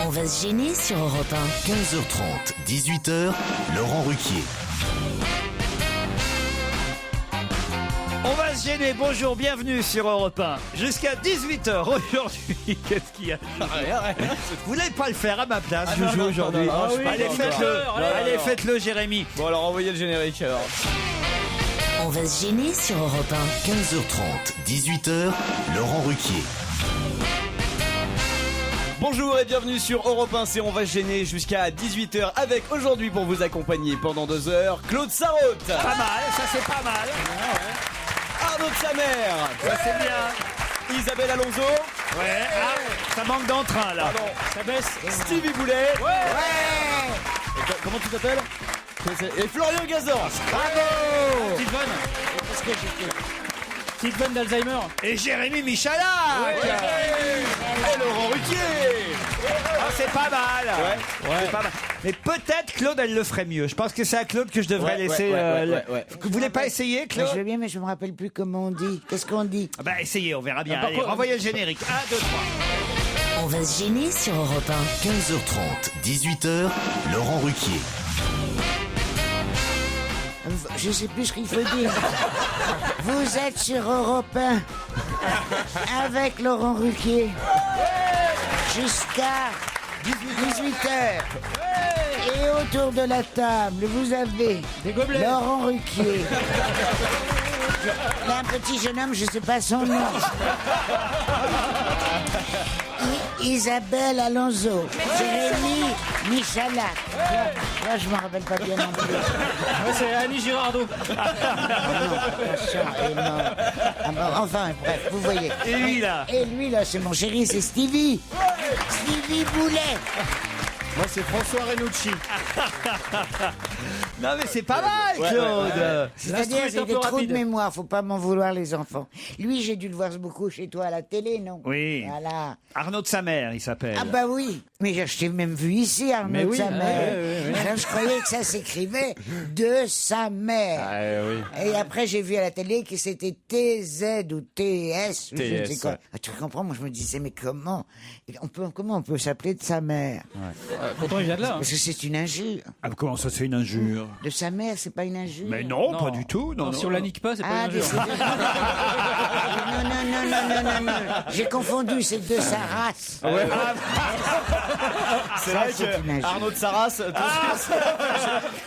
On va se gêner sur Europe 1. 15h30, 18h, Laurent Ruquier. On va se gêner, bonjour, bienvenue sur Europe 1. Jusqu'à 18h aujourd'hui, qu'est-ce qu'il y a? Vous n'allez pas le faire à ma place, je joue aujourd'hui. Allez, faites-le, allez, faites-le, Jérémy. Bon, alors envoyez le générique alors. On va se gêner sur Europe 1. 15h30, 18h, Laurent Ruquier. Bonjour et bienvenue sur Europe 1, c'est On va se gêner jusqu'à 18h avec aujourd'hui pour vous accompagner pendant 2 heures, Claude Sarraute. Pas mal, ça c'est pas mal. Arnaud de Samer. Ça c'est bien. Isabelle Alonso. Ouais, ah, ça manque d'entrain là. Pardon. Ça baisse. Stevie Boulet. Et comment tu t'appelles? Et Florian Gazan. Bravo. Petite vanne d'Alzheimer. Et Jérémy Michalak. Et Laurent Ruquier. Ah, c'est pas mal. C'est pas mal. Mais peut-être Claude, elle le ferait mieux. Je pense que c'est à Claude que je devrais laisser. Vous voulez pas essayer, Claude? Je veux bien, mais je me rappelle plus comment on dit. Qu'est-ce qu'on dit? Ah bah essayez, on verra bien. Allez, renvoyez le générique. 1, 2, 3. On va se gêner sur Europe 1. 15h30, 18h, Laurent Ruquier. Je sais plus ce qu'il faut dire. Vous êtes sur Europe 1 avec Laurent Ruquier jusqu'à 18h. Et autour de la table, vous avez Des gobelets. Laurent Ruquier. Là, un petit jeune homme, je sais pas son nom. Isabelle Alonso. Jérémy Michalak. Là, je me rappelle pas bien non plus. Ouais, c'est Annie Girardot. Enfin, bref, vous voyez. Et lui là? Et lui, là, c'est mon chéri, c'est Stevie. Stevie Boulet. Moi c'est François Renucci. Non mais c'est pas mal, Claude. C'est-à-dire, est j'ai un des peu trous rapide. de mémoire, faut pas m'en vouloir, les enfants. Lui, j'ai dû le voir beaucoup chez toi à la télé, non? Oui. Voilà. Arnaud de Samer, il s'appelle. Ah bah oui, mais je t'ai même vu ici, Arnaud Mais de oui, sa mère. ouais. Je croyais que ça s'écrivait de sa mère. Oui. Et après, j'ai vu à la télé que c'était TZ ou TS, ou je ne sais TS, quoi. ouais. Ah, tu comprends? Moi, je me disais, mais comment on peut s'appeler de sa mère? Pourtant, il vient de là. Parce que c'est une injure. Ah, comment ça c'est une injure? De sa mère, c'est pas une injure? Mais non, pas du tout. Non, Si on la nique pas, c'est pas Ah, une injure. décidément. Non. J'ai confondu, c'est de sa race. C'est Ça, vrai c'est une que injure. Arnaud de Sarras,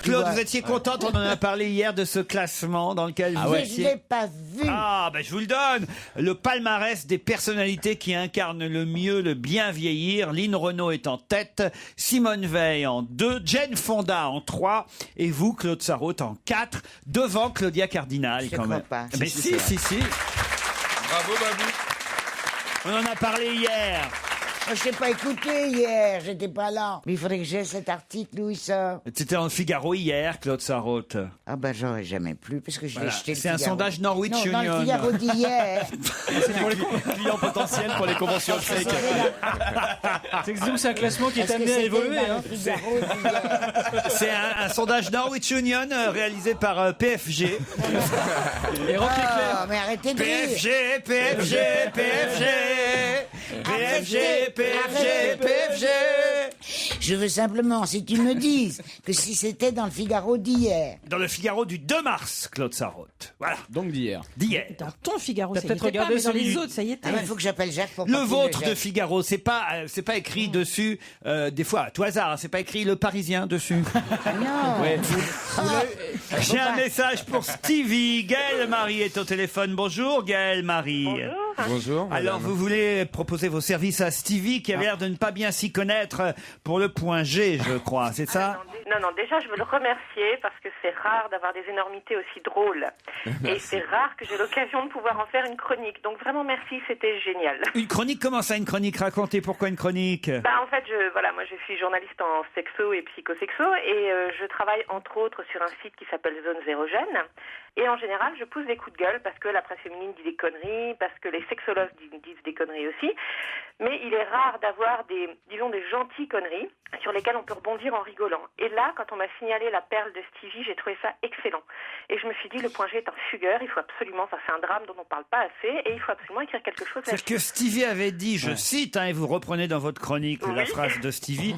Claude, vois. vous étiez contente, on en a parlé hier de ce classement dans lequel vous Mais je étiez. l'ai pas vu. Ah, ben je vous le donne. Le palmarès des personnalités qui incarnent le mieux le bien vieillir. Lynn Renaud est en tête, Simone Veil en 2, Jane Fonda en 3 et vous, Claude Sarraute, en 4, devant Claudia Cardinal Je quand crois même. pas. Mais si. bravo Babou. On en a parlé hier. Je t'ai pas écouté hier, j'étais pas là. Mais il faudrait que j'ai cet article où il sort. C'était dans le Figaro hier, Claude Sarraute. Ah bah j'aurais jamais plu parce que je l'ai Voilà. jeté le C'est un Figaro. sondage Norwich non, dans Union. le Figaro d'hier. C'est pour les clients potentiels pour les conventions de fake. C'est que c'est un classement qui est Parce que amené à c'était évoluer. dans Hein. le Figaro d'hier. C'est un sondage Norwich Union réalisé par PFG. Et Rock Éclair. Ah, mais arrêtez de rire. PFG. Je veux simplement, si tu me dises que si c'était dans le Figaro d'hier. Dans le Figaro du 2 mars, Claude Sarraute. Voilà, Donc d'hier. d'hier. Dans ton Figaro, T'as ça y peut-être était pas, regardé mais dans celui les du- autres, ça y était. Ah, il faut que j'appelle Jacques pour Le pas qu'il vôtre le de jette. Figaro, c'est pas écrit dessus, des fois à tout hasard, c'est pas écrit Le Parisien dessus. Non. J'ai un message pour Stevie. Gaëlle Marie est au téléphone. Bonjour Gaëlle Marie. Bonjour. Alors vous voulez proposer vos services à Stevie qui a l'air de ne pas bien s'y connaître pour le point G, je crois, c'est ça? Non, déjà je veux le remercier parce que c'est rare d'avoir des énormités aussi drôles. Et c'est rare que j'ai l'occasion de pouvoir en faire une chronique. Donc vraiment merci, c'était génial. Une chronique, comment ça une chronique? Racontez pourquoi une chronique? En fait, moi je suis journaliste en sexo et psychosexo et je travaille entre autres sur un site qui s'appelle Zone Zérogène. Et en général, je pousse des coups de gueule parce que la presse féminine dit des conneries, parce que les sexologues disent des conneries aussi. Mais il est rare d'avoir des gentilles conneries. sur lesquels on peut rebondir en rigolant. Et là, quand on m'a signalé la perle de Stevie, j'ai trouvé ça excellent. Et je me suis dit, le point G est un fugueur, il faut absolument, ça c'est un drame dont on ne parle pas assez, et il faut absolument écrire quelque chose C'est ce que Stevie avait dit, je cite, et vous reprenez dans votre chronique la phrase de Stevie,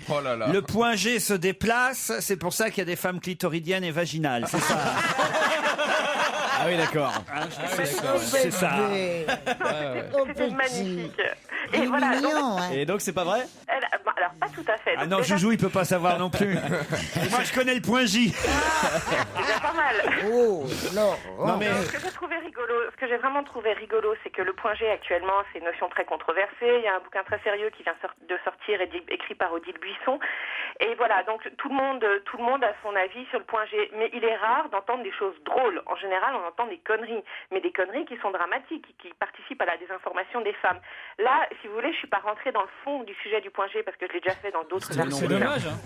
le point G se déplace, c'est pour ça qu'il y a des femmes clitoridiennes et vaginales, c'est ça. Ah oui, d'accord. C'est ça. C'était magnifique. Il Et est voilà, mignon, hein. Et donc c'est pas vrai? alors pas tout à fait. Ah Donc, non, déjà, Joujou, il peut pas savoir non plus. Moi, je connais le point J. c'est déjà pas mal. Oh, non. Non mais Ce que j'ai trouvé rigolo, ce que j'ai vraiment trouvé rigolo, c'est que le point G actuellement, c'est une notion très controversée. Il y a un bouquin très sérieux qui vient de sortir, écrit par Odile Buisson. Et voilà, donc tout le monde a son avis sur le point G. Mais il est rare d'entendre des choses drôles. En général, on entend des conneries, mais des conneries qui sont dramatiques, qui participent à la désinformation des femmes. Là, si vous voulez, je suis pas rentrée dans le fond du sujet du point G parce que je l'ai déjà fait dans d'autres articles. C'est dommage. Hein.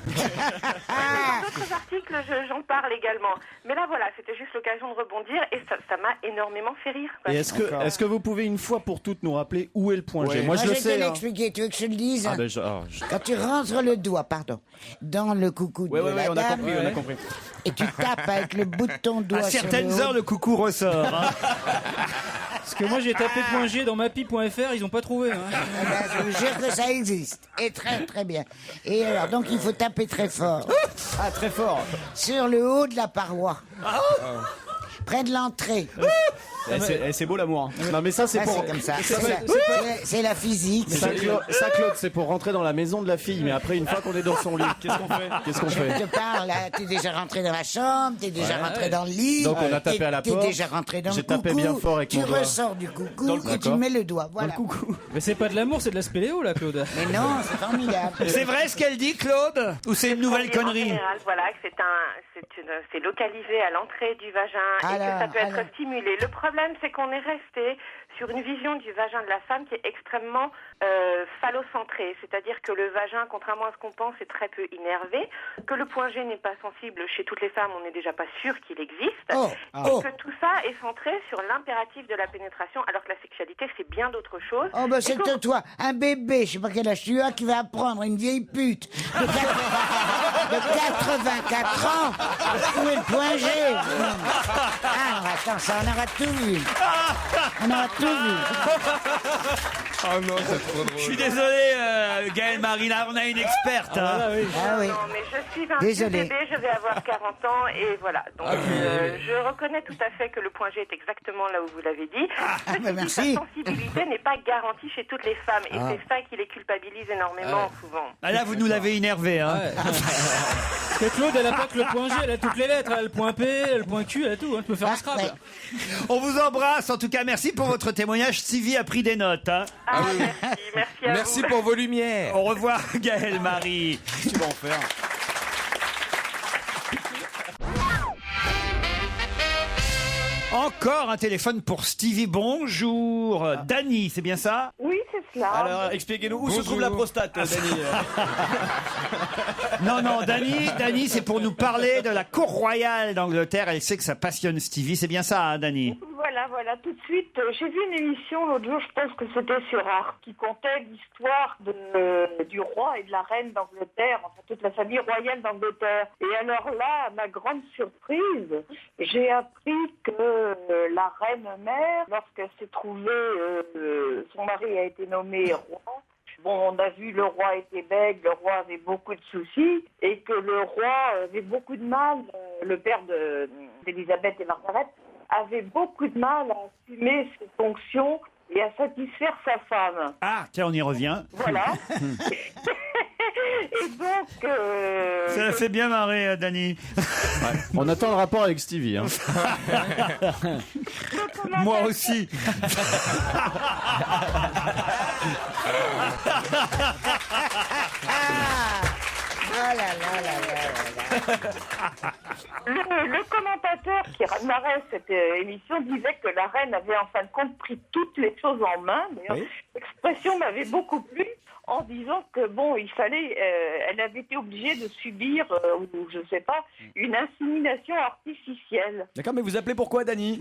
Dans d'autres articles, j'en parle également. Mais là, voilà, c'était juste l'occasion de rebondir et ça m'a énormément fait rire. Quoi. Et est-ce que vous pouvez une fois pour toutes nous rappeler où est le point G? Moi je le vais te sais. l'expliquer, tu veux que je le dise? Ah, ben, Quand tu rentres le doigt, dans le coucou de la on a dame, compris, on a compris. et tu tapes avec le bout de ton doigt À sur certaines le haut. heures, le coucou ressort. Hein. Parce que moi j'ai tapé point G dans mapi.fr, ils ont pas trouvé. Hein. Eh ben, je vous jure que ça existe. Et très très bien. Et alors, donc il faut taper très fort. Ah, très fort. Sur le haut de la paroi. Près de l'entrée. C'est beau l'amour. Non mais ça c'est Ah, pour. c'est comme ça. C'est- C'est la physique. Ça, Claude, c'est pour rentrer dans la maison de la fille. Mais après, une fois qu'on est dans son lit, qu'est-ce qu'on fait? Je te parle, là, t'es déjà rentré dans la chambre, t'es déjà rentré dans le lit. Donc, on a tapé à la porte. T'es déjà rentré dans le J'ai coucou. tapé bien fort avec tu mon doigt. ressors du coucou Dans le et tu d'accord. mets le doigt. Voilà. Mais c'est pas de l'amour, c'est de la spéléo là, Claude. Mais non, c'est formidable. C'est vrai ce qu'elle dit, Claude? Ou c'est une nouvelle En connerie? général, voilà, que c'est localisé à l'entrée du vagin et que ça peut être stimulé. Le problème, c'est qu'on est resté sur une vision du vagin de la femme qui est extrêmement phallocentrée, c'est-à-dire que le vagin, contrairement à ce qu'on pense, est très peu innervé, que le point G n'est pas sensible chez toutes les femmes, on n'est déjà pas sûr qu'il existe, et que tout ça est centré sur l'impératif de la pénétration, alors que la sexualité, c'est bien d'autres choses. Oh, bah, Et c'est donc- que toi, un bébé, je sais pas quel âge tu as, qui va apprendre une vieille pute de 84 ans. Où est le point G? Ah, attends, ça, on aura tout vu. On aura tout vu. Oh non, c'est trop drôle. Je suis désolé, Gaëlle Marie, là, on a une experte. Hein. Ah oui. Non, mais je suis un Désolée. petit bébé, je vais avoir 40 ans et voilà. Donc, je reconnais tout à fait que le point G est exactement là où vous l'avez dit. Ceci dit, merci. sa sensibilité n'est pas garantie chez toutes les femmes et c'est ça qui les culpabilise énormément souvent. Ah, là, vous nous l'avez énervé. Hein. Ouais. Parce que Claude, elle a pas que le point G, elle a toutes les lettres. Elle a le point P, elle a le point Q, elle a tout. Hein. Tu peux faire un scrap. Ouais. On vous embrasse. En tout cas, merci pour votre témoignage. Sylvie a pris des notes. Hein. Ah, merci à Merci vous. pour vos lumières. Au revoir, Gaëlle Marie. Tu vas en faire. Encore un téléphone pour Stevie. Bonjour. Dany, c'est bien ça? Oui, c'est cela. Alors, expliquez-nous où se trouve la prostate, Dany. Non, Dany, c'est pour nous parler de la cour royale d'Angleterre. Elle sait que ça passionne Stevie. C'est bien ça, hein, Dany? Voilà, tout de suite. J'ai vu une émission l'autre jour, je pense que c'était sur Arte, qui contait l'histoire du roi et de la reine d'Angleterre, enfin toute la famille royale d'Angleterre. Et alors là, à ma grande surprise, j'ai appris que la reine mère, lorsqu'elle s'est trouvée, son mari a été nommé roi. Bon, on a vu le roi était bègue, le roi avait beaucoup de soucis et que le roi avait beaucoup de mal, le père d'Élisabeth et Margaret, avait beaucoup de mal à assumer ses fonctions et à satisfaire sa femme. Ah, tiens, on y revient. Voilà. Et donc... Ça fait bien marrer, Dany. On attend le rapport avec Stevie. Hein. Moi aussi. Le commentateur qui narrait cette émission disait que la reine avait en fin de compte pris toutes les choses en main. D'ailleurs, l'expression m'avait beaucoup plu en disant que il fallait, elle avait été obligée de subir, ou je sais pas, une insémination artificielle. D'accord, mais vous appelez pourquoi, Dany?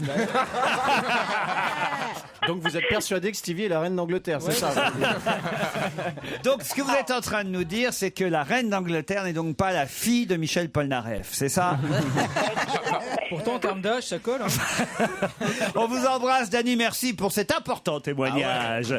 Donc vous êtes persuadé que Stevie est la reine d'Angleterre, c'est ça? Donc, ce que vous êtes en train de nous dire, c'est que la reine d'Angleterre n'est donc pas la fille de Michel Polnareff, c'est ça? Pourtant, en termes d'âge, ça colle. Hein. On vous embrasse, Dany, merci pour cet important témoignage.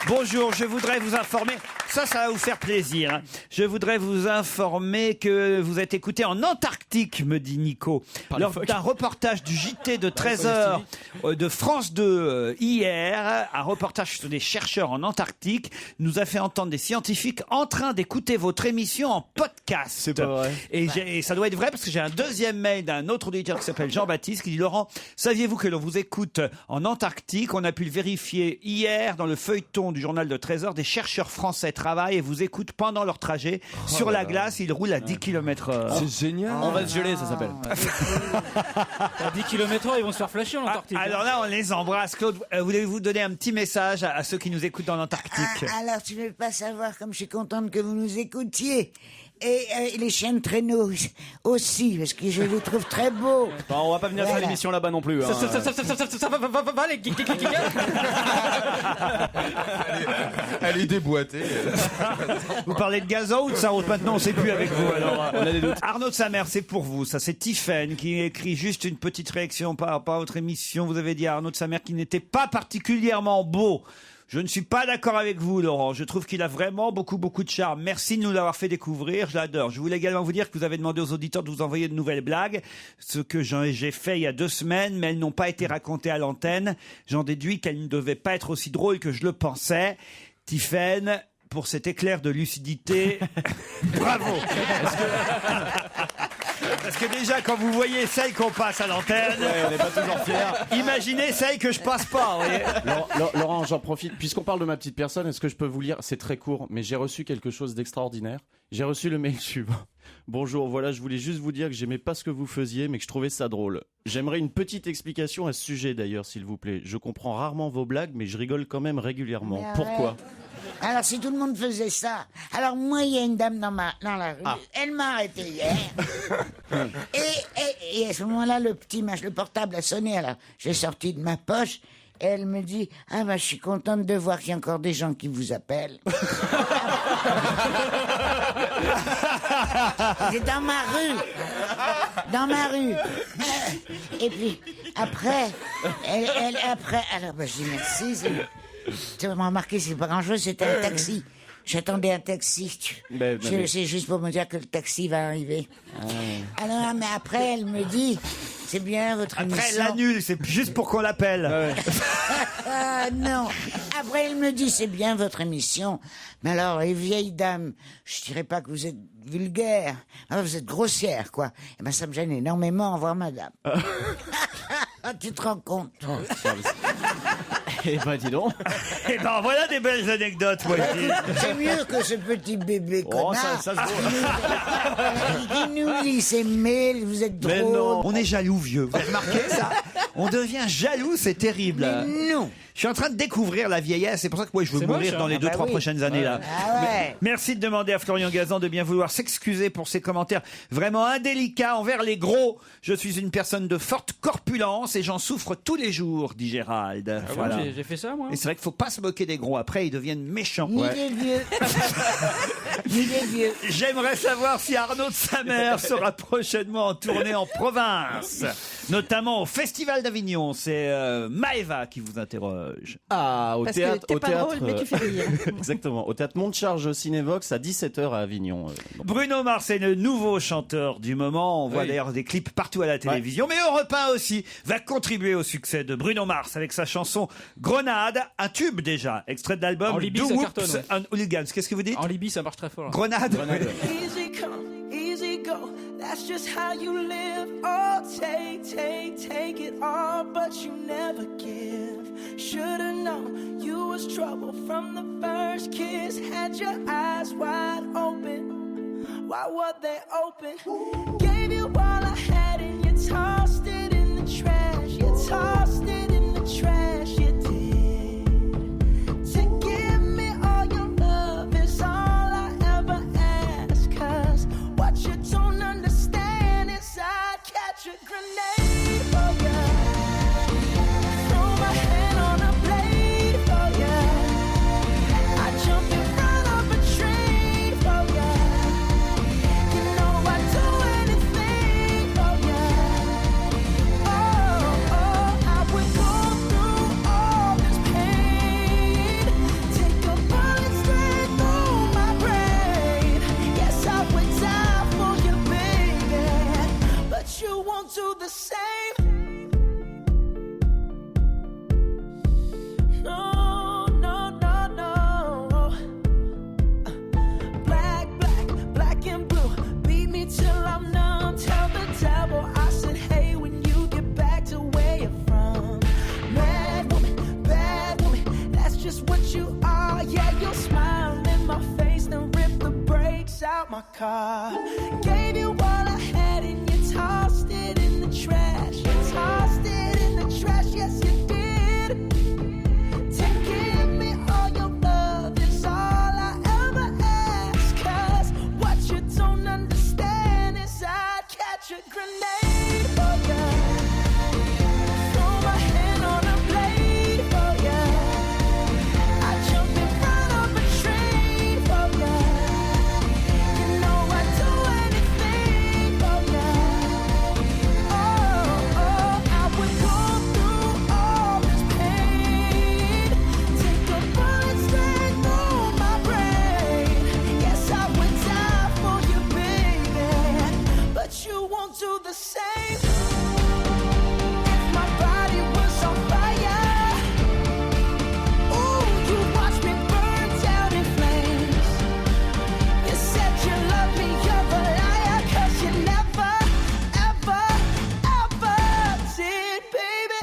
Bonjour, je voudrais vous informer, ça va vous faire plaisir, hein. Je voudrais vous informer que vous êtes écouté en Antarctique, me dit Nico, lors d'un reportage du JT de 13h de France 2 hier. Un reportage sur des chercheurs en Antarctique nous a fait entendre des scientifiques en train d'écouter votre émission en podcast. C'est pas vrai. Et ça doit être vrai parce que j'ai un deuxième mail d'un autre auditeur qui s'appelle Jean-Baptiste qui dit: Laurent, saviez-vous que l'on vous écoute en Antarctique? On a pu le vérifier hier dans le feuilleton du journal de 13h. Des chercheurs français travaillent et vous écoutent pendant leur trajet. Sur la glace, ils roulent à 10 km/h. C'est génial. On va se geler, ça s'appelle. À 10 km/h, ils vont se faire flasher en Antarctique. Alors là, on les embrasse. Claude, voulez-vous donner un petit message à ceux qui nous écoutent dans l'Antarctique? Alors, tu ne veux pas savoir comme je suis contente que vous nous écoutiez. Et les chiens de traîneau aussi, parce que je les trouve très beaux. Bon, on va pas venir faire l'émission là-bas non plus. Hein. Ça va, les Elle est déboîtée. Vous parlez de gazon ou de ça? Maintenant, on ne sait plus avec vous. Alors, on a des doutes. Arnaud de Samer, c'est pour vous. Ça, c'est Tiffaine qui écrit juste une petite réaction par rapport à votre émission. Vous avez dit à Arnaud de Samer qu'il n'était pas particulièrement beau. Je ne suis pas d'accord avec vous, Laurent. Je trouve qu'il a vraiment beaucoup de charme. Merci de nous l'avoir fait découvrir. Je l'adore. Je voulais également vous dire que vous avez demandé aux auditeurs de vous envoyer de nouvelles blagues. Ce que j'ai fait il y a 2 semaines, mais elles n'ont pas été racontées à l'antenne. J'en déduis qu'elles ne devaient pas être aussi drôles que je le pensais. Tiffaine, pour cet éclair de lucidité, bravo. Parce que déjà, quand vous voyez celle qu'on passe à l'antenne, on n'est pas toujours fiers. Imaginez celle que je passe pas. Vous voyez. Laurent, j'en profite. Puisqu'on parle de ma petite personne, est-ce que je peux vous lire? C'est très court, mais j'ai reçu quelque chose d'extraordinaire. J'ai reçu le mail suivant. Bonjour, voilà, je voulais juste vous dire que j'aimais pas ce que vous faisiez, mais que je trouvais ça drôle. J'aimerais une petite explication à ce sujet d'ailleurs, s'il vous plaît. Je comprends rarement vos blagues, mais je rigole quand même régulièrement. Pourquoi? Alors, si tout le monde faisait ça. Alors, moi, il y a une dame dans la rue. Elle m'a arrêté hier. et à ce moment-là, le portable a sonné. Alors, j'ai sorti de ma poche. Et elle me dit: ah bah, je suis contente de voir qu'il y a encore des gens qui vous appellent. C'est dans ma rue. Et puis, après, alors, bah, je dis merci. Tu m'as remarqué, c'est pas grand-chose, c'était un taxi. J'attendais un taxi. C'est juste pour me dire que le taxi va arriver. Alors, mais après, elle me dit: c'est bien votre émission. Après, elle l'annule, c'est juste pour qu'on l'appelle. Non. Après, elle me dit: c'est bien votre émission. Mais alors, les vieilles dames, je dirais pas que vous êtes vulgaire. Alors, vous êtes grossière, quoi. Et ben, ça me gêne énormément. Au revoir, madame. Tu te rends compte? Eh ben, dis donc. Et ben voilà des belles anecdotes, moi je dis. C'est mieux que ce petit bébé connard. Ça se voit. Qui nous lit ses mails, vous êtes drôle. Mais non. On est jaloux, vieux. Vous avez remarqué ça? On devient jaloux, c'est terrible. Mais non. Je suis en train de découvrir la vieillesse, c'est pour ça que moi je veux mourir dans les 2-3 prochaines années là. Ah ouais. Merci de demander à Florian Gazan de bien vouloir s'excuser pour ses commentaires vraiment indélicats envers les gros. Je suis une personne de forte corpulence et j'en souffre tous les jours, dit Gérald. Voilà. J'ai fait ça, moi. Et c'est vrai qu'il faut pas se moquer des gros, après ils deviennent méchants. Ni des vieux. Ni des vieux. J'aimerais savoir si Arnaud de Samer sera prochainement en tournée en province, notamment au Festival d'Avignon. C'est Maëva qui vous interroge. Ah, au Parce théâtre. que t'es pas drôle, mais tu fais rire. Exactement. Au théâtre Montcharge Cinévox à 17h à Avignon. Bruno Mars est le nouveau chanteur du moment. On voit d'ailleurs des clips partout à la télévision. Mais Europe 1 aussi va contribuer au succès de Bruno Mars avec sa chanson Grenade, un tube déjà, extrait de l'album En Libye, Do ça Whoops cartonne. and Hooligans. Qu'est-ce que vous dites? En Libye, ça marche très fort. Grenade. Easy come, easy go. That's just how you live. Oh, take it all, but you never give. Should've known you was trouble from the first kiss. Had your eyes wide open. Why were they open? Gave you all I had and you tossed it in the trash. You tossed it in the trash. You did. To give me all your love is all my car. Gave you all I had and you tossed it in the trash. You tossed it in the trash, yes you did. To give me all your love is all I ever ask. 'Cause what you don't understand is I'd catch a grenade for ya. Throw my hand on a blade for ya. I'd jump in front of a train for ya. You know I'd do anything for ya. Oh, I would go through all this pain. Take a bullet straight through my brain. Yes, I would die for you, baby. But you won't do the same. If my body was on fire, ooh, you watch me burn down in flames. You said you love me, you're a liar, 'cause you never, ever, ever did, baby.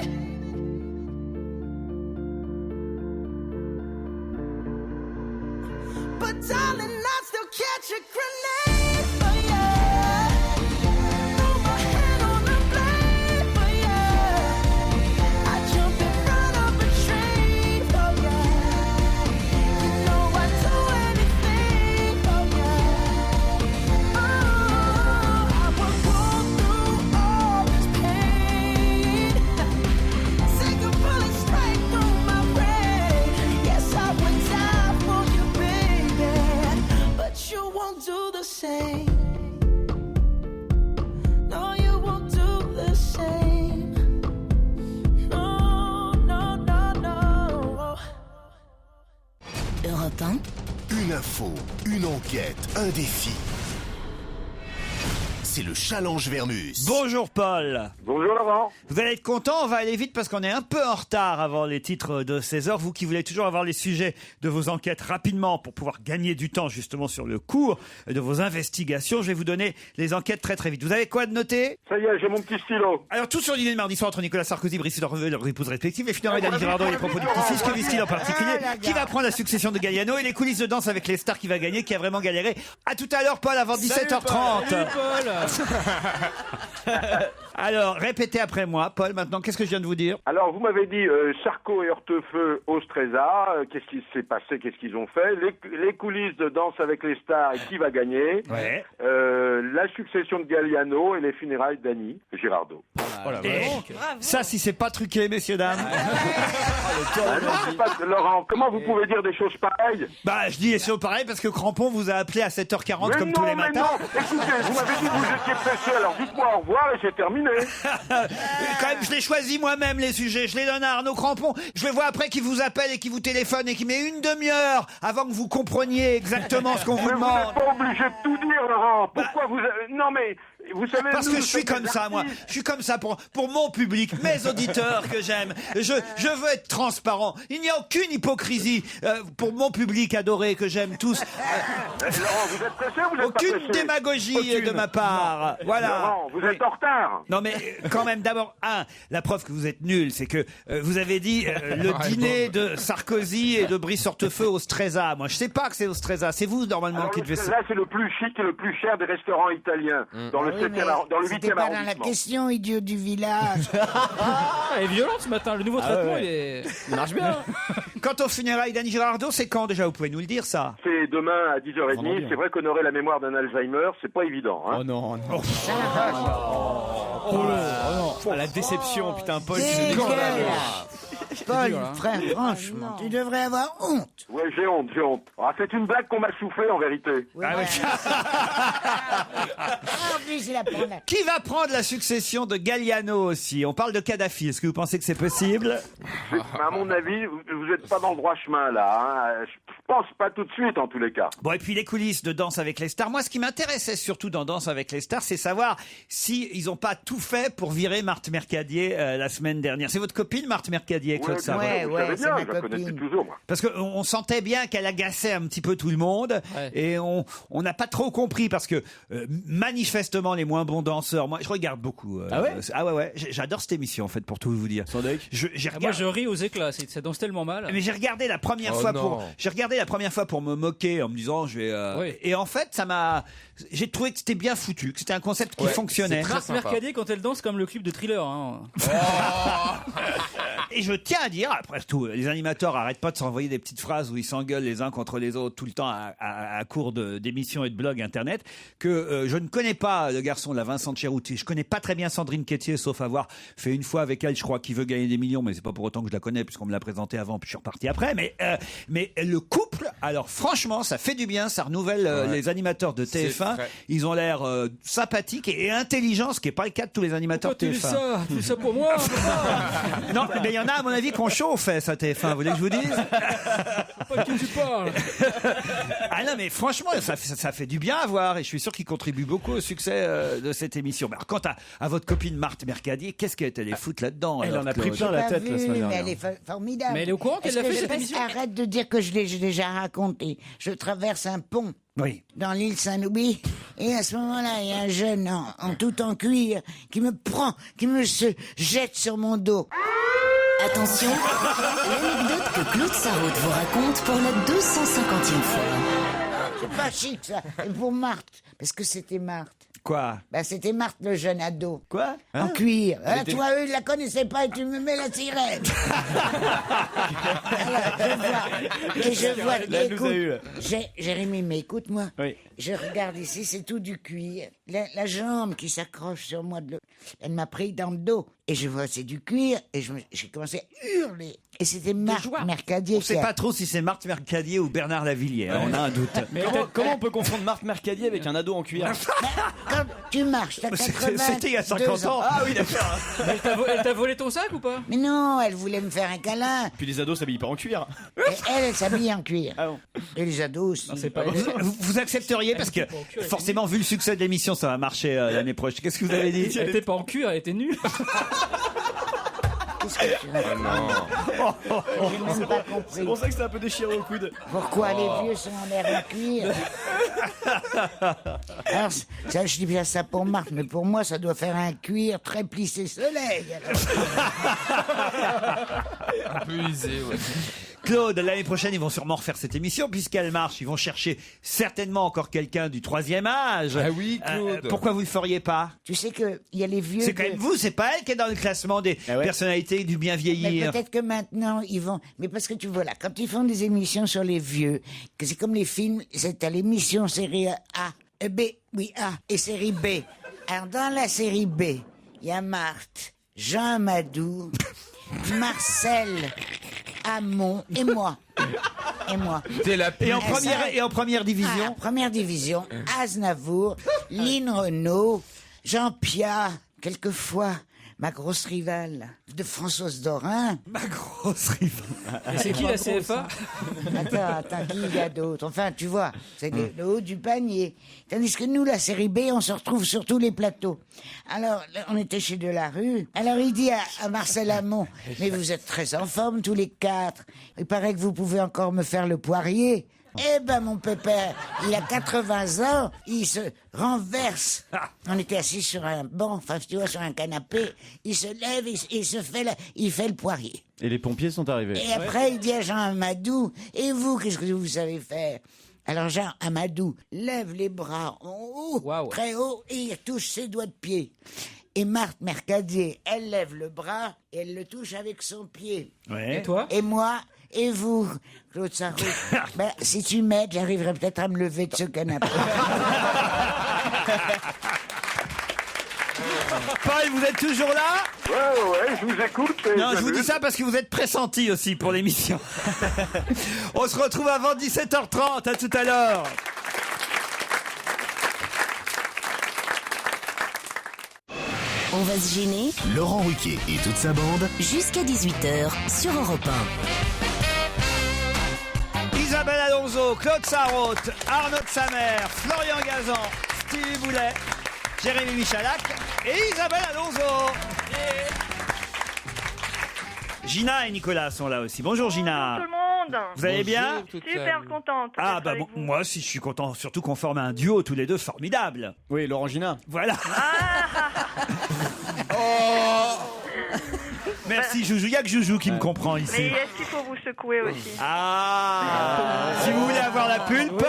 But darling, I'd still catch a grenade for ya. Throw my hand on the blade for ya. I'd jump in front of a train for ya. You know I'd do anything for ya. Oh, I would go through all this pain. Take a bullet straight through my brain. Yes, I would die for you, baby. But you won't do the same. No, you won't do the same. No, no, no, no. Europe 1, Une info, une enquête, un défi. C'est le challenge Vermus. Bonjour Paul. Bonjour Laurent. Vous allez être content, on va aller vite parce qu'on est un peu en retard avant les titres de 16h. Vous qui voulez toujours avoir les sujets de vos enquêtes rapidement pour pouvoir gagner du temps justement sur le cours de vos investigations, je vais vous donner les enquêtes très très vite. Vous avez quoi de noter? Ça y est, j'ai mon petit stylo. Alors tout sur le dîner de mardi soir entre Nicolas Sarkozy, Brice Dorveux, leurs épouses respectives, les funérailles d'Annie Girardot et les propos du petit-fils, que vise-t-il en particulier? Qui va prendre la succession de Galliano et les coulisses de danse avec les stars qui va gagner, qui a vraiment galéré? À tout à l'heure Paul, avant 17h30. Salut Paul. Alors, répétez après moi. Paul, maintenant, qu'est-ce que je viens de vous dire? Alors, vous m'avez dit Charcot et Hortefeux au Stresa. Qu'est-ce qui s'est passé? Qu'est-ce qu'ils ont fait? Les coulisses de Danse avec les stars et qui va gagner? Ouais. La succession de Galliano et les funérailles d'Annie Girardot. Et ça, si c'est pas truqué, messieurs, dames. Non, c'est pas- Laurent, comment vous pouvez dire des choses pareilles? Bah, je dis les choses pareilles parce que Crampon vous a appelé à 7h40 Mais comme non, tous les mais matins. non. Écoutez, vous m'avez dit que vous étiez pressé, alors dites-moi au revoir et c'est terminé. Quand même, je les choisis moi-même, les sujets. Je les donne à Arnaud Crampon. Je le vois après qui vous appelle et qui vous téléphone et qui met une demi-heure avant que vous compreniez exactement ce qu'on vous Mais vous demande. n'êtes pas obligé de tout dire, Laurent. Pourquoi vous... Non, mais... Vous savez, Parce nous, que je suis nous sommes comme des ça, moi. artistes. Je suis comme ça pour mon public, mes auditeurs que j'aime. Je veux être transparent. Il n'y a aucune hypocrisie pour mon public adoré que j'aime tous. Laurent, vous êtes pressé ou vous êtes Aucune pas pressé? démagogie de ma part. Voilà. Laurent, vous êtes en retard. Non mais quand même, d'abord, la preuve que vous êtes nul, c'est que vous avez dit le dîner de Sarkozy et de Brice Hortefeux au Stresa. Moi, je sais pas que c'est au Stresa. C'est vous normalement Alors, qui devez. là, c'est le plus chic et le plus cher des restaurants italiens. Dans le Oui, mais 7e, dans le c'était 8e pas dans la arrondissement. question, idiot du village. Elle est violente ce matin. Le nouveau traitement, ouais. il marche bien. Quant aux funérailles d'Annie Girardot, c'est quand déjà? Vous pouvez nous le dire ça? C'est demain à 10h30. C'est vrai qu'honorer la mémoire d'un Alzheimer, c'est pas évident. Hein. Oh non, non. Oh, la déception, putain, Paul. Des tu déconnes. gueules. Paul, dur, hein. frère, franchement, tu devrais avoir honte. Ouais, j'ai honte, j'ai honte. Ah, c'est une blague qu'on m'a soufflé en vérité. En plus, il a pris la... Qui va prendre la succession de Galliano aussi? On parle de Kadhafi. Est-ce que vous pensez que c'est possible? À mon avis, vous n'êtes pas dans le droit chemin là. Hein. Je pense pas tout de suite en tous les cas. Bon, et puis les coulisses de Danse avec les stars. Moi, ce qui m'intéressait surtout dans Danse avec les stars, c'est savoir si ils ont pas tout fait pour virer Marthe Mercadier la semaine dernière. C'est votre copine, Marthe Mercadier, Claude Sarraute. Vous savez bien, je la connais depuis toujours, moi. Parce qu'on sentait bien qu'elle agaçait un petit peu tout le monde. Ouais. Et on n'a pas trop compris parce que manifestement les moins bons danseurs. Moi, je regarde beaucoup. Ah ouais ouais. J'adore cette émission en fait, pour tout vous dire. Moi, je ris aux éclats. Ça danse tellement mal. Mais j'ai regardé la première fois pour me moquer en me disant je vais. Et en fait, j'ai trouvé que c'était bien foutu, que c'était un concept qui fonctionnait. Marthe Mercadier quand elle danse comme le clip de Thriller. Hein. Et je tiens à dire, après tout, les animateurs arrêtent pas de s'envoyer des petites phrases où ils s'engueulent les uns contre les autres tout le temps à court d'émissions et de blogs internet, que je ne connais pas le garçon, la Vincent Cherouti. Je connais pas très bien Sandrine Quétier, sauf avoir fait une fois avec elle, je crois, Qui veut gagner des millions, mais c'est pas pour autant que je la connais puisqu'on me l'a présenté avant, puis je suis reparti après. Mais le couple, alors franchement, ça fait du bien, ça renouvelle les animateurs de TF1. Ils ont l'air sympathiques et intelligents, ce qui est pas le cas de tous les animateurs de TF1. Tu fais ça pour moi. Non, mais il y en a à mon avis qu'on chauffe ça TF1. Vous voulez que je vous dise? Pas de qui tu parles. Ah non, mais franchement, ça fait du bien à voir et je suis sûr qu'il contribue beaucoup au succès de cette émission. Mais alors, quant à votre copine Marthe Mercadier, qu'est-ce qu'elle est allée foutre là-dedans? Elle en a pris plein la tête la semaine dernière. Elle est formidable. Mais elle est au courant qu'elle a fait cette émission? Arrête de dire que je l'ai déjà raconté. Je traverse un pont. Oui. Dans l'île Saint-Louis. Et à ce moment-là, il y a un jeune tout en cuir qui me prend, qui me se jette sur mon dos. Attention, l'anecdote que Claude Sarraute vous raconte pour la 250e fois. C'est pas chic, ça. Et pour Marthe, parce que c'était Marthe. Quoi? C'était Marthe, le jeune ado. Quoi? En cuir. Toi, eux, ils la connaissaient pas et tu me mets la sirène. Alors, je vois. Écoute, Jérémy, mais écoute-moi. Oui. Je regarde ici, c'est tout du cuir. La jambe qui s'accroche sur moi, elle m'a pris dans le dos. Et je vois, c'est du cuir. Et j'ai commencé à hurler. Et c'était Marthe Mercadier. On sait pas trop si c'est Marthe Mercadier ou Bernard Lavilliers. On a un doute. Mais comment on peut confondre Marthe Mercadier avec un ado en cuir? Quand tu marches, t'as 80 C'était il y a 50 ans. Ah oui, d'accord. Elle t'a volé ton sac ou pas? Mais non, elle voulait me faire un câlin. Puis les ados s'habillent pas en cuir. Et elle s'habille en cuir. Ah bon. Et les ados aussi. Non, c'est pas Vous accepteriez parce que forcément, vu le succès de l'émission, ça va marcher l'année prochaine. Qu'est-ce que vous avez dit? Elle était pas en cuir, elle était nue. Qu'est-ce que tu racontes? J'ai même pas compris. C'est pour ça que c'est un peu déchiré au coude. Pourquoi les vieux sont en l'air en cuir? Alors, ça, je dis bien ça pour Marthe, mais pour moi, ça doit faire un cuir très plissé soleil. Un peu usé, ouais. Claude, l'année prochaine, ils vont sûrement refaire cette émission puisqu'elle marche. Ils vont chercher certainement encore quelqu'un du 3e âge. Ah oui, Claude. Pourquoi vous le feriez pas? Tu sais qu'il y a les vieux... C'est quand même vous, c'est pas elle qui est dans le classement des personnalités du bien Mais vieillir. peut-être que maintenant, ils vont... Mais parce que tu vois là, quand ils font des émissions sur les vieux, que c'est comme les films, c'est à l'émission série A, B, oui, A, et série B. Alors, dans la série B, il y a Marthe, Jean Amadou, Marcel Hamon et moi. Et en première division? Première division, Aznavour, Lynn Renaud, Jean Piat, quelquefois ma grosse rivale de Françoise Dorin. Ma grosse rivale. Et c'est qui la CFA? Attends, qui il y a d'autres? Enfin, tu vois, c'est le haut du panier. Tandis que nous, la série B, on se retrouve sur tous les plateaux. Alors, on était chez Delarue. Alors, il dit à Marcel Hamon, mais vous êtes très en forme tous les 4. Il paraît que vous pouvez encore me faire le poirier. Eh ben, mon pépère, il a 80 ans, il se renverse. On était assis sur un banc, enfin, tu vois, sur un canapé. Il se lève, il fait le poirier. Et les pompiers sont arrivés. Et après, il dit à Jean Amadou, et vous, qu'est-ce que vous savez faire? Alors Jean Amadou lève les bras en haut, très haut, et il touche ses doigts de pied. Et Marthe Mercadier, elle lève le bras, et elle le touche avec son pied. Ouais. Et toi? Et moi, et vous, Claude Sarraute, ben, si tu m'aides, j'arriverai peut-être à me lever de ce canapé. Paul, vous êtes toujours là? Ouais, je vous écoute. Non, je vous dis ça parce que vous êtes pressenti aussi pour l'émission. On se retrouve avant 17h30. À tout à l'heure. On va se gêner. Laurent Ruquier et toute sa bande. Jusqu'à 18h sur Europe 1. Isabelle Alonso, Claude Sarraute, Arnaud de Samer, Florian Gazan, Stevie Boulet, Jérémy Michalak et Isabelle Alonso. Gina et Nicolas sont là aussi. Bonjour Gina. Tout le monde. Vous allez bien? Super contente. Ah d'être bah avec bon, vous. moi aussi je suis content, surtout qu'on forme un duo tous les deux formidable. Oui, Laurent Gina. Voilà. Merci Joujou, il n'y a que Joujou qui me comprend Mais ici. est-ce qu'il faut vous secouer aussi? Si vous voulez avoir la pulpe.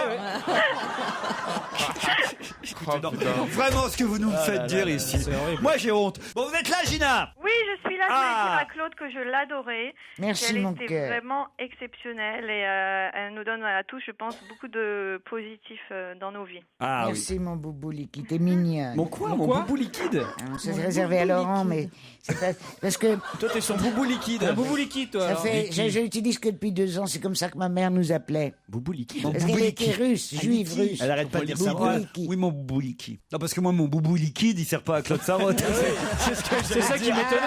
Non, vraiment ce que vous nous faites dire ici. Moi j'ai honte. Bon, vous êtes là Gina? Oui, je suis là. Je voulais dire à Claude que je l'adorais. Merci, qu'elle mon était cœur. vraiment exceptionnelle et elle nous donne à tous, je pense, beaucoup de positif dans nos vies. Merci mon boubou liquide, t'es mignonne. Mon quoi, mon boubou liquide? C'est réservé à Laurent, mais c'est pas... parce que... Toi, t'es son boubou liquide. Un boubou liquide, toi. Ça alors. fait, je l'utilise que depuis 2 ans, c'est comme ça que ma mère nous appelait. Boubou liquide. Parce qu'elle était russe, juive russe. Elle arrête pas de dire ça. Boubou liquide. Oui, mon boubou liquide. Non, parce que moi, mon boubou liquide, il sert pas à Claude Sarraute. C'est ça qui m'étonnait.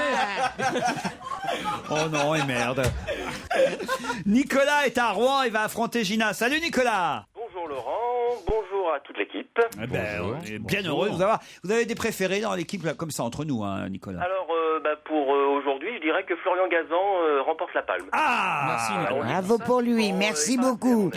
Oh non, et merde. Nicolas est à Rouen, il va affronter Gina. Salut Nicolas. Bonjour Laurent, bonjour à toute l'équipe. Eh ben, on est bien heureux de vous avoir. Vous avez des préférés dans l'équipe, là, comme ça, entre nous, hein, Nicolas? Alors, pour aujourd'hui, je dirais que Florian Gazan remporte la palme. Ah, merci Nicolas. Bravo pour lui, merci beaucoup.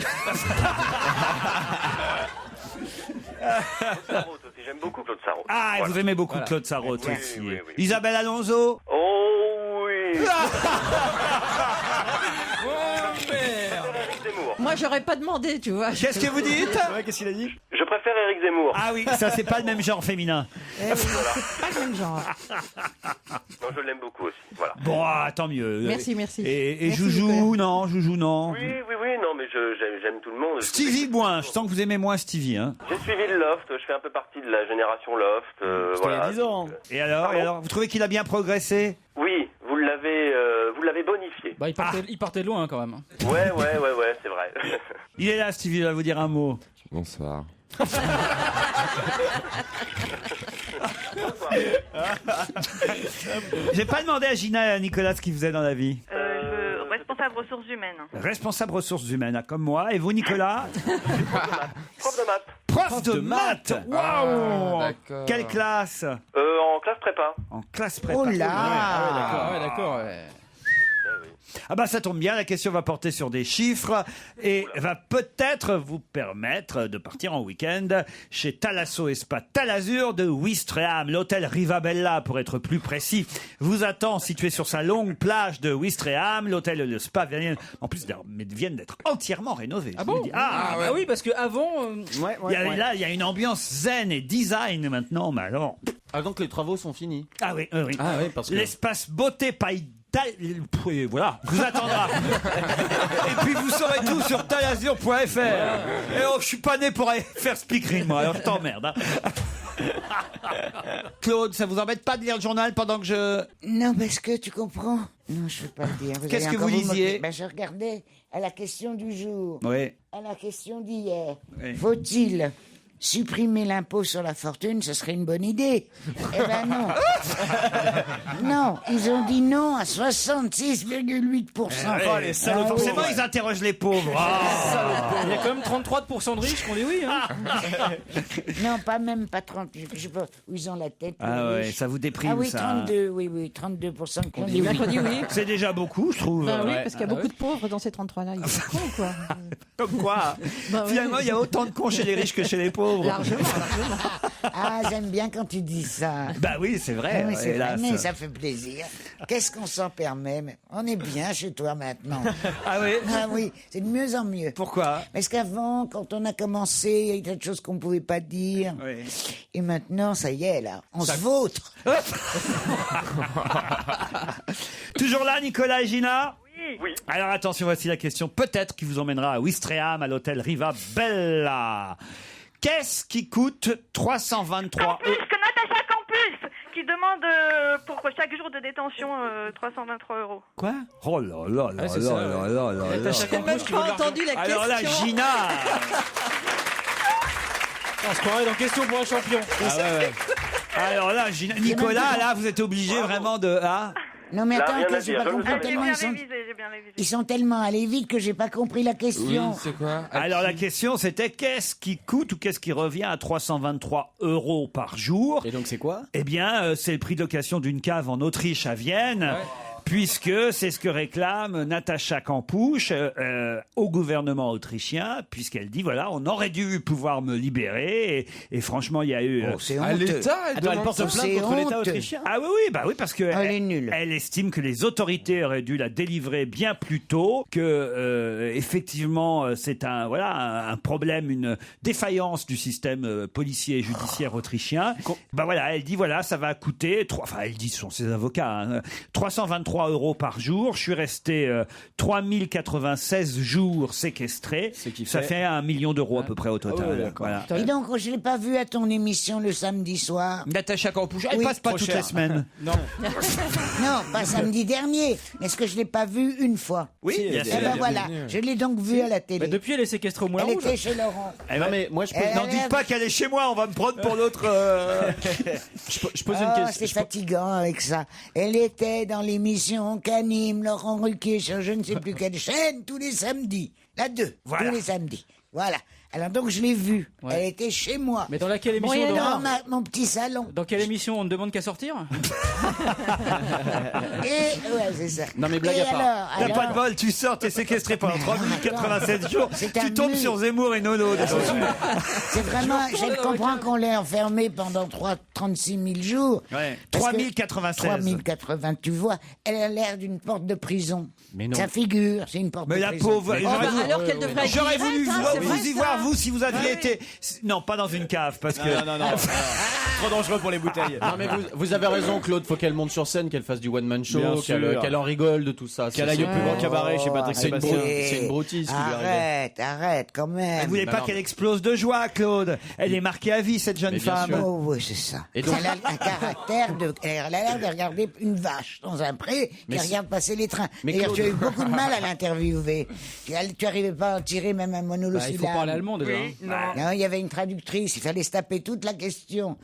Sarraute aussi, j'aime beaucoup Claude Sarraute. Ah, Voilà. vous aimez beaucoup Claude Sarraute Oui, aussi. oui, oui. Isabelle Alonso. Oh oui. Moi, j'aurais pas demandé, tu vois. Qu'est-ce que vous dites? Qu'est-ce qu'il a dit? Je préfère Éric Zemmour. Ah oui, ça c'est pas le même genre féminin. C'est pas le même genre. Non, je l'aime beaucoup aussi. Voilà. Bon, ah, tant mieux. Merci. Et Merci, Joujou, Nicolas. non, Joujou, non. Oui, non, mais j'aime tout le monde. Stevie moins, je sens que vous aimez moins Stevie, hein. J'ai suivi le Loft, je fais un peu partie de la génération Loft. C'était il y a 10 ans. Et alors, vous trouvez qu'il a bien progressé? Oui, vous l'avez bonifié. Bah, il partait de loin quand même. Ouais, c'est vrai. Il est là, Stevie, il va vous dire un mot. Bonsoir. J'ai pas demandé à Gina et à Nicolas ce qu'ils faisaient dans la vie. Responsable ressources humaines. Responsable ressources humaines, comme moi. Et vous, Nicolas? Prof de maths. Prof de maths. Waouh. d'accord. Quelle classe? En classe prépa. En classe prépa. Oh là. Ah ouais, d'accord. Ah bah ça tombe bien, la question va porter sur des chiffres et va peut-être vous permettre de partir en week-end chez Thalasso et Spa Talazur de Ouistreham. L'hôtel Rivabella, pour être plus précis, vous attend situé sur sa longue plage de Ouistreham. L'hôtel et le spa viennent d'être entièrement rénovés. Ah je vous bon? le dis. Ah oui, parce que avant. Là, il y a une ambiance zen et design maintenant, mais alors... Ah, donc les travaux sont finis. Ah oui. Ah oui, parce que... L'espace beauté paille. Voilà, vous attendra. Et puis vous saurez tout sur talazur.fr. Et oh, je suis pas né pour aller faire speakerine, moi, alors je t'emmerde. Hein. Claude, ça vous embête pas de lire le journal pendant que je... Non, parce que tu comprends. Non, je ne veux pas le dire. Qu'est-ce allez que encore vous lisiez? moquer. Ben, je regardais à la question du jour. Oui. À la question d'hier. Oui. Faut-il supprimer l'impôt sur la fortune? Ce serait une bonne idée. Eh ben non. Non, ils ont dit non à 66,8%. Oh, les salauds. Ah, Forcément, oui. ils interrogent les pauvres. Il y a quand même 33% de riches qui ont dit oui. Hein. Non, pas 30. Je sais pas où ils ont la tête. Ah les ouais, riches. ça vous déprime, Ah oui, ça. 32, oui, 32% qui ont dit Il y en a qui ont dit oui. oui. C'est déjà beaucoup, je trouve. Bah oui, parce qu'il y a beaucoup de pauvres dans ces 33-là. Ils sont cons, quoi. Comme quoi, Bah ouais. finalement, il y a autant de cons chez les riches que chez les pauvres. Largement. Ah, j'aime bien quand tu dis ça. Bah oui, c'est vrai. Oui, c'est vrai, hélas. mais ça fait plaisir. Qu'est-ce qu'on s'en permet? Mais on est bien chez toi maintenant. Ah oui? Ah oui, c'est de mieux en mieux. Pourquoi? Parce qu'avant, quand on a commencé, il y a eu des choses qu'on ne pouvait pas dire. Oui. Et maintenant, ça y est, là, on se vautre. Toujours là, Nicolas et Gina? Oui. Alors attention, voici la question peut-être qui vous emmènera à Ouistreham, à l'hôtel Rivabella. Qu'est-ce qui coûte 323 Campus, que Natacha Campus, qui demande pour chaque jour de détention 323 €. Quoi? Oh là là là c'est là ça, là là là là. J'ai même pas entendu la question. Alors là, Gina. On se croirait dans Question pour un champion. Ah ouais. Alors là, Gina, Nicolas, là, vous êtes obligé vraiment de... Ah. Non, mais Là, attends, rien à que j'ai dire, pas je le compris savais tellement pas. J'ai bien révisé. ils sont tellement allés vite que j'ai pas compris la question. Oui, c'est quoi? Alors la question c'était qu'est-ce qui coûte ou qu'est-ce qui revient à 323 € par jour? Et donc c'est quoi? Eh bien, c'est le prix de location d'une cave en Autriche à Vienne. puisque c'est ce que réclame Natacha Kampusch au gouvernement autrichien, puisqu'elle dit voilà, on aurait dû pouvoir me libérer et franchement il y a eu À l'État, elle porte plainte contre l'État autrichien. ah oui parce que elle estime que les autorités auraient dû la délivrer bien plus tôt, que effectivement c'est un problème, une défaillance du système policier et judiciaire autrichien. Elle dit voilà, ça va coûter elle dit, ce sont ses avocats, 323 € par jour. Je suis resté 3096 jours séquestré. Ça fait 1 million d'euros à peu près au total. Et donc, je l'ai pas vu à ton émission le samedi soir. Natacha Kampusch, elle passe pas toutes les semaines. Non, pas samedi dernier. Mais est-ce que je l'ai pas vu une fois? Oui, bien sûr. Voilà, je l'ai donc vue à la télé. Mais depuis, elle est séquestrée au Moulin Elle Rouge. était chez Laurent. Non, mais moi, N'en dites pas qu'elle est chez moi, on va me prendre pour l'autre. Je pose une question. C'est fatigant avec ça. Elle était dans l'émission qu'anime Laurent Ruquier sur je ne sais plus quelle chaîne tous les samedis. La 2, tous les samedis. Voilà. Alors donc je l'ai vue. Ouais. Elle était chez moi. Mais dans laquelle émission, Dans mon petit salon. Dans quelle émission on ne demande qu'à sortir? Et ouais, c'est ça. Non mais blague à part. T'as pas de bol, tu sors, t'es séquestré pendant 3087 jours, tu tombes sur Zemmour et Nono. C'est vraiment, je comprends qu'on l'ait enfermée pendant 36 000 jours. Ouais. Parce que 3096. 3080, tu vois, elle a l'air d'une porte de prison. Mais non. Sa figure, c'est une porte Mais de la prison. pauvre, alors qu'elle devrait être j'aurais directe, voulu c'est vrai, vous y ça. voir, vous, si vous aviez été... Non, pas dans une cave, parce que... Non. Trop dangereux pour les bouteilles. Non mais vous avez raison, Claude, faut qu'elle monte sur scène, qu'elle fasse du one man show, Bien sûr. qu'elle en rigole de tout ça. Qu'elle aille au plus grand cabaret chez Patrick C'est une, Sébastien. c'est une broutille ce qui lui arrive. Arrête, quand même. Vous voulez pas qu'elle explose de joie, Claude? Elle est marquée à vie, cette jeune Mais bien femme. sûr. Oh oui, c'est ça. Et donc- Elle a un caractère de... Elle a l'air de regarder une vache dans un pré Mais qui si- regarde passer les trains. Mais D'ailleurs, Claude- tu as eu beaucoup de mal à l'interviewer. Tu arrivais pas à en tirer même un Il monosyllabe. faut parler allemand déjà. Non, il y avait une traductrice, il fallait se taper toute la question.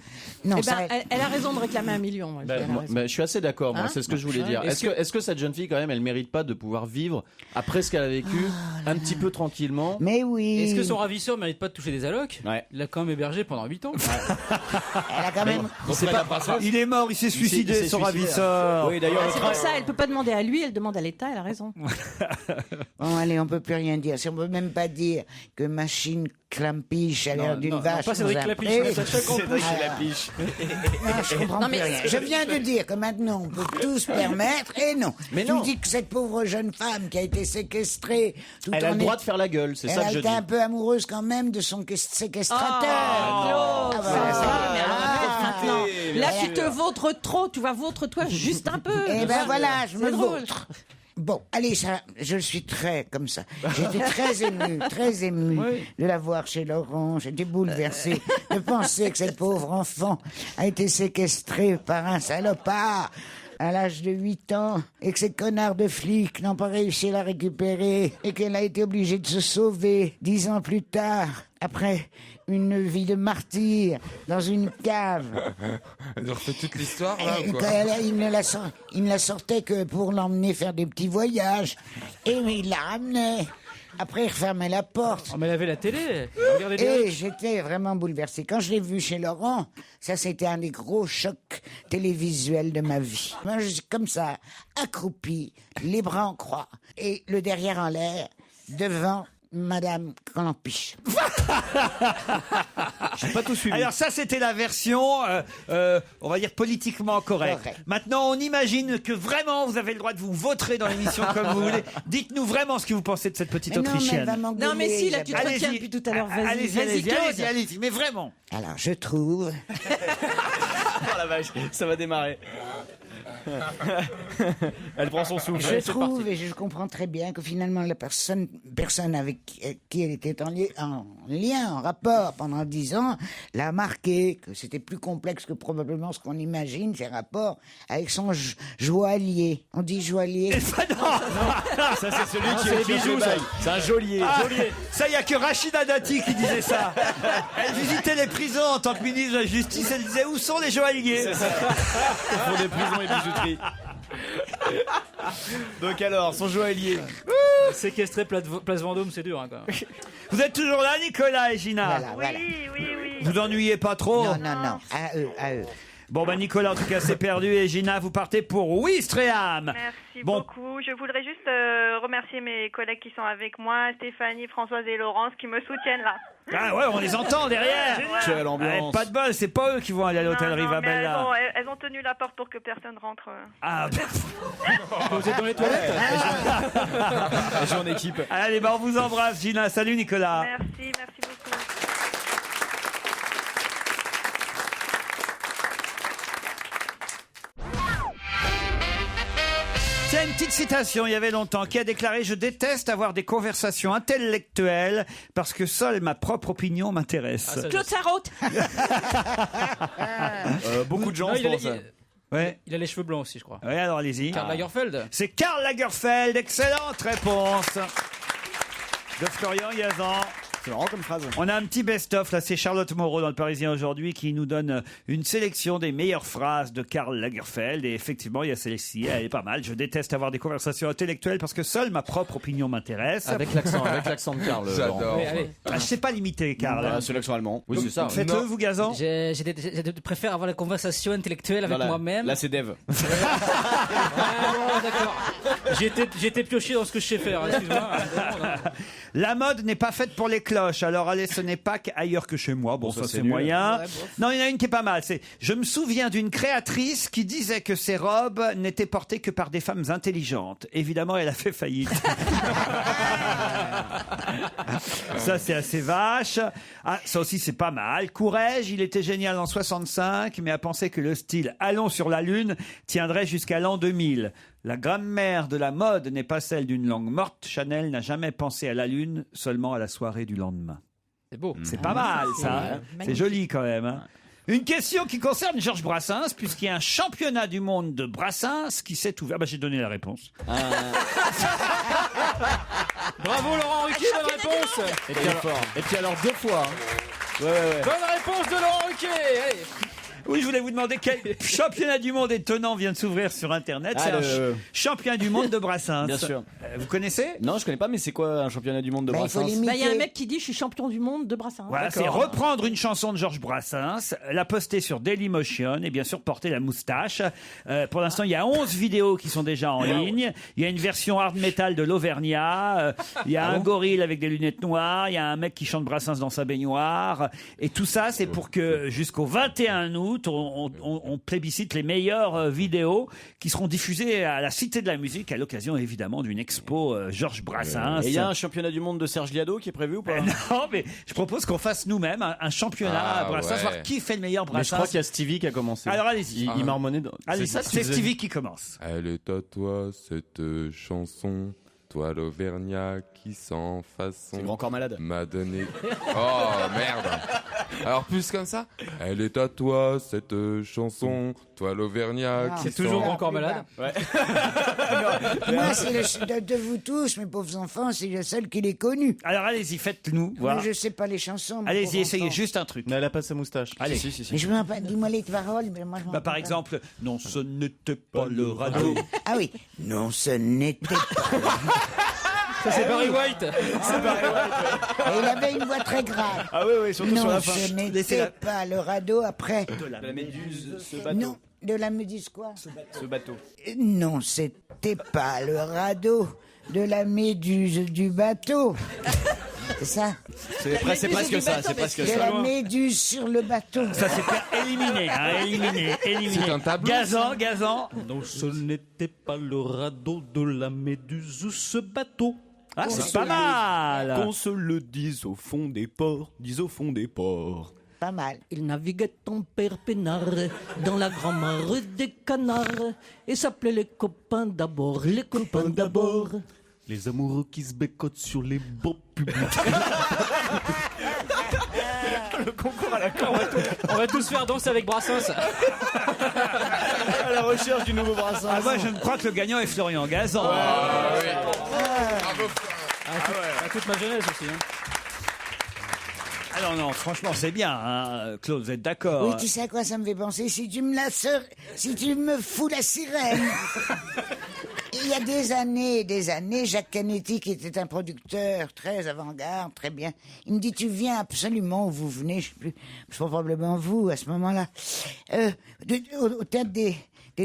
Non, Eh ça... ben, elle a raison de réclamer 1 million. elle, elle a raison. Je suis assez d'accord, moi, Hein c'est ce que je voulais dire. Est-ce que cette jeune fille, quand même, elle mérite pas de pouvoir vivre, après ce qu'elle a vécu, un petit peu tranquillement? Mais oui. Est-ce que son ravisseur mérite pas de toucher des allocs? Ouais. Il l'a quand même hébergé pendant 8 ans. Elle a quand même... Il est mort, il s'est suicidé, s'est son suicidé. ravisseur. Oui, d'ailleurs, C'est pour ça, elle peut pas demander à lui, elle demande à l'État, elle a raison. Bon, allez, on peut plus rien dire. Si on peut même pas dire que Machine Clampiche a l'air d'une vache. pas Cédric dans un Clapiche, pré. mais Sacha Kampusch. Non, je comprends Non, plus mais rien. Je viens de dire que maintenant on peut tout se permettre, et non. Mais tu non. me dis que cette pauvre jeune femme qui a été séquestrée, tout Elle a en le droit est- de faire la gueule, c'est elle ça a que je été dis. un peu amoureuse quand même de son séquestrateur. Claude, voilà, ça ça va, mais alors, Ah, maintenant, bien là sûr. tu te vautres trop, tu vas vautre-toi juste un peu. Et ben voilà, je C'est me drôle. vautre. Bon, allez, ça, je suis très comme ça. J'étais très ému de la voir chez Laurent. J'étais bouleversé de penser que cette pauvre enfant a été séquestrée par un salopard à l'âge de 8 ans et que ces connards de flics n'ont pas réussi à la récupérer et qu'elle a été obligée de se sauver 10 ans plus tard après une vie de martyr dans une cave. Elle nous refait toute l'histoire là ou Quand quoi? il ne la sortait que pour l'emmener faire des petits voyages. Et il la ramenait. Après, il refermait la porte. Oh, mais elle avait la télé. Regardez Et bien. j'étais vraiment bouleversé. Quand je l'ai vu chez Laurent, ça c'était un des gros chocs télévisuels de ma vie. Moi, je suis comme ça, accroupi, les bras en croix, et le derrière en l'air, devant Madame Clampiche. J'ai pas tout suivi. Alors ça, c'était la version, on va dire, politiquement correcte. Correct. Maintenant, on imagine que vraiment, vous avez le droit de vous vautrer dans l'émission comme vous voulez. Dites-nous vraiment ce que vous pensez de cette petite Mais non, mais elle Autrichienne. va m'engueuler, Non mais si, là tu te Isabelle. retiens Allez-y. depuis tout à l'heure, vas-y, Allez-y, vas-y allez-y, Claude. allez-y, allez-y, mais vraiment. Alors, je trouve... Oh la vache, ça va démarrer. Elle prend son souffle. Je trouve, et je comprends très bien, que finalement la personne avec qui elle était en lien, en rapport pendant 10 ans, l'a marqué, que c'était plus complexe que probablement ce qu'on imagine, ces rapports avec son joaillier. On dit joaillier. Ça, c'est celui qui est bijoux, ça. C'est un geôlier. Ah, ça, il n'y a que Rachida Dati qui disait ça. Elle visitait les prisons en tant que ministre de la Justice. Elle disait, où sont les joailliers? Pour des prisons et bijouteries. Donc alors, son joaillier. Séquestré place Vendôme, c'est dur. Hein, quand même. Vous êtes toujours là, Nicolas et Gina? Voilà. Vous ennuyez pas trop? Non, à eux. Bon, bah Nicolas, en tout cas, c'est perdu. Et Gina, vous partez pour Ouistreham. Merci beaucoup. Je voudrais juste remercier mes collègues qui sont avec moi, Stéphanie, Françoise et Laurence, qui me soutiennent là. Ah ouais, on les entend derrière. Quelle ambiance. Pas de bol, c'est pas eux qui vont aller à l'hôtel Non, mais Rivabella. elles ont tenu la porte pour que personne rentre. Ah, Vous êtes dans les toilettes? Je joue en équipe. allez, bah on vous embrasse, Gina. Salut, Nicolas. Merci beaucoup. C'est une petite citation, il y avait longtemps, qui a déclaré « Je déteste avoir des conversations intellectuelles parce que seule ma propre opinion m'intéresse. Claude Sarraute. Beaucoup de gens Non, se pensent. Ouais. Il a les cheveux blancs aussi, je crois. Ouais, alors allez-y. Karl Lagerfeld. C'est Karl Lagerfeld, excellente réponse de Florian Gazan. C'est marrant comme phrase. On a un petit best-of, là, c'est Charlotte Moreau dans le Parisien aujourd'hui qui nous donne une sélection des meilleures phrases de Karl Lagerfeld. Et effectivement, il y a celle-ci, elle est pas mal. Je déteste avoir des conversations intellectuelles parce que seule ma propre opinion m'intéresse. Avec l'accent de Karl. J'adore. Ah, je sais pas l'imiter, Karl. Bah, c'est l'accent allemand. Oui, c'est ça. Faites-le, vous, Gazan. Je préfère avoir la conversation intellectuelle avec moi-même. Là, c'est Dev. Ah, d'accord. J'ai été pioché dans ce que je sais faire. Excuse-moi. La mode n'est pas faite pour les cloches, alors allez, ce n'est pas qu'ailleurs que chez moi. Bon, ça c'est moyen. Ouais, non, il y en a une qui est pas mal. C'est, je me souviens d'une créatrice qui disait que ses robes n'étaient portées que par des femmes intelligentes. Évidemment, elle a fait faillite. Ça, c'est assez vache. Ah, ça aussi, c'est pas mal. Courrèges, il était génial en 65, mais a pensé que le style Allons sur la Lune tiendrait jusqu'à l'an 2000. La grammaire de la mode n'est pas celle d'une langue morte. Chanel n'a jamais pensé à la Lune, seulement à la soirée du lendemain. C'est beau. C'est pas mal, ça. Hein. C'est joli quand même. Hein. Une question qui concerne Georges Brassens, puisqu'il y a un championnat du monde de Brassens qui s'est ouvert. Bah, j'ai donné la réponse. Bravo Laurent Ruquier, bonne réponse. Et puis alors 2 fois. Bonne réponse de Laurent Ruquier. Allez. Oui, je voulais vous demander quel championnat du monde étonnant vient de s'ouvrir sur Internet. C'est un championnat du monde de Brassens. Bien sûr. Vous connaissez? Non, je connais pas, mais c'est quoi un championnat du monde de Brassens? Il y a un mec qui dit je suis champion du monde de Brassens. Voilà, c'est reprendre une chanson de Georges Brassens, la poster sur Dailymotion et bien sûr porter la moustache. Pour l'instant, il y a 11 vidéos qui sont déjà en ligne. Il y a une version hard metal de l'Auvergnat. Il y a un gorille avec des lunettes noires. Il y a un mec qui chante Brassens dans sa baignoire. Et tout ça, c'est pour que jusqu'au 21 août, on plébiscite les meilleures vidéos qui seront diffusées à la Cité de la Musique à l'occasion évidemment d'une expo Georges Brassens. Et il y a un championnat du monde de Serge Liado qui est prévu ou pas? Non, mais je propose qu'on fasse nous-mêmes un championnat à Brassens, voir qui fait le meilleur Brassens. Mais je crois qu'il y a Stevie qui a commencé. Alors allez-y. Il marmonnait. Allez, c'est Stevie qui commence. Elle est à toi cette chanson, toi l'Auvergnat qui sans façon. C'est Grand Corps Malade. M'a donné. Oh merde. Alors plus comme ça. Elle est à toi cette chanson, toi l'Auvergnat qui C'est toujours Grand Corps Malade. Ouais. Moi, c'est de vous tous, mes pauvres enfants, c'est le seul qui l'ait connu. Alors allez-y, faites-nous voir. Moi, je sais pas les chansons. Allez-y, essayez juste un truc. Mais elle a pas sa moustache. Allez. Mais je me rappelle, dis-moi les paroles. Mais moi, je m'en Bah, par rappelle exemple, non, ce n'était pas le radeau. pas. Ah oui. Non, ce n'était pas. Ça c'est Barry White. Et il avait une voix très grave. Ah oui, surtout sur Non, la fin. ce n'était pas le radeau après. De la méduse, ce bateau. Non, de la méduse quoi? Ce bateau. Non, c'était pas le radeau. De la méduse du bateau. C'est ça? C'est presque ça, c'est presque De ça. la méduse sur le bateau. Ça c'est éliminé, hein, éliminé. C'est un tableau. Gazan. Non, ce n'était pas le radeau de la méduse, ce bateau. Ah, c'est pas mal. Qu'on se le dise au fond des ports, Pas mal. Il naviguait en père peinard dans la grand mare des canards et s'appelait les copains d'abord, les copains d'abord. Les amoureux qui se bécotent sur les beaux publics. Le concours à la con. On va tous faire danser avec Brassens. À la recherche du nouveau Brassens. Ah, moi, je ne crois que le gagnant est Florian Gazan. À toute ma jeunesse aussi. Hein. Alors non, franchement, c'est bien, hein. Claude, vous êtes d'accord? Oui, tu sais à quoi ça me fait penser? Si tu me fous la sirène il y a des années, Jacques Canetti, qui était un producteur très avant-garde, très bien, il me dit, tu viens absolument où vous venez, je sais plus, probablement vous, à ce moment-là, au théâtre des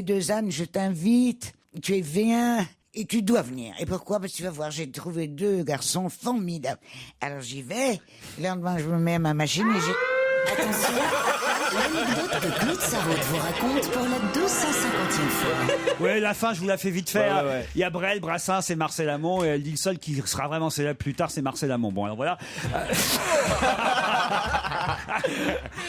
Deux Ânes, je t'invite, tu viens... Et tu dois venir. Et pourquoi? Parce que tu vas voir, j'ai trouvé 2 garçons formidables. Alors j'y vais, le lendemain je me mets à ma machine et j'ai... Attention, l'anecdote que Claude Sarraute vous raconte pour la 250e fois. Ouais, la fin, je vous la fais vite faire. Ouais. Il y a Brel, Brassens et Marcel Amont, et elle dit le seul qui sera vraiment célèbre plus tard, c'est Marcel Amont. Bon, alors voilà.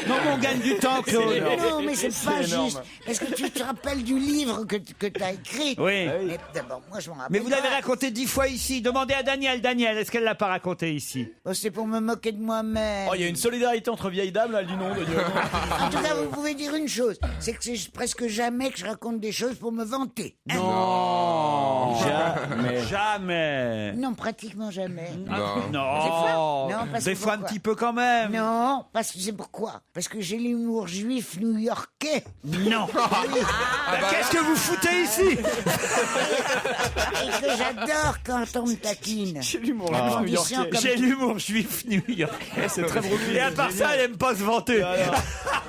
Non, mais on gagne du temps, Claude. Non, mais c'est pas juste. Est-ce que tu te rappelles du livre que tu as écrit? Oui. Mais d'abord, moi je m'en rappelle. Mais vous l'avez pas. raconté 10 fois ici. Demandez à Daniel. Daniel, est-ce qu'elle l'a pas raconté ici? Oh, c'est pour me moquer de moi-même. Oh, il y a une solidarité entre vieilles dames, là, elle dit non. En tout cas, vous pouvez dire une chose, c'est que c'est presque jamais que je raconte des choses pour me vanter. Hein? Non. Jamais. Non, pratiquement jamais. Non. Non. Non, parce Des que fois un pourquoi? petit peu quand même. Non, parce que c'est pourquoi? Parce que j'ai l'humour juif new-yorkais. Non. Qu'est-ce que vous foutez ici? Et que j'adore quand on me taquine. J'ai l'humour La juif condition new-yorkais. J'ai l'humour juif new-yorkais. C'est très Brooklyn. Et à part ça, elle aime pas se vanter.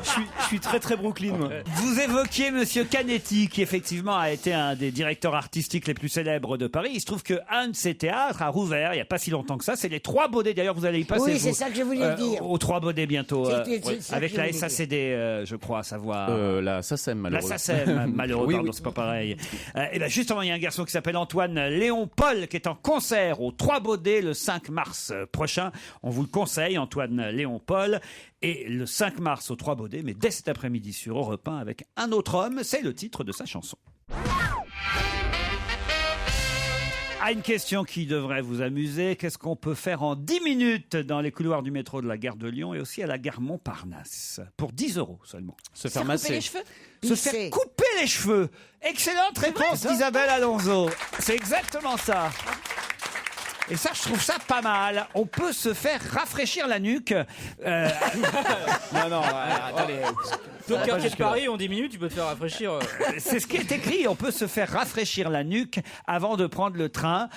Je suis très très Brooklyn, moi. Vous évoquiez Monsieur Canetti, qui effectivement a été un des directeurs artistiques les plus célèbres de Paris. Il se trouve qu'un de ses théâtres a rouvert il n'y a pas si longtemps que ça. C'est les Trois Baudets. D'ailleurs, vous allez y passer. Oui, vous, c'est ça que je voulais dire. Aux Trois Baudets bientôt. C'est ça avec que je la voulais dire. SACD, je crois, à savoir. La SACEM, La malheureusement. SACEM, malheureux, Oui, pardon, oui. c'est pas pareil. Et ben justement, il y a un garçon qui s'appelle Antoine Léon Paul qui est en concert aux Trois Baudets le 5 mars prochain. On vous le conseille, Antoine Léon Paul. Et le 5 mars aux Trois Baudets, mais dès cet après-midi sur Europe 1 avec un autre homme, c'est le titre de sa chanson. Ah, une question qui devrait vous amuser. Qu'est-ce qu'on peut faire en 10 minutes dans les couloirs du métro de la gare de Lyon et aussi à la gare Montparnasse? Pour 10 € seulement. Se faire masser. Se faire couper les cheveux. Excellente réponse d'Isabelle Alonso. C'est exactement ça. Et ça, je trouve ça pas mal. On peut se faire rafraîchir la nuque. Non, attendez. Toi, quartier de Paris, en 10 minutes, tu peux te faire rafraîchir. C'est ce qui est écrit. On peut se faire rafraîchir la nuque avant de prendre le train.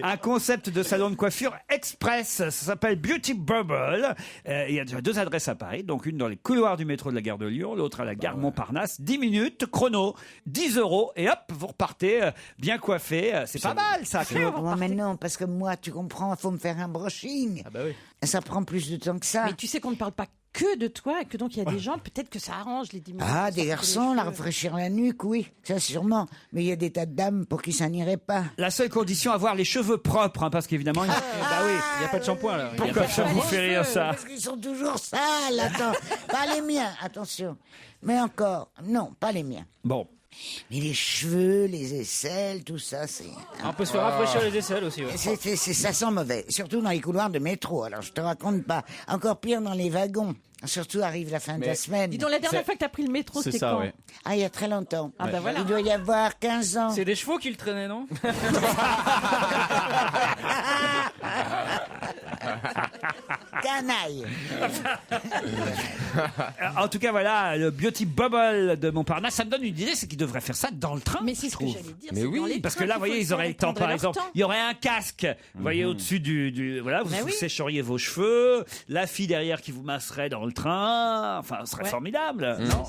Un concept de salon de coiffure express. Ça s'appelle Beauty Bubble. Il y a déjà 2 adresses à Paris. Donc une dans les couloirs du métro de la gare de Lyon, l'autre à la gare Montparnasse. 10 minutes, chrono, 10 € et hop, vous repartez bien coiffé. C'est pas mal ça. Moi, mais non, parce que moi, tu comprends, il faut me faire un brushing. Ah bah oui. Ça prend plus de temps que ça. Mais tu sais qu'on ne parle pas que de toi, que donc il y a des gens, peut-être que ça arrange les 10 minutes. Ah, de des sortir garçons, les la cheveux. rafraîchir la nuque, oui, ça sûrement. Mais il y a des tas de dames pour qui ça n'irait pas. La seule condition, avoir les cheveux propres, hein, parce qu'évidemment, Bah oui, il n'y a pas de shampoing là. pourquoi ça vous fait rire ça? Parce qu'ils sont toujours sales, attends. Pas les miens, attention. Mais encore, non, pas les miens. Bon. Mais les cheveux, les aisselles, tout ça, c'est... On peut se faire rafraîchir les aisselles aussi. Ouais. Ça sent mauvais, surtout dans les couloirs de métro. Alors je te raconte pas. Encore pire dans les wagons. Surtout arrive la fin de la semaine. Dis donc, la dernière fois que tu as pris le métro, c'était quand? Ah, il y a très longtemps. Ah bah voilà. Il doit y avoir 15 ans. C'est des chevaux qui le traînaient, non? Canaille. En tout cas, voilà, le Beauty Bubble de Montparnasse, ça me donne une idée, c'est qu'ils devraient faire ça dans le train. Mais c'est ce que je trouve. j'allais dire. Mais c'est oui, dans les Parce que trains là, qu'il vous voyez, faut ils auraient le temps, prendre par leur exemple. temps. Il y aurait un casque, vous voyez, au-dessus du voilà, vous Bah oui. sécheriez vos cheveux, la fille derrière qui vous masserait dans le train, enfin, ce serait formidable, non?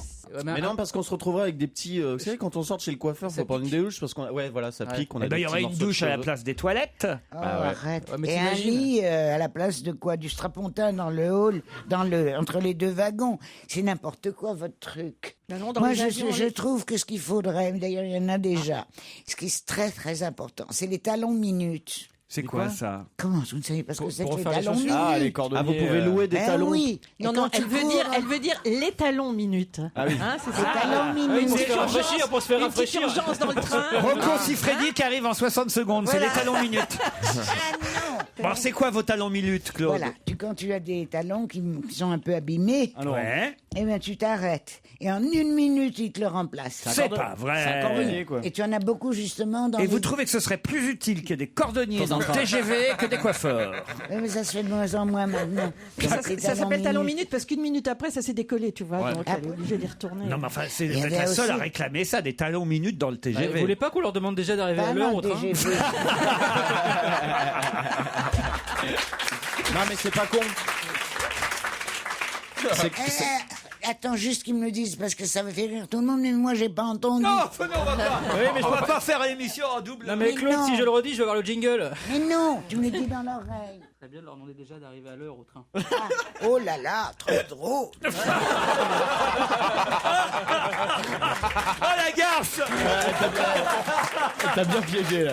Mais non, parce qu'on se retrouverait avec des petits. Vous savez, quand on sort chez le coiffeur, faut prendre une douche parce qu'on. Ouais, voilà, ça pique. On a Eh ben, des il y aurait petits une morceaux de douche à la cheveux. place des toilettes. Oh, arrête. Et un t'imagines lit à la place de quoi? Du strapontin dans le hall, entre les 2 wagons. C'est n'importe quoi, votre truc. Ben non, dans Moi, les avions, je trouve que ce qu'il faudrait, d'ailleurs, il y en a déjà, ce qui est très, très important, c'est les talons minutes. C'est quoi ça? Comment vous ne savez pas ce que c'est que les refaire les talons chaussures. minutes? Ah, les cordonniers. Ah, vous pouvez louer des Eh talons. oui. Non, Et non, quand tu elle veut cours, dire les talons minutes. Ah oui. Hein, c'est les ça. talons Ah oui, minutes. pour se faire rafraîchir, pour se faire Une petite rafraîchir. urgence dans le train. Rocco Siffredi qui arrive en 60 secondes, c'est les talons minutes. Ah non, Bon, c'est quoi vos talons minutes, Claude? Voilà, quand tu as des talons qui sont un peu abîmés, Ouais. eh bien tu t'arrêtes. Et en 1 minute, ils te le remplacent. C'est pas vrai. C'est un cordonnier, quoi. Et tu en as beaucoup justement dans Et les... vous trouvez que ce serait plus utile que des cordonniers dans le TGV que des coiffeurs? Oui, mais ça se fait de moins en moins maintenant. Ça s'appelle talon minute parce qu'une minute après, ça s'est décollé, tu vois. Ouais. Donc, elle est obligée d'y retourner. Non, mais enfin, c'est Il y vous êtes avait la seule à aussi- réclamer ça, des talons minutes dans le TGV. Vous voulez pas qu'on leur demande déjà d'arriver Pas à l'heure mal, au train TGV. Non, mais c'est pas con. Attends, juste qu'ils me le disent, parce que ça me fait rire tout le monde, mais moi, j'ai pas entendu. Non, on va pas. Oui, mais On va pas faire l'émission en double. Non, mais Claude, non. si je le redis, je vais avoir le jingle. Mais non, tu me le dis dans l'oreille. Très bien de leur demander déjà d'arriver à l'heure au train. Oh là là, trop drôle. Oh la garce. T'as bien piégé, là.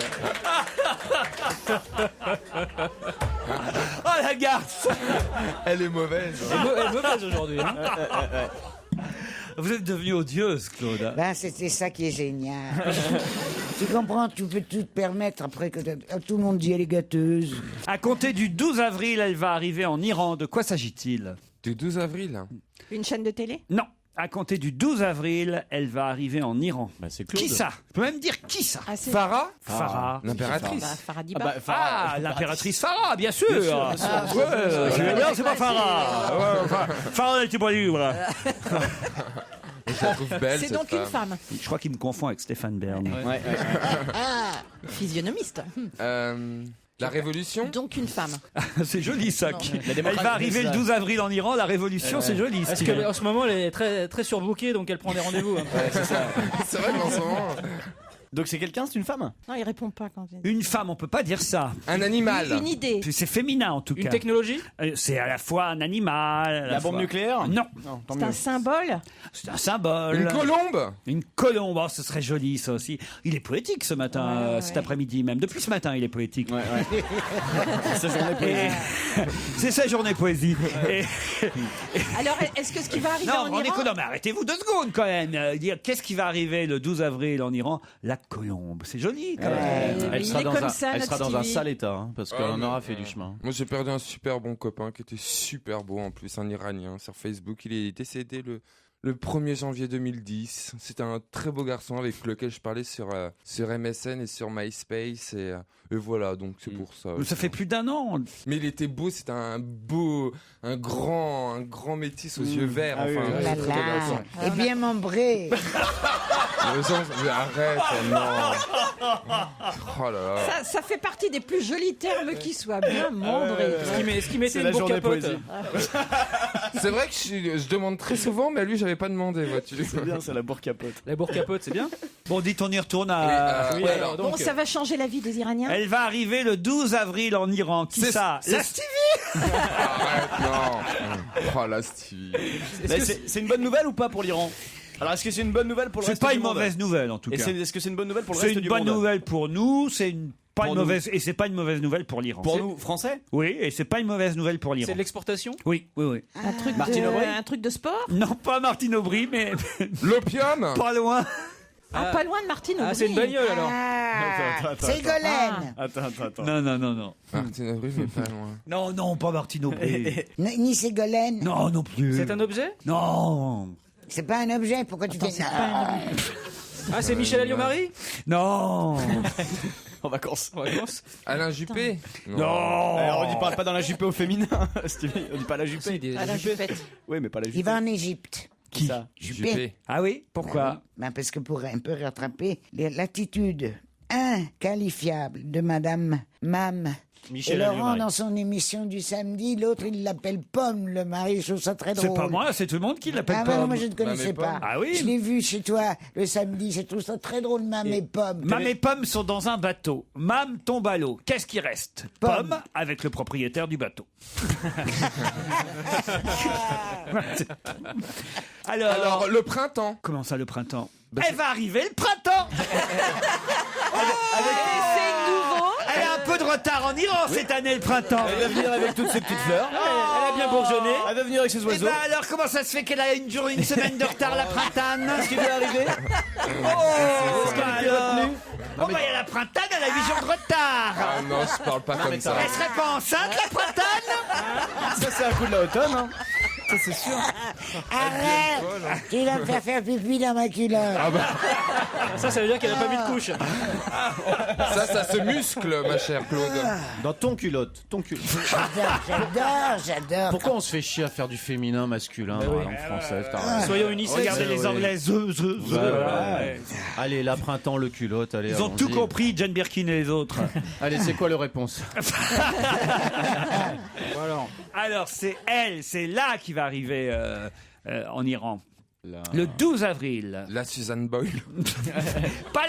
Oh la garce. Elle est mauvaise. Elle est mauvaise aujourd'hui. Hein. Vous êtes devenue odieuse, Claude. Ben, c'était ça qui est génial. Tu comprends, tu peux tout te permettre après que tout le monde dit elle est gâteuse. À compter du 12 avril, elle va arriver en Iran. De quoi s'agit-il? Du 12 avril. Une chaîne de télé? Non. À compter du 12 avril, elle va arriver en Iran. Bah, c'est Claude. Qui ça? Je peux même dire qui ça? c'est- Farah. Farah. L'impératrice. Farah Diba. Ah, bah, Farah. Ah, l'impératrice Farah, bien sûr. Bien sûr, bien sûr. Non, c'est pas Farah. Ouais, Farah n'était pas libre. Je la trouve belle. C'est cette donc une femme. Je crois qu'il me confond avec Stéphane Bern. Ouais. Physionomiste. La Révolution. Donc une femme. C'est joli ça. Non. Elle va arriver le 12 avril en Iran, la révolution, c'est joli. Parce qu'en ce moment, elle est très, très surbookée, donc elle prend des rendez-vous. Hein. C'est ça. C'est vrai qu'en ce moment. Donc c'est quelqu'un, c'est une femme? Non, il répond pas quand il... Une femme, on peut pas dire ça. Un animal. Une idée. C'est féminin en tout Une cas. technologie? C'est à la fois un animal. à La bombe fois- nucléaire? Non, Non, tant C'est mieux. un symbole. c'est un symbole. Une colombe. Une colombe, oh, ce serait joli ça aussi. Il est poétique ce matin, Ouais, cet ouais. après-midi même. Depuis ce matin, il est poétique. Ouais, ouais. C'est journée poésie. C'est sa journée poésie. Et- Alors, est-ce que ce qui va arriver Non, en on est Iran... non, mais arrêtez-vous 2 secondes quand même. Dire qu'est-ce qui va arriver le 12 avril en Iran? La colombe, c'est joli quand même. Elle il sera est dans comme un, ça, elle notre sera dans un Stevie. sale état, hein, parce Ah, qu'on mais- aura fait du chemin. Moi, j'ai perdu un super bon copain qui était super beau en plus, un Iranien sur Facebook. Il est décédé le 1er janvier 2010. C'était un très beau garçon avec lequel je parlais sur MSN et sur MySpace. Et voilà, donc c'est pour ça. Ça fait plus d'1 an. Mais il était beau, c'était un grand métis aux yeux verts. Ah oui, Enfin, oui, très, Là, très beau garçon. là. Et bien membré. Les gens, mais arrête, non. Oh là là. Ça fait partie des plus jolis termes qui soient bien membrés. Ce qui mettait C'est une la bourre journée capote. poésie. C'est vrai que je demande très souvent, mais à lui, j'avais pas demandé, vois-tu. C'est bien, c'est la bourre capote. La bourre capote, c'est bien. Bon, dites, on y retourne à. Oui, Oui, alors, alors, donc, Bon, ça va changer la vie des Iraniens. Elle va arriver le 12 avril en Iran. Qui C'est- ça? c'est- La Stevie. arrête, non. Oh la Stevie. Mais c'est une bonne nouvelle ou pas pour l'Iran? Alors est-ce que c'est une bonne nouvelle pour le C'est reste pas du une monde? mauvaise nouvelle en tout Et cas. est-ce que c'est une bonne nouvelle pour le C'est reste une du bonne monde? nouvelle pour nous. C'est pas Pour une nous. mauvaise et c'est pas une mauvaise nouvelle pour l'Iran. Pour C'est- nous, Français? Oui, et c'est pas une mauvaise nouvelle pour l'Iran. C'est de l'exportation? Oui, oui, oui. Martine Aubry? Un truc de sport. Non, pas Martine Aubry, mais L'opium. pas loin. Pas loin de Martine Aubry. Ah, c'est une bagnole alors. C'est Ségolène. Attends. Non. Martine Aubry, mais pas loin. Non, pas Martine Aubry. Ni Ségolène. Non, non plus. C'est un objet? Non. C'est pas un objet, pourquoi tu dis Ah, c'est Michel Alliot-Marie? Non. En vacances. Alain Juppé. Non. Alors, on dit parle pas dans la Juppé au féminin, Stevie. On dit pas la Juppé. À la jupette. Oui, mais pas la Il Juppé. va en Égypte. Qui ça? Juppé. Ah oui, pourquoi? Ben parce que pour un peu rattraper l'attitude inqualifiable de Madame Mam. Michel Et Laurent, Alliot-Marie. dans son émission du samedi, l'autre, il l'appelle Pomme, le mari. Je trouve ça très drôle. C'est pas moi, c'est tout le monde qui l'appelle Ah Pomme. ouais, moi je ne connaissais Pomme. pas. Ah oui. Je l'ai vu chez toi le samedi. Je trouve ça très drôle, Mam et Pomme. Mam et Pomme sont dans un bateau. Mam tombe à l'eau. Qu'est-ce qui reste? Pomme. Pomme avec le propriétaire du bateau. Alors, le printemps. Comment ça, le printemps? Elle va arriver le printemps. C'est nouveau. Elle a un peu de retard en Iran cette année, le printemps. Elle va venir avec toutes ses petites fleurs. Elle a bien bourgeonné. Elle va venir avec ses Et oiseaux. ben alors, comment ça se fait qu'elle a une semaine de retard, la printane? Qu'est-ce qui va arriver? Oh, Qu'est-ce qu'elle a alors. retenu Oh, bah, il y a la Printane, elle a 8 jours de retard. Ah non, je parle pas comme ça. Elle serait pas enceinte, la Printane? Ça, c'est un coup de la automne, hein. Ça, c'est sûr. Arrête! Tu vas me faire pipi dans ma culotte. Ah bah. Ça veut dire qu'elle a pas mis de couche. Ça se muscle, ma chère Claude. Dans ton culotte. J'adore. Pourquoi on se fait chier à faire du féminin, masculin dans la langue française? Soyons unisexes. Regardez les Anglais. Allez, là, printemps, le culotte. Allez, Ils ont tout compris, Jane Birkin et les autres. Allez, c'est quoi la réponse? Alors, c'est là qui va arriver en Iran. Le 12 avril. La Suzanne Boyle. Pas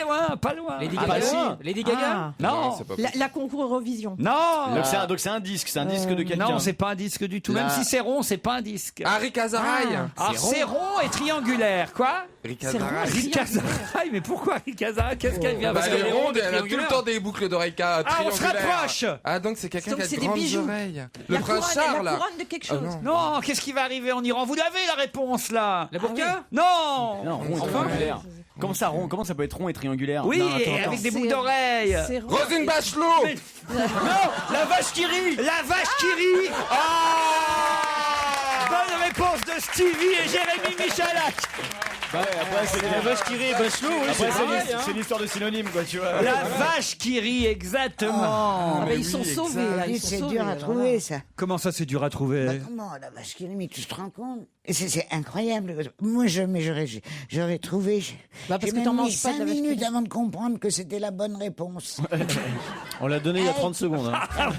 loin. Lady Ah, Gaga. bah si. Lady Gaga. Non. c'est pas La concours Eurovision. Non. Donc c'est un disque de quelqu'un. Non, c'est pas un disque du tout. Même si c'est rond, c'est pas un disque. Harry Kazaraï. Alors, c'est rond et triangulaire. Quoi? Rick C'est rond. Kazaraï. Rick Kazaraï, mais pourquoi Rick Kazaraï? Qu'est-ce qu'elle vient Bah, parce elle qu'elle est ronde et elle a tout le triangulaire. temps des boucles d'oreilles Ah, on se triangulaires. rapproche. Ah, donc c'est quelqu'un Donc qui a c'est de des grandes bijoux. oreilles. Le La prince couronne, Charles. la couronne de quelque chose. Non, qu'est-ce qui va arriver en Iran? Vous l'avez la réponse là? La burqa? Non. Non, rond et triangulaire. Comment ça peut être rond et triangulaire? Oui, Non, et attends. avec des boucles d'oreilles. C'est rond. Rosine Bachelot. Non, la vache qui rit. La vache qui rit. Bonne réponse de Stevie et Jérémy Michalak. Après, c'est La vache qui rit et Bachelot, oui, Après, c'est pareil, hein. c'est une histoire de synonyme, quoi, tu vois. La vache qui rit, exactement. Mais ils sont sauvés, là. Ils sont C'est sauvés, dur à là, trouver, voilà. ça. Comment ça, c'est dur à trouver? Comment la vache qui rit, mais tu te rends compte? Et c'est incroyable. Moi, j'aurais trouvé. Bah, parce J'ai que même t'en mis manges pas de 5 la vache qui minutes rit. avant de comprendre que c'était la bonne réponse. On l'a donné il y a 30 secondes. Hein.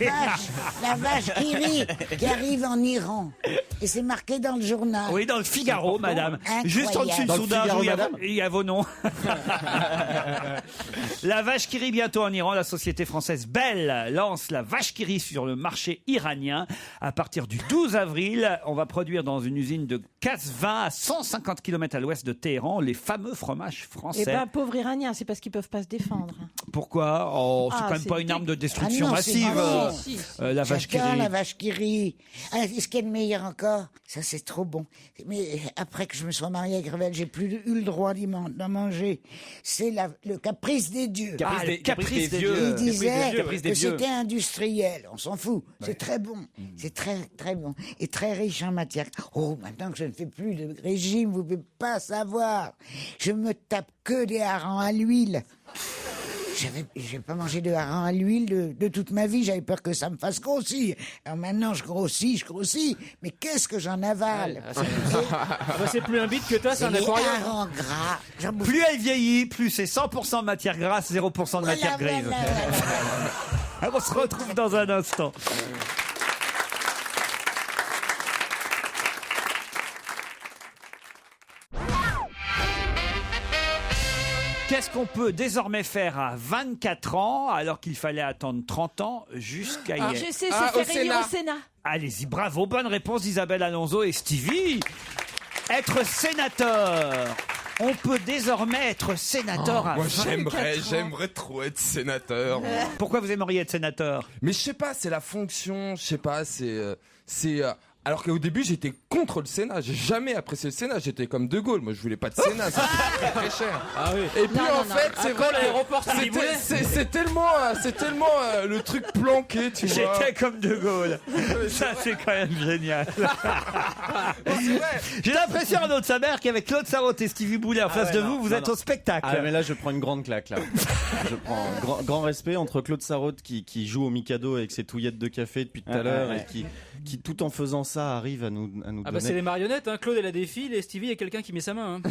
La vache qui rit, qui arrive en Iran. Et c'est marqué dans le journal. Oui, dans le Figaro, madame. Incroyable. Juste en dessus le Dans le sondage Figaro, où madame il y a vos noms. La vache qui rit bientôt en Iran. La société française Bell lance la vache qui rit sur le marché iranien. À partir du 12 avril, on va produire dans une usine de Kasvin à 150 km à l'ouest de Téhéran les fameux fromages français. Eh ben, pauvres Iraniens, c'est parce qu'ils peuvent pas se défendre. Pourquoi? Oh, c'est Ah, quand même c'est pas une arme de destruction Ah non, c'est massive. marrant. La vache qui J'adore rit. la vache qui rit. Ah, ce qui est le meilleur encore, ça c'est trop bon. Mais après que je me sois mariée avec Revel, j'ai plus eu le droit d'en manger. C'est le caprice des dieux. Le caprice des dieux. Il disait Caprice des que vieux. c'était industriel. On s'en fout. C'est très bon. C'est très, très bon. Et très riche en matière. Oh, maintenant que je ne fais plus de régime, vous ne pouvez pas savoir. Je me tape que des harengs à l'huile. J'ai pas mangé de hareng à l'huile de toute ma vie. J'avais peur que ça me fasse grossir. Alors maintenant, je grossis. Mais qu'est-ce que j'en avale? C'est plus un bit que toi, c'est C'est un les aquarium. harengs gras. J'en bouffe. Plus elle vieillit, plus c'est 100% de matière grasse, 0% de matière grise. Voilà. On se retrouve dans un instant. Qu'est-ce qu'on peut désormais faire à 24 ans alors qu'il fallait attendre 30 ans jusqu'à Alors, hier? je sais, c'est faire élire au Sénat. Allez-y, bravo, bonne réponse d'Isabelle Alonso et Stevie. Être sénateur. On peut désormais être sénateur à Moi 24 ans. j'aimerais trop être sénateur. Pourquoi vous aimeriez être sénateur? Mais je sais pas, c'est la fonction, je sais pas, c'est alors qu'au début j'étais contre le Sénat, j'ai jamais apprécié le Sénat, j'étais comme De Gaulle, moi je voulais pas de Sénat, ça coûtait très cher. Ah oui. Et puis Non, en non, fait, non. c'est À vrai quand l'aéroport que Stevie Boulet c'est tellement le truc planqué, tu vois. J'étais comme De Gaulle. Ça, c'est quand même génial. J'ai l'impression, Arnaud de Saber, qu'avec Claude Sarraute et Stevie Boulet en face de vous, vous êtes au spectacle. Ah mais là je prends une grande claque là. Je prends grand respect entre Claude Sarraute qui joue au Mikado avec ses touillettes de café depuis tout à l'heure et qui tout en faisant ça arrive à nous Ah bah donner. c'est les marionnettes, hein. Claude elle a des fils et Stevie il y a quelqu'un qui met sa main. Hein.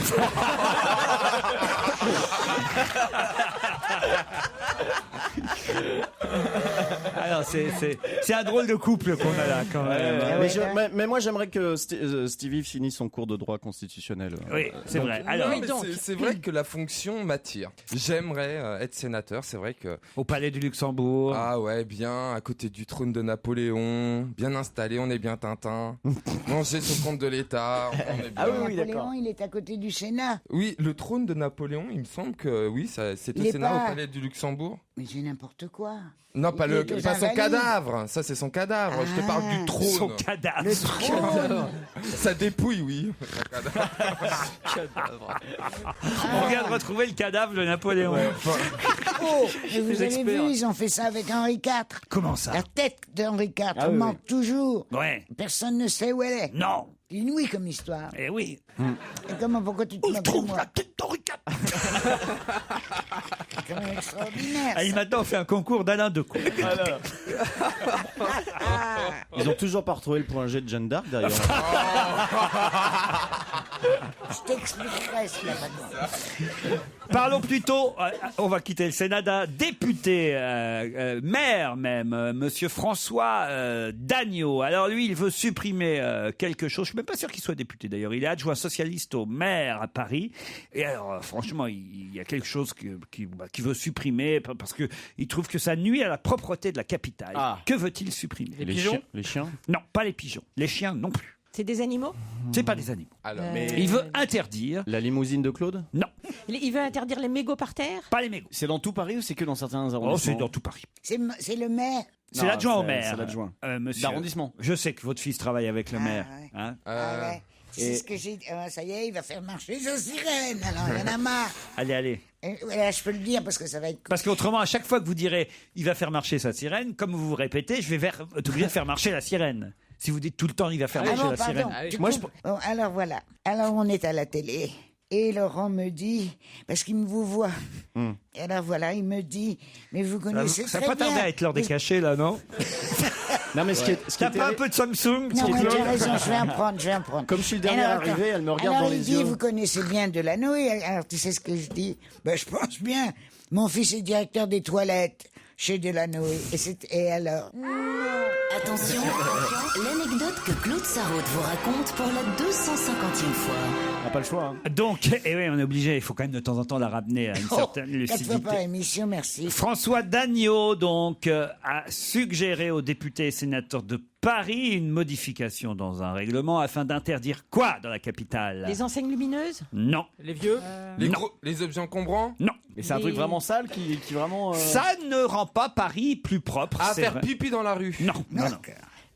Alors, c'est un drôle de couple qu'on a là, quand même. Mais moi j'aimerais que Stevie finisse son cours de droit constitutionnel. Oui, c'est vrai. Non, Alors, mais c'est vrai que la fonction m'attire. J'aimerais être sénateur, c'est vrai que au palais du Luxembourg. ah ouais, bien à côté du trône de Napoléon, bien installé, on est bien Tintin. Manger sur le compte de l'État, on est bien. Ah oui, d'accord. Napoléon, il est à côté du Sénat. Oui, le trône de Napoléon, il me semble que oui, c'est Il au est Sénat, pas- au palais du Luxembourg. Mais c'est n'importe quoi. Non, pas le Il est pas son invalide. cadavre. Ça, c'est son cadavre. Je te parle du trône. Son cadavre. Le trône. Ça dépouille, oui. On vient de retrouver le cadavre de Napoléon. Oh, mais vous Les avez experts. vu, ils ont fait ça avec Henri IV. Comment ça? La tête d'Henri IV, Ah on oui, manque toujours. Ouais. Personne ne sait où elle est. Non. Inouï comme histoire. Eh oui. Et comment, pourquoi tu te moques de moi? tête d'Henri IV. C'est quand même extraordinaire. Ah, maintenant, on fait un concours d'Alain Decaux. Ils ont toujours pas retrouvé le point G de Jeanne d'Arc d'ailleurs. Je t'expliquerai ce qu'il y a maintenant. Parlons plutôt, on va quitter le Sénat, d'un député, maire même, monsieur François Dagneau. Alors lui, il veut supprimer quelque chose. Je suis même pas sûr qu'il soit député d'ailleurs. Il est adjoint socialiste au maire à Paris. Et alors, franchement, il y a quelque chose qu'il veut supprimer parce que il trouve que ça nuit à la propreté de la capitale. Que veut-il supprimer? Les pigeons. Les chiens. Non, pas les pigeons. Les chiens non plus. C'est des animaux? C'est pas des animaux. Mais- Il veut interdire. La limousine de Claude? Non. Il veut interdire les mégots par terre? Pas les mégots. C'est dans tout Paris ou c'est que dans certains arrondissements? Oh, c'est dans tout Paris. C'est le maire. C'est l'adjoint au maire. C'est l'adjoint. Monsieur. D'arrondissement. Je sais que votre fils travaille avec le maire. ouais. Hein Ah ouais. C'est ce que j'ai dit. Ça y est, il va faire marcher sa sirène. Alors, il y en a marre. Allez. Et, là, je peux le dire parce que ça va être. Parce qu'autrement, à chaque fois que vous direz il va faire marcher sa sirène, comme vous vous répétez, je vais être obligé de faire marcher la sirène. Si vous dites tout le temps il va faire marcher bon, la pardon. sirène. Tu comprends. Bon, alors voilà. Alors on est à la télé. Et Laurent me dit, parce qu'il me vous voit. Et alors voilà, il me dit, mais vous connaissez Ça très va pas bien. tarder à être l'heure des cachets là, non? Non mais T'as pas un peu de Samsung? Non, mais Claude tu as raison, je vais en prendre. Comme je suis le dernier Alors, arrivé, attends. elle me regarde Alors, dans il les dit, yeux. vous connaissez bien Delanoë. Alors, tu sais ce que je dis? Ben, je pense bien. Mon fils est directeur des toilettes chez Delanoë. Et alors? Attention, l'anecdote que Claude Sarraute vous raconte pour la 250e fois. On n'a pas le choix. Donc, et oui, on est obligé, il faut quand même de temps en temps la ramener à une certaine 4 fois lucidité. par émission, merci. François Dagneau, donc, a suggéré aux députés et sénateurs de Paris une modification dans un règlement afin d'interdire quoi dans la capitale? Les enseignes lumineuses? Non. Les vieux? Les objets encombrants? Non. Mais c'est un truc vraiment sale qui vraiment. Ça ne rend pas Paris plus propre. À c'est faire vrai. pipi dans la rue? Non. Non.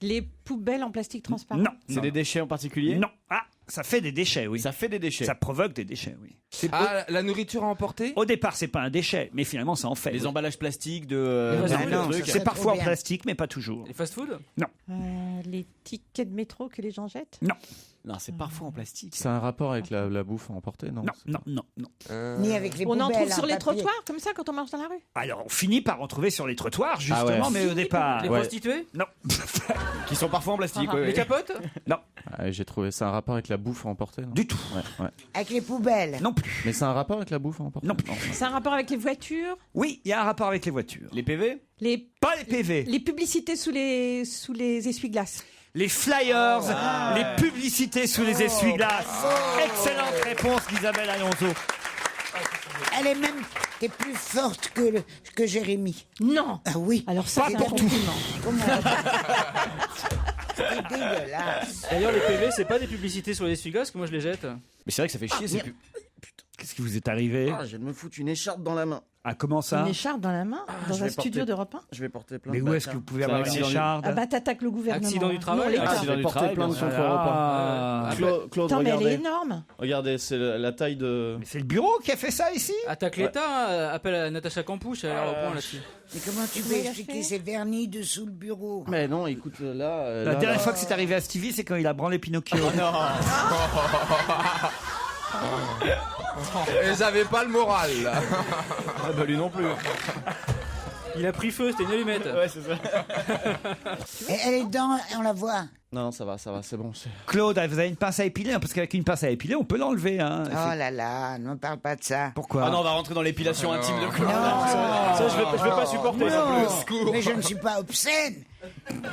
Les poubelles en plastique transparent? Non. C'est des déchets en particulier? Non. Ah, ça fait des déchets, oui. Ça fait des déchets. Ça provoque des déchets, oui. Ah, la nourriture à emporter? Au départ, c'est pas un déchet, mais finalement, ça en fait. Les oui. emballages plastiques de. Non, trucs. c'est parfois en bien. plastique, mais pas toujours. Les fast-food? Non. Les tickets de métro que les gens jettent? Non. Non, c'est parfois en plastique. C'est un rapport avec la bouffe à emporter, non? Non. Ni avec les On en poubelles trouve sur les papier. trottoirs, comme ça, quand on marche dans la rue? Alors, on finit par en trouver sur les trottoirs, justement, Ah ouais. mais au départ. Les prostituées? Non. Qui sont parfois en plastique. Ah, oui, les oui. capotes? Non. Ah, j'ai trouvé c'est un rapport avec la bouffe à emporter, non? Du tout. Ouais. Avec les poubelles. Non plus. Mais c'est un rapport avec la bouffe à emporter? Non plus. C'est un rapport avec les voitures? Oui, il y a un rapport avec les voitures. Les PV? Pas les PV. Les publicités sous les essuie-glaces? Les flyers, les publicités sous les essuie-glaces. Excellente réponse d'Isabelle Alonso. Elle est même. T'es plus forte que Jérémy. Non. Ah oui. Alors ça, Pas c'est un pour tout. compliment. Comment C'est dégueulasse. D'ailleurs, les PV, c'est pas des publicités sur les essuie-glaces que moi je les jette. Mais c'est vrai que ça fait chier. C'est plus... Qu'est-ce qui vous est arrivé? Ah, je viens de me foutre une écharpe dans la main. Ah, comment ça? Une écharpe dans la main? Dans je un vais studio porter- d'Europe 1? Je vais porter plainte. Mais où est-ce que vous pouvez avoir une écharde? Ah bah t'attaques le gouvernement. Accident du travail, Non, l'État. accident Je vais du porter travail, plainte bien contre sûr. Europe 1. Ah. Claude, Attends, mais elle est regardez. énorme. Regardez, c'est la taille de. Mais c'est le bureau qui a fait ça ici? Attaque l'État, hein, appelle à Natacha Campouche, elle reprend là-dessus. Mais comment tu peux expliquer ces vernis dessous le bureau? Mais non, écoute, là. La dernière fois que c'est arrivé à Stevie, c'est quand il a branlé Pinocchio. Et j'avais pas le moral, là. Ah bah lui non plus. Il a pris feu, c'était une allumette. Ouais, c'est ça. Et elle est dedans, on la voit. Non, ça va, c'est bon. Claude, vous avez une pince à épiler, hein, parce qu'avec une pince à épiler, on peut l'enlever. Hein. Oh là là, ne me parle pas de ça. Pourquoi? Ah non, on va rentrer dans l'épilation intime de Claude. Non. Ça, je vais pas supporter non plus. Mais je ne suis pas obscène.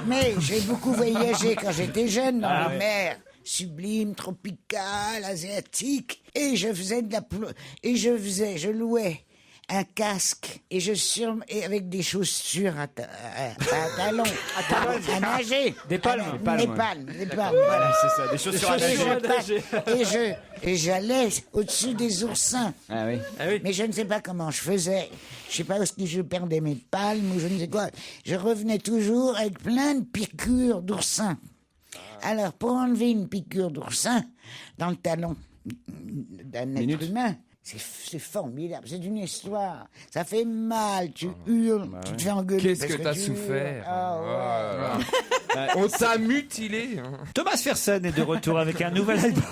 Mais j'ai beaucoup voyagé quand j'étais jeune dans les mers sublimes, tropicales, asiatiques. Et je faisais je louais un casque et et avec des chaussures à talons, à nager. Des palmes. Des palmes, voilà. C'est ça, des chaussures à nager. Et j'allais au-dessus des oursins. Ah oui. Mais je ne sais pas comment je faisais. Je sais pas où est-ce que je perdais mes palmes ou je ne sais quoi. Je revenais toujours avec plein de piqûres d'oursins. Alors, pour enlever une piqûre d'oursin dans le talon d'un être humain, c'est formidable, c'est une histoire. Ça fait mal, tu hurles, tu te fais engueuler. Qu'est-ce parce que t'as tu souffert hurles. On t'a mutilé. Thomas Fersen est de retour avec un nouvel album.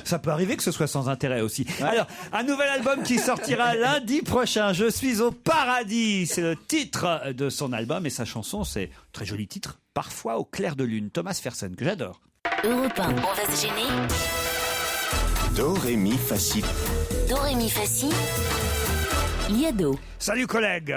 Ça peut arriver que ce soit sans intérêt aussi. Alors, un nouvel album qui sortira lundi prochain. Je suis au paradis. C'est le titre de son album et sa chanson, c'est un très joli titre. Parfois au clair de lune. Thomas Fersen, que j'adore. Europe 1, on va se gêner. Do, ré, mi, fa, si. Do, ré, mi, fa, si. Liado. Salut collègues.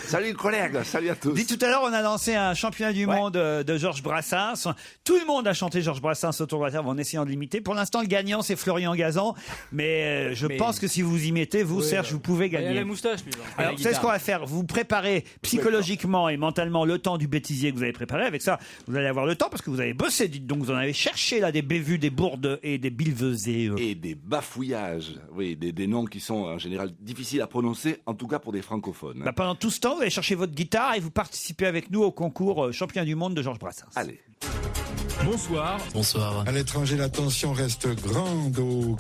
Salut collègues, salut à tous. Dit tout à l'heure, on a lancé un championnat du monde de Georges Brassens. Tout le monde a chanté Georges Brassens autour de la table en essayant de l'imiter. Pour l'instant, le gagnant, c'est Florian Gazan. Mais je pense que si vous y mettez, vous, Serge, vous pouvez gagner. Il a la moustache, lui. Alors, c'est ce qu'on va faire. Vous préparez psychologiquement et mentalement le temps du bêtisier que vous avez préparé. Avec ça, vous allez avoir le temps parce que vous avez bossé. Dites donc, vous en avez cherché là des bévues, des bourdes et des bilvesées. Et des bafouillages. Oui, des noms qui sont en général difficiles à prononcer, en tout cas pour des francophones. Bah, pendant tout ce temps, vous allez chercher votre guitare et vous participez avec nous au concours champion du monde de Georges Brassens. Allez. Bonsoir. Bonsoir. À l'étranger, la tension reste grande au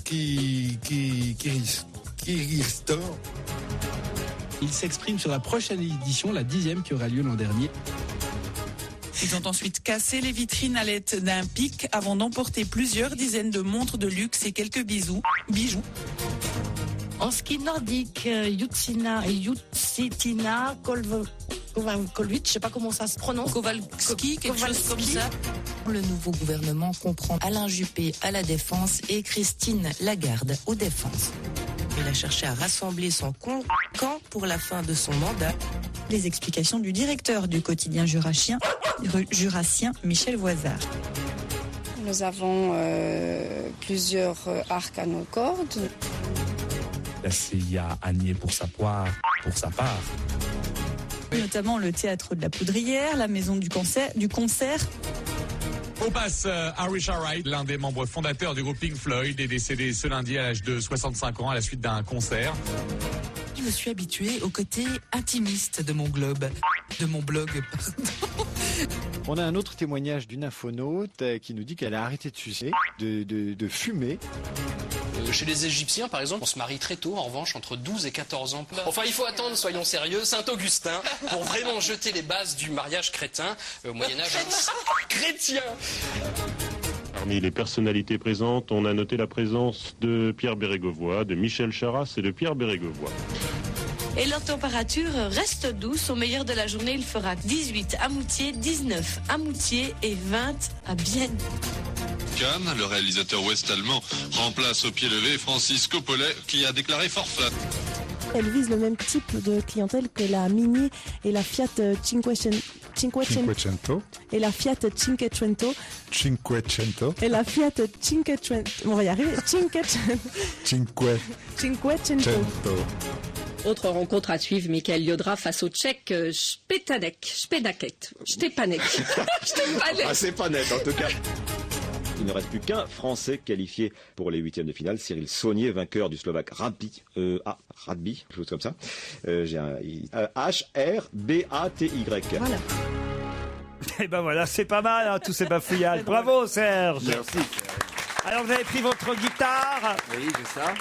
Kiristor. Il s'exprime sur la prochaine édition, la 10e qui aura lieu l'an dernier. Ils ont ensuite cassé les vitrines à l'aide d'un pic avant d'emporter plusieurs dizaines de montres de luxe et quelques bijoux. En ski nordique, Jutsitina Kovalkovic, je sais pas comment ça se prononce. Kowalski, quelque chose comme ça. Le nouveau gouvernement comprend Alain Juppé à la défense et Christine Lagarde aux défenses. Il a cherché à rassembler son camp pour la fin de son mandat. Les explications du directeur du quotidien jurassien, Michel Voisard. Nous avons plusieurs arcs à nos cordes. La CIA a nié pour sa part. Notamment le théâtre de la Poudrière, la maison du concert. On passe à Richard Wright, l'un des membres fondateurs du groupe Pink Floyd, est décédé ce lundi à l'âge de 65 ans à la suite d'un concert. Je me suis habituée au côté intimiste de mon blog. On a un autre témoignage d'une infonaute qui nous dit qu'elle a arrêté de sucer, de fumer. Chez les Égyptiens, par exemple, on se marie très tôt, en revanche, entre 12 et 14 ans. Enfin, il faut attendre, soyons sérieux, Saint-Augustin, pour vraiment jeter les bases du mariage crétin au Moyen-Âge. Chrétien. Parmi les personnalités présentes, on a noté la présence de Pierre Bérégovoy, de Michel Charasse et de Pierre Bérégovoy. Et leur température reste douce. Au meilleur de la journée, il fera 18 à Moutier, 19 à Moutier et 20 à Bienne. Cannes, le réalisateur ouest-allemand remplace au pied levé Francis Coppola qui a déclaré forfait. Elle vise le même type de clientèle que la Mini et la Fiat Cinquecento. Et la Fiat Cinquecento. Et la Fiat Cinquecento. On va y arriver. Cinquecento. Autre rencontre à suivre, Michael Yodra face au Tchèque Štepanek. Ah, c'est pas net en tout cas. Il ne reste plus qu'un Français qualifié pour les huitièmes de finale, Cyril Saunier, vainqueur du Slovaque Radby, Radby, quelque chose comme ça. J'ai un H-R-B-A-T-Y. Voilà. Et ben voilà, c'est pas mal, hein, tous ces bafouillages. Bravo Serge. Merci. Alors vous avez pris votre guitare. Oui, j'ai ça.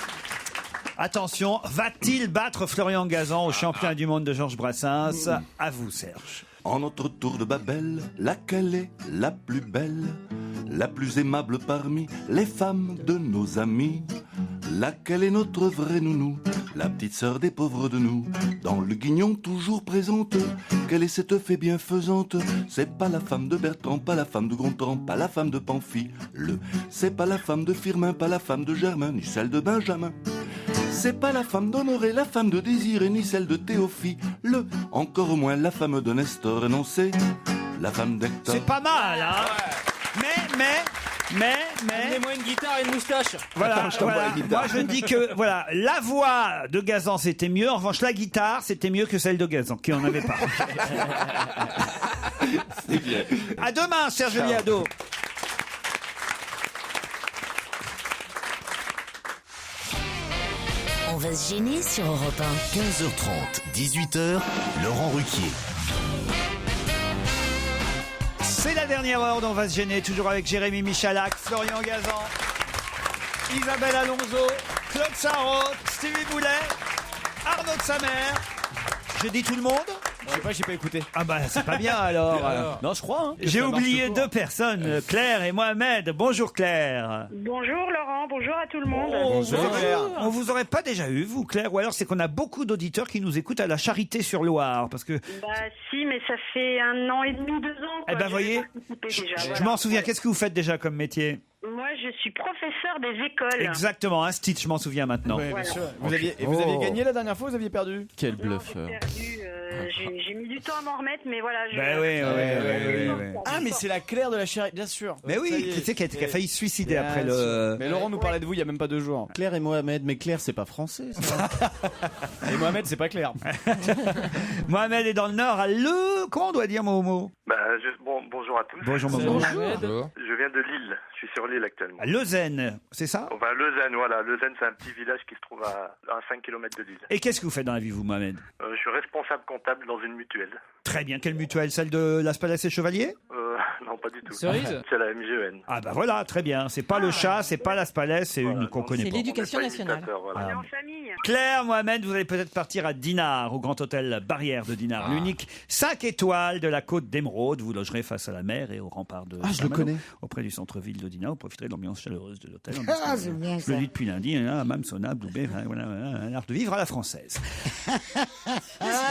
Attention, va-t-il battre Florian Gazan au championnat du monde de Georges Brassens? À vous Serge. En notre tour de Babel, laquelle est la plus belle, la plus aimable parmi les femmes de nos amis? Laquelle est notre vraie nounou, la petite sœur des pauvres de nous, dans le guignon toujours présente? Quelle est cette fée bienfaisante? C'est pas la femme de Bertrand, pas la femme de Gontran, pas la femme de Pamphile. C'est pas la femme de Firmin, pas la femme de Germain, ni celle de Benjamin. C'est pas la femme d'Honoré, la femme de Désiré, ni celle de Théophile. Encore moins la femme de Nestor, non c'est la femme d'Hector. C'est pas mal, hein? Mais Mettez-moi une guitare et une moustache. Voilà, Attends, je t'envoie voilà. la guitare. Moi je dis que voilà, la voix de Gazan c'était mieux, en revanche la guitare c'était mieux que celle de Gazan, qui en avait pas. C'est bien. À demain, Serge Liado. On va se gêner sur Europe 1. 15h30, 18h, Laurent Ruquier. C'est la dernière heure dont on va se gêner, toujours avec Jérémy Michalak, Florian Gazan, Isabelle Alonso, Claude Sarraute, Stevie Boulet, Arnaud de Samer. J'ai dit tout le monde? Je sais pas, j'ai pas écouté. Ah bah c'est pas bien alors. Non, je crois. J'ai oublié deux personnes, Claire et Mohamed. Bonjour Claire. Bonjour Laurent, bonjour à tout le monde. Bonjour Claire. On vous aurait pas déjà eu, vous Claire, ou alors c'est qu'on a beaucoup d'auditeurs qui nous écoutent à la Charité-sur-Loire, parce que. Bah si, mais ça fait 1 an et demi, 2 ans. Eh ben voyez, je m'en souviens. Qu'est-ce que vous faites déjà comme métier? Moi, je suis professeur des écoles. Exactement, un Stitch, je m'en souviens maintenant. Oui, bien sûr. Vous aviez gagné la dernière fois, vous aviez perdu? Quel bluff. J'ai mis du temps à m'en remettre, mais voilà. Ben oui. Ah, mais c'est la Claire de la Charité, bien sûr. Mais oui, tu sais qui a failli se suicider après le. Mais Laurent nous parlait de vous il y a même pas 2 jours. Claire et Mohamed, mais Claire c'est pas français ça. Et Mohamed c'est pas Claire. Mohamed est dans le Nord, à comment on doit dire Momo? Bonjour à tous. Bonjour Momo. Je viens de Lille, je suis sur l'île actuellement. À Leuzen, c'est ça? Enfin, Leuzen, voilà. Leuzen, c'est un petit village qui se trouve à 5 km de Lille. Et qu'est-ce que vous faites dans la vie, vous, Mohamed? Je suis responsable comptable dans une mutuelle. Très bien. Quelle mutuelle? Celle de Las Palais et Chevalier? Non, pas du tout. Cerise? C'est la MGEN. Ah bah voilà, très bien. C'est pas le chat, c'est pas Las Palais, c'est une qu'on connaît pas. C'est l'éducation nationale. Voilà. On est en famille. Claire, Mohamed, vous allez peut-être partir à Dinard, au Grand Hôtel Barrière de Dinard. L'unique 5 étoiles de la côte d'Émeraude. Vous logerez face à la mer et au rempart de je le connais. auprès du centre-ville de Dinard. Vous profiterez de l'ambiance chaleureuse de l'hôtel. C'est bien Je le dis depuis lundi, hammam, sauna, doubé, voilà, un art de vivre à la française.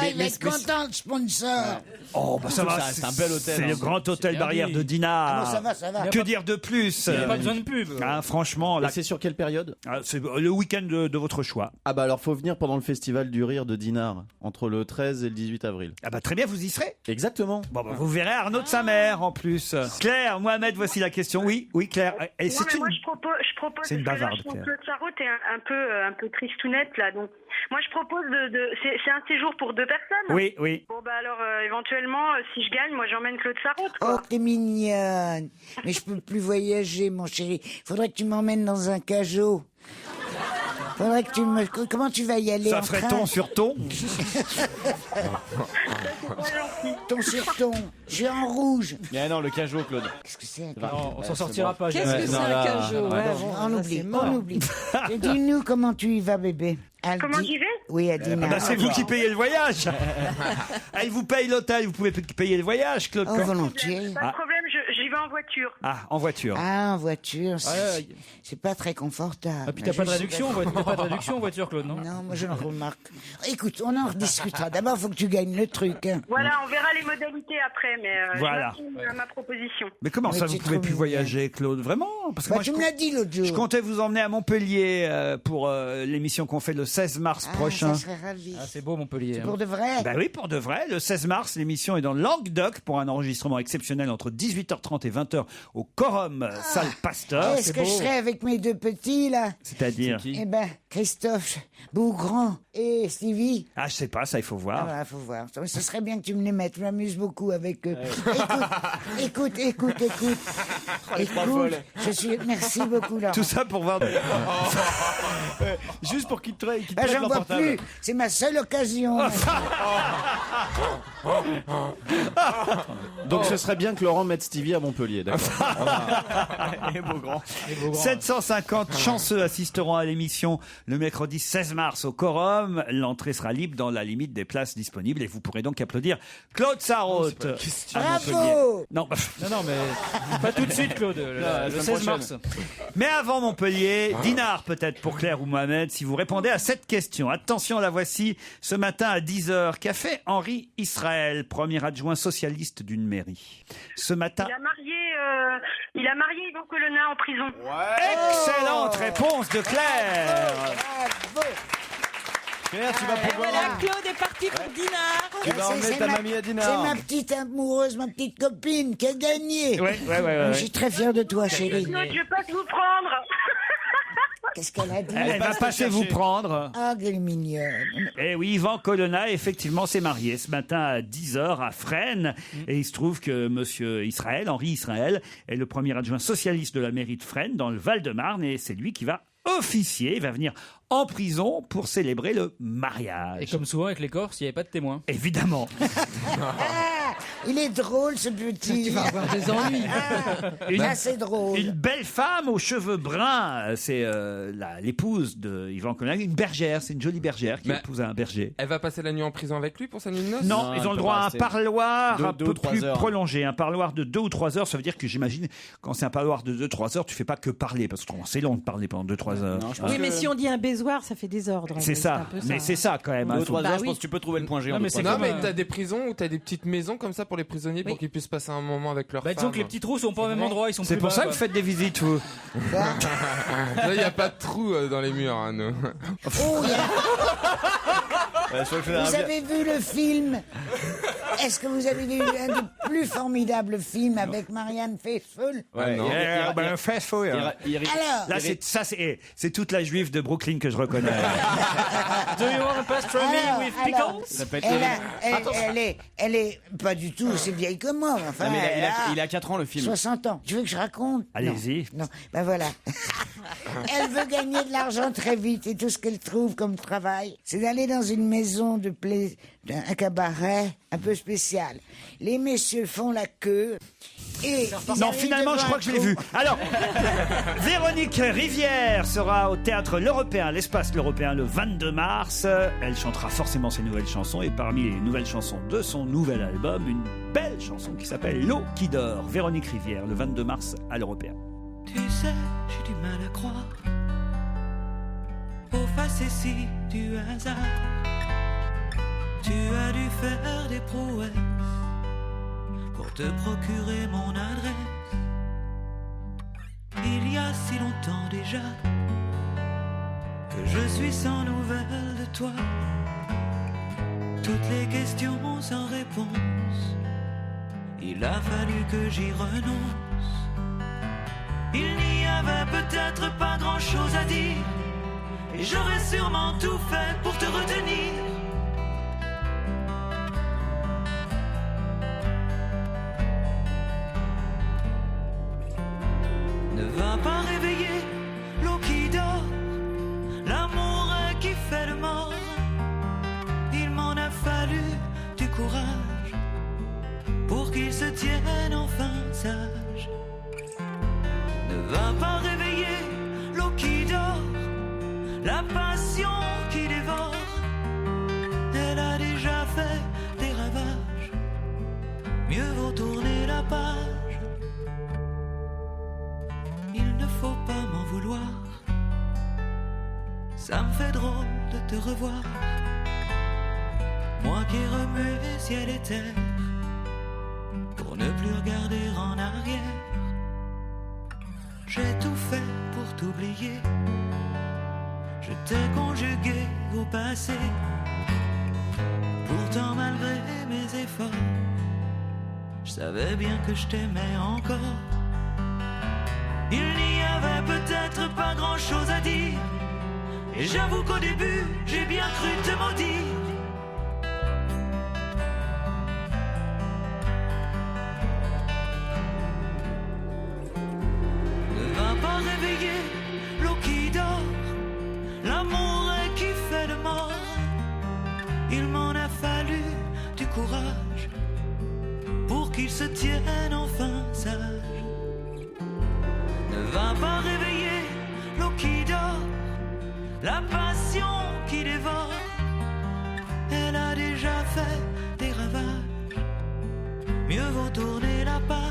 il est content, le sponsor. Oh, bah ça va, c'est un bel hôtel. C'est le Grand Hôtel Barrière de Dinard. Ça va. Que dire de plus? Il n'y a pas besoin de pub. Franchement, là, C'est sur quelle période? c'est le week-end de votre choix. Ah bah alors faut venir pendant le festival du rire de Dinard, entre le 13 et le 18 avril. Ah bah très bien, vous y serez. Exactement. Bon, bah, vous verrez Arnaud de sa mère en plus. Claire, Mohamed, voici la question. Oui, Claire. Et Moi, je propose. C'est une parce que là, bavarde, je pense Claire. que Claude Sarraute est un peu tristounette là, donc moi je propose c'est un séjour pour 2 personnes. Oui. Bon bah alors éventuellement si je gagne, moi j'emmène Claude Sarraute. Oh, t'es mignonne. Mais je peux plus voyager, mon chéri. Faudrait que tu m'emmènes dans un cajot. Faudrait que tu me... Comment tu vas y aller Ça en ferait train? ton sur ton. Ton sur ton. Je suis en rouge. Mais non, le cajot, Claude. Qu'est-ce que c'est? Non, on s'en sortira pas. Qu'est-ce que c'est un cajot? On oublie. Et dis-nous comment tu y vas, bébé. Comment j'y vais? Oui, à Dinard. Bah, c'est vous qui payez le voyage. Elle vous paye l'hôtel, vous pouvez payer le voyage, Claude. Oh, volontiers. Pas de problème, j'y vais en voiture. Ah, en voiture. Ah, en voiture, Ouais. c'est pas très confortable. Ah puis t'as pas de réduction, en voiture, Claude, non? Non, moi je le remarque. Écoute, on en rediscutera. D'abord, faut que tu gagnes le truc. Hein. Voilà, on verra les modalités après, mais Voilà. je maintiens ma proposition. Mais comment ça, Ouais, vous c'est pouvez trop plus mignon. voyager, Claude? Vraiment? Parce que Bah, moi, tu me l'as dit l'autre jour. je comptais vous emmener à Montpellier pour l'émission qu'on fait le 16 mars prochain. Ça serait ravi. Ah, c'est beau Montpellier. Pour de vrai. Bah oui, pour de vrai. Le 16 mars, l'émission est dans le Languedoc pour un enregistrement exceptionnel entre 18h30 et 20h au Quorum Salle Pasteur. Est-ce que je serai avec mes 2 petits, là? C'est-à-dire? Eh ben, Christophe Beaugrand et Stevie. Ah, je sais pas, ça, il faut voir. Ah bah, faut voir. Ce serait bien que tu me les mettes. Je m'amuse beaucoup avec eux. Écoute. Écoute. Merci beaucoup, Laurent. Tout ça pour voir. Juste pour qu'il te traite Bah, j'en leur vois portable. plus. C'est ma seule occasion. Donc ce serait bien que Laurent mette Stevie à Montpellier, d'accord. Et Beaugrand. 750 chanceux assisteront à l'émission le mercredi 16 mars au Quorum. L'entrée sera libre dans la limite des places disponibles et vous pourrez donc applaudir Claude Sarraute. à Montpellier. Bravo. Non, Non, mais pas tout de suite, Claude. Le 16 mars. mais avant Montpellier, Dinard peut-être pour Claire ou Mohamed si vous répondez à cette question. Attention, la voici ce matin à 10h. Qu'a fait Henri Israël, premier adjoint socialiste d'une mairie? Ce matin... Il a marié Yvan Colonna en prison. Excellente réponse de Claire. Bravo. Claire, tu vas pouvoir... Voilà, Claude est parti pour Dinard. Tu vas emmener ta mamie à C'est Dinard. ma petite amoureuse, ma petite copine qui a gagné. Ouais. Je suis très fier de toi, chérie. Claude, je passe vous prendre. Qu'est-ce qu'elle a dit? Elle va passer vous prendre. Ah, quelle mignonne. Eh oui, Yvan Colonna, effectivement, s'est marié ce matin à 10h à Fresnes. Et il se trouve que monsieur Israël, Henri Israël, est le premier adjoint socialiste de la mairie de Fresnes, dans le Val-de-Marne. Et c'est lui qui va officier. Il va venir en prison pour célébrer le mariage. Et comme souvent avec les Corses, il n'y avait pas de témoin. Évidemment. Il est drôle, ce petit. Tu vas avoir des ennuis. C'est drôle. Une belle femme aux cheveux bruns. C'est l'épouse de Yvan Colonna, une bergère. C'est une jolie bergère qui épouse un berger. Elle va passer la nuit en prison avec lui pour sa nuit de noces? Non, ils ont le droit à un parloir un peu plus heures. prolongé. Un parloir de 2 ou 3 heures. Ça veut dire que j'imagine, quand c'est un parloir de 2-3 heures, tu fais pas que parler. Parce que c'est long de parler pendant 2-3 heures. Oui, mais si on dit un baisoir, ça fait désordre. C'est ça. Mais c'est ça quand même. 2-3 heures, je pense que tu peux trouver le point G. Non, mais t'as des prisons où t'as des petites maisons comme ça pour les prisonniers pour qu'ils puissent passer un moment avec leur femme. Disons que les petits trous sont pas au même endroit, ils sont C'est plus pour bas, ça que quoi. vous faites des visites, vous. Là, il n'y a pas de trous dans les murs, hein, nous. Oh, vous avez vu le film? Est-ce que vous avez vu un des plus formidables films avec Marianne Faithfull? Faithfull. Alors, Là, c'est toute la juive de Brooklyn que je reconnais. Do you want a pastrami with pickles? elle est pas du tout aussi vieille que moi. Enfin, Non, mais il a 4 ans, le film. 60 ans. Tu veux que je raconte? Allez-y. Non, ben voilà. Elle veut gagner de l'argent très vite et tout ce qu'elle trouve comme travail, c'est d'aller dans une maison de un cabaret un peu spécial. Les messieurs font la queue et... Non, finalement, je crois que je l'ai vu. Alors, Véronique Rivière sera au théâtre L'Européen, l'espace L'Européen, le 22 mars. Elle chantera forcément ses nouvelles chansons et parmi les nouvelles chansons de son nouvel album, une belle chanson qui s'appelle L'eau qui dort. Véronique Rivière, le 22 mars à L'Européen. Tu sais, j'ai du mal à croire aux facéties du hasard. Tu as dû faire des prouesses pour te procurer mon adresse. Il y a si longtemps déjà que je suis sans nouvelles de toi. Toutes les questions sans réponse, il a fallu que j'y renonce. Il n'y avait peut-être pas grand-chose à dire et j'aurais sûrement tout fait pour te retenir. Ne va pas réveiller l'eau qui dort, l'amour qui fait le mort. Il m'en a fallu du courage pour qu'il se tienne enfin sage. Ne va pas réveiller l'eau qui dort, la passion qui dévore. Elle a déjà fait des ravages, mieux vaut tourner la page. Il ne faut pas m'en vouloir, ça me fait drôle de te revoir. Moi qui ai remué ciel et terre pour ne plus regarder en arrière. J'ai tout fait pour t'oublier, je t'ai conjugué au passé. Pourtant malgré mes efforts, je savais bien que je t'aimais encore. Il n'y avait peut-être pas grand-chose à dire, et j'avoue qu'au début j'ai bien cru te maudire. Réveiller l'eau qui dort, l'amour qui fait le mort. Il m'en a fallu du courage pour qu'il se tienne enfin sage. Ne va pas réveiller l'eau qui dort, la passion qui dévore. Elle a déjà fait des ravages, mieux vaut tourner la page.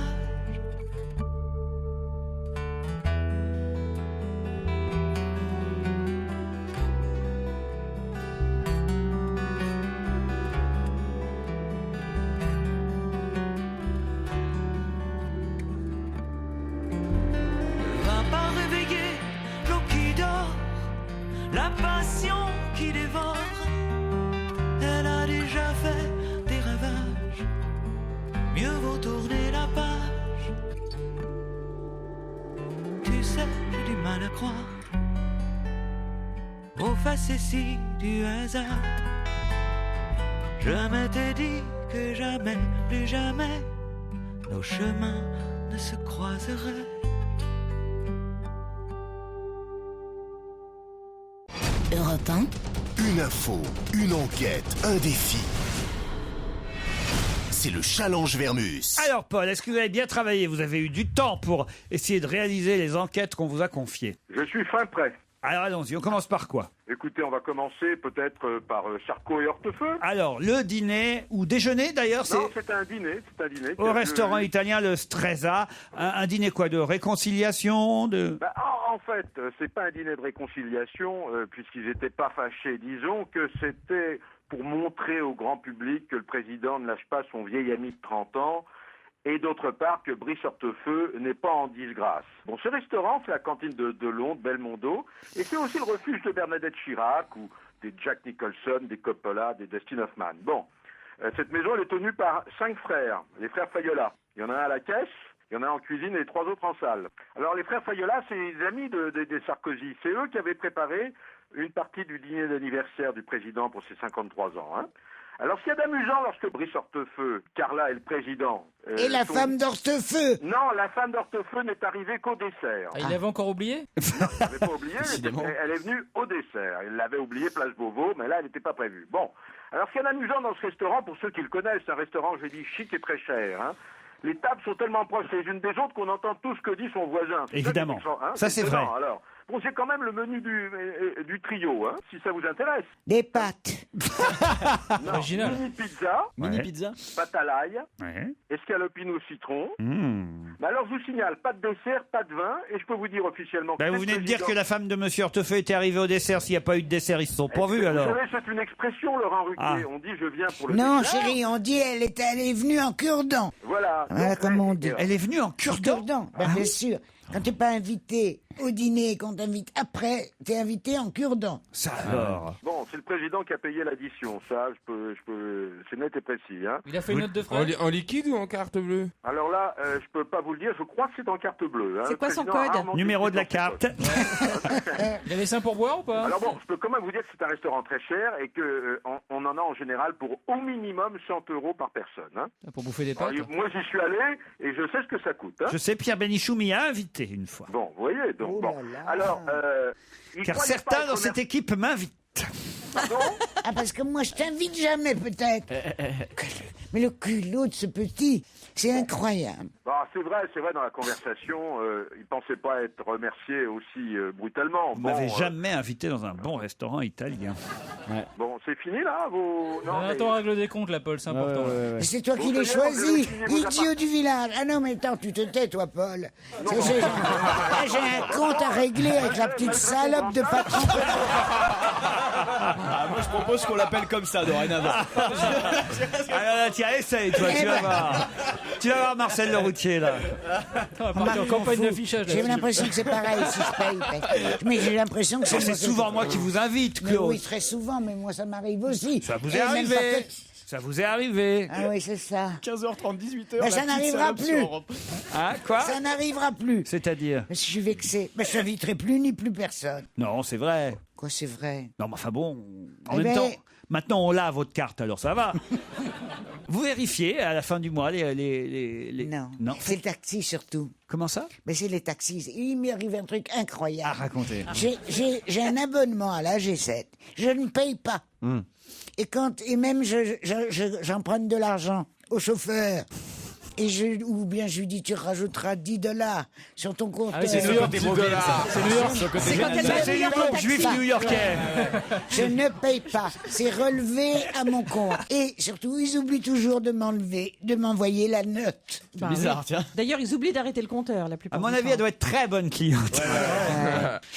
La passion qui dévore, tourner la page. Tu sais, j'ai du mal à croire aux facéties du hasard. Je m'étais dit que jamais, plus jamais, nos chemins ne se croiseraient. Europe 1. Une info, une enquête, un défi. C'est le challenge Vermus. Alors Paul, est-ce que vous avez bien travaillé? Vous avez eu du temps pour essayer de réaliser les enquêtes qu'on vous a confiées. Je suis fin prêt. Alors allons-y, on commence par quoi? Écoutez, on va commencer peut-être par Charcot et Hortefeux. Alors, le dîner, ou déjeuner d'ailleurs, Non, c'est un dîner. au restaurant italien Le Strezza. Un dîner quoi, de réconciliation En fait, c'est pas un dîner de réconciliation, puisqu'ils n'étaient pas fâchés. Disons que c'était pour montrer au grand public que le président ne lâche pas son vieil ami de 30 ans, et d'autre part que Brice Hortefeux n'est pas en disgrâce. Bon, ce restaurant, c'est la cantine de Londres, Belmondo, et c'est aussi le refuge de Bernadette Chirac, ou des Jack Nicholson, des Coppola, des Dustin Hoffman. Bon, cette maison, elle est tenue par 5 frères, les frères Fayola. Il y en a un à la caisse, il y en a un en cuisine et 3 autres en salle. Alors les frères Fayola, c'est les amis des Sarkozy. C'est eux qui avaient préparé une partie du dîner d'anniversaire du président pour ses 53 ans. Hein. Alors, ce qu'il y a d'amusant lorsque Brice Hortefeux, Carla et le président... Et la femme d'Hortefeux? Non, la femme d'Hortefeux n'est arrivée qu'au dessert. Ah, il l'avait encore oublié? Non, il l'avait pas oublié, elle est venue au dessert. Il l'avait oublié place Beauvau, mais là, elle n'était pas prévue. Bon, alors ce qu'il y a d'amusant dans ce restaurant, pour ceux qui le connaissent, c'est un restaurant, je dis, chic et très cher. Hein. Les tables sont tellement proches les unes des autres qu'on entend tout ce que dit son voisin. Évidemment, ça c'est vrai. Alors, bon, c'est quand même le menu du trio, hein, si ça vous intéresse. Des pâtes. Non, Original. Mini pizza, pâte à l'ail, escalopine au citron. Mais alors, je vous signale, pas de dessert, pas de vin, et je peux vous dire officiellement... vous venez de dire que la femme de Monsieur Hortefeux était arrivée au dessert. S'il n'y a pas eu de dessert, ils se sont pas vus alors. Vous savez, c'est une expression, Laurent Ruquier. On dit je viens pour le Non, dessert. chérie, on dit elle est venue en cure-dent. Voilà. Voilà comment on dit. Elle est venue en cure-dent. Bien sûr. Quand t'es pas invité au dîner et qu'on t'invite après, t'es invité en cure-dent. Ça alors. Bon, c'est le président qui a payé l'addition. Ça, c'est net et précis. Hein. Il a fait une note de frais. En liquide ou en carte bleue? Alors là, je peux pas vous le dire. Je crois que c'est en carte bleue. Hein. C'est quoi son code? Numéro de la carte. Il avait ça pour boire ou pas? Alors bon, je peux quand même vous dire que c'est un restaurant très cher et que on en a en général pour au minimum 100 € par personne. Hein. Pour bouffer des pâtes? Alors, moi, j'y suis allé et je sais ce que ça coûte. Hein. Je sais, Pierre Bénichou m'y a invité une fois. Bon, vous voyez, donc bon. Alors, car certains dans cette équipe m'invitent. Pardon? Ah, parce que moi, je t'invite jamais, peut-être. Mais le culot de ce petit, c'est incroyable. Bah, c'est vrai, dans la conversation, il pensait pas être remercié aussi brutalement. Vous m'avez jamais invité dans un bon restaurant italien. Bon, c'est fini là vos... Non, attends, règle des comptes, la Paul, c'est important. C'est toi qui l'as choisi, idiot du village. Ah non, mais attends, tu te tais, toi, Paul. J'ai un compte à régler avec la petite salope de patron. Moi, je propose qu'on l'appelle comme ça, dorénavant. Alors là, tiens, essaye, toi, tu vas voir. Tu vas voir Marcel Le Routier, là. On va partir en campagne d'affichage. J'ai l'impression que c'est pareil si je paye. Mais j'ai l'impression que c'est souvent moi qui vous invite, Claude. Oui, très souvent, mais moi, ça m'arrive aussi. Ça vous est arrivé. Ça vous est arrivé. Ah oui, c'est ça. 15h30, 18h. Mais ça n'arrivera plus. Hein, quoi? Ça n'arrivera plus. C'est-à-dire? Mais si je suis vexé, je n'inviterai plus ni plus personne. Non, c'est vrai. Quoi, c'est vrai? Non, mais enfin bon, en même temps, maintenant on l'a votre carte, alors ça va. Vous vérifiez à la fin du mois les... Non, c'est le taxi surtout. Comment ça? Mais c'est les taxis. Il m'est arrivé un truc incroyable. À raconter. J'ai un abonnement à la G7. Je ne paye pas. Et même j'emprunte de l'argent au chauffeur. Ou bien je lui dis, tu rajouteras $10 sur ton compte. Ah oui, c'est New York, c'est New York. C'est l'humour juif new-yorkais. Je ne paye pas. C'est relevé à mon compte. Et surtout, ils oublient toujours de m'envoyer la note. C'est bizarre, tiens. D'ailleurs, ils oublient d'arrêter le compteur la plupart À mon du avis, temps. elle doit être très bonne cliente.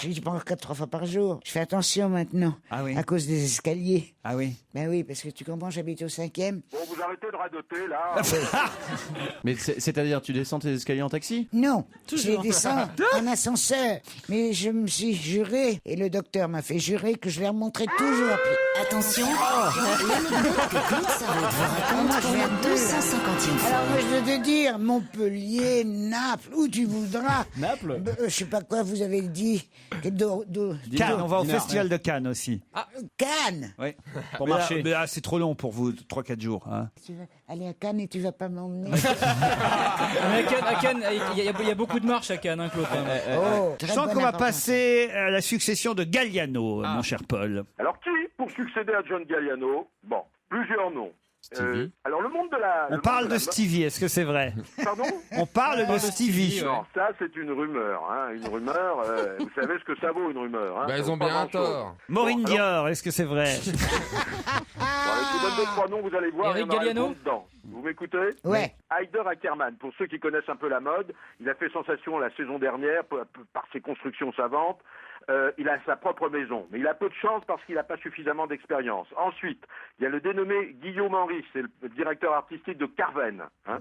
Je prends 3 fois par jour. Je fais attention maintenant. Ah oui. À cause des escaliers. Ah oui. Ben oui, parce que tu comprends, j'habite au 5e. Bon, vous arrêtez de radoter là. Mais c'est-à-dire, tu descends tes escaliers en taxi? Non, Toujours. je descends en ascenseur. Mais je me suis juré, et le docteur m'a fait jurer que je les remonterai toujours à pied. Attention, l'anecdote que Claude Sarraute vous raconte pour la 250e fois. Alors moi je veux te dire, Montpellier, Naples, où tu voudras. Naples Je sais pas quoi vous avez dit. Cannes, on va au festival de Cannes aussi. Cannes. Oui. Pour Mais là- marcher. mais là, c'est trop long pour vous, 3-4 jours. Hein. Tu vas aller à Cannes et tu vas pas m'emmener. Mais à Cannes, il y a beaucoup de marches à Cannes, hein, Claude. quand même. Je sens qu'on va passer à la succession de Galliano, mon cher Paul. Alors qui pour succéder à John Galliano? Bon, plusieurs noms. Alors le monde de la... On parle de Stevie, est-ce que c'est vrai? Pardon? On parle de Stevie. Non, ça c'est une rumeur. Hein. Une rumeur, vous savez ce que ça vaut une rumeur. Hein. Bah, ils ont Pas bien grand-chose. tort. Maureen Bon, alors- Dior, est-ce que c'est vrai? Bon, allez, je vous donne 2-3 noms, vous allez voir. Eric il y en aura Galliano un bon dedans. Vous m'écoutez? Ouais. Heider Ackermann, pour ceux qui connaissent un peu la mode, il a fait sensation la saison dernière par ses constructions savantes. Il a sa propre maison, mais il a peu de chance parce qu'il n'a pas suffisamment d'expérience. Ensuite, il y a le dénommé Guillaume Henry, c'est le directeur artistique de Carven. Hein.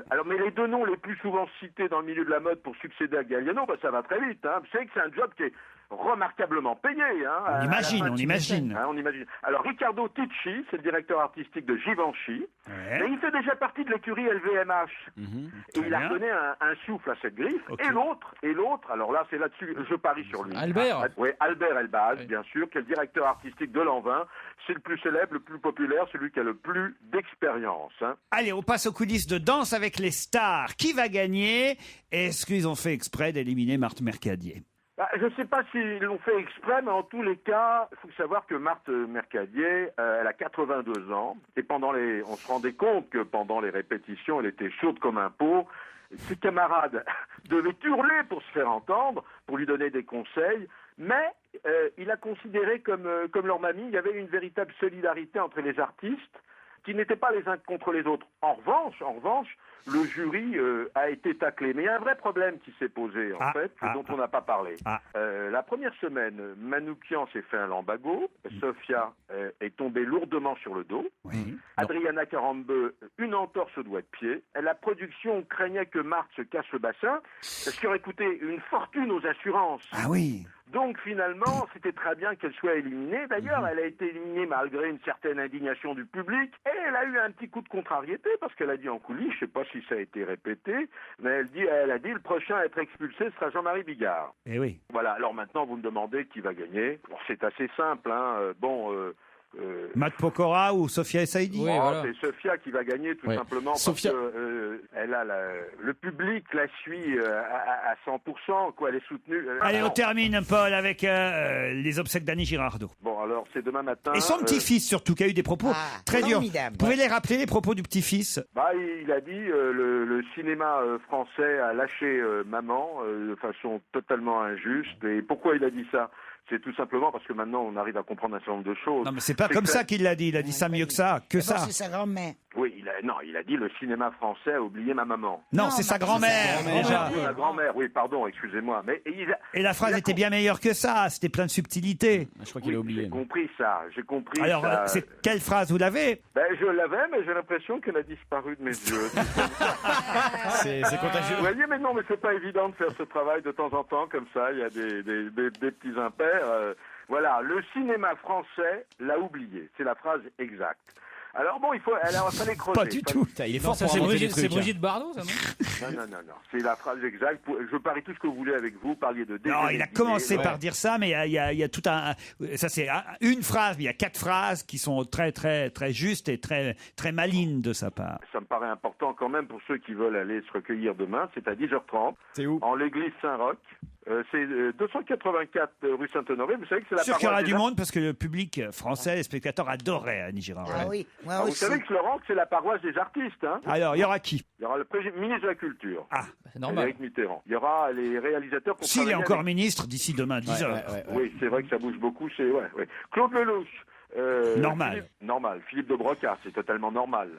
Alors, mais les deux noms les plus souvent cités dans le milieu de la mode pour succéder à Galliano, bah, ça va très vite. Hein. Vous savez que c'est un job qui est remarquablement payé. Hein, On imagine, on imagine. Hein, on imagine. Alors, Riccardo Ticci, c'est le directeur artistique de Givenchy. Ouais. Mais il fait déjà partie de l'écurie LVMH. Et il a bien. donné un souffle à cette griffe. Ok. Et l'autre, alors là, c'est là-dessus, je parie sur lui. Albert. Oui, Albert Elbaz, bien sûr, qui est le directeur artistique de Lanvin. C'est le plus célèbre, le plus populaire, celui qui a le plus d'expérience. Hein. Allez, on passe aux coulisses de Danse avec les stars. Qui va gagner? Est-ce qu'ils ont fait exprès d'éliminer Marthe Mercadier? Bah, je ne sais pas s'ils l'ont fait exprès, mais en tous les cas, il faut savoir que Marthe Mercadier, elle a 82 ans, et on se rendait compte que pendant les répétitions, elle était chaude comme un pot. Ses camarades devaient hurler pour se faire entendre, pour lui donner des conseils, mais il a considéré comme leur mamie, il y avait une véritable solidarité entre les artistes, qui n'étaient pas les uns contre les autres. En revanche, le jury a été taclé. Mais il y a un vrai problème qui s'est posé, dont on n'a pas parlé. La première semaine, Manoukian s'est fait un lambago, Sofia est tombée lourdement sur le dos, Adriana Carambeu, une entorse au doigt de pied. La production craignait que Marthe se casse le bassin, ce qui aurait coûté une fortune aux assurances. Ah oui. Donc finalement, c'était très bien qu'elle soit éliminée. D'ailleurs, elle a été éliminée malgré une certaine indignation du public. Et elle a eu un petit coup de contrariété parce qu'elle a dit en coulisses, je ne sais pas si ça a été répété, mais elle a dit le prochain à être expulsé sera Jean-Marie Bigard. Eh oui. Voilà, alors maintenant vous me demandez qui va gagner. Bon, c'est assez simple, hein. Matt Pokora ou Sophia Essaidi? C'est Sophia qui va gagner tout simplement Sophia. parce que elle a le public la suit à 100%, quoi. Elle est soutenue. Allez, on termine, Paul, avec les obsèques d'Annie Girardot. Bon, alors c'est demain matin. Et son petit-fils, surtout, qui a eu des propos très durs. formidable. Vous pouvez les rappeler, les propos du petit-fils? Il a dit le cinéma français a lâché maman de façon totalement injuste. Et pourquoi il a dit ça? C'est tout simplement parce que maintenant on arrive à comprendre un certain nombre de choses. Non, mais c'est pas comme ça qu'il l'a dit. Il a dit ça mieux que ça. Que ça. C'est sa grand-mère. Oui, il a dit le cinéma français a oublié ma maman. Non, c'est sa grand-mère, déjà. Oui, ma grand-mère, oui, pardon, excusez-moi. Mais Et la phrase était bien meilleure que ça. C'était plein de subtilité. Je crois qu'il a oublié. J'ai compris ça. Alors, c'est quelle phrase vous l'avez? Je l'avais, mais j'ai l'impression qu'elle a disparu de mes yeux. C'est contagieux. Vous voyez, mais non, mais c'est pas évident de faire ce travail de temps en temps comme ça. Il y a des petits impairs. Voilà, le cinéma français l'a oublié. C'est la phrase exacte. Alors bon, il fallait creuser. Pas du tout. Il est fort Ça, pour c'est inventer des trucs. Brigitte Bardot, ça, non? Non. C'est la phrase exacte. Je parie tout ce que vous voulez avec vous. Parliez de déjeuner. Non, il a commencé par dire ça, mais il y a tout un. Ça, c'est une phrase, mais il y a 4 phrases qui sont très, très, très justes et très, très malines de sa part. Ça me paraît important quand même pour ceux qui veulent aller se recueillir demain. C'est à 10h30. C'est où? En l'église Saint-Roch. C'est 284 rue Saint-Honoré. Vous savez que c'est la Sûr qu'il y aura paroisse du des monde parce que le public français, les spectateurs adoraient Annie Girardot. Ah oui, moi Vous aussi. savez que Laurent, c'est la paroisse des artistes. Hein. Alors, il y aura qui? Il y aura le ministre de la Culture. C'est normal. Éric Mitterrand. Il y aura les réalisateurs. S'il est encore ministre d'ici demain 10h. Oui, c'est vrai que ça bouge beaucoup. Claude Lelouch. Normal. Philippe de Broca, c'est totalement normal.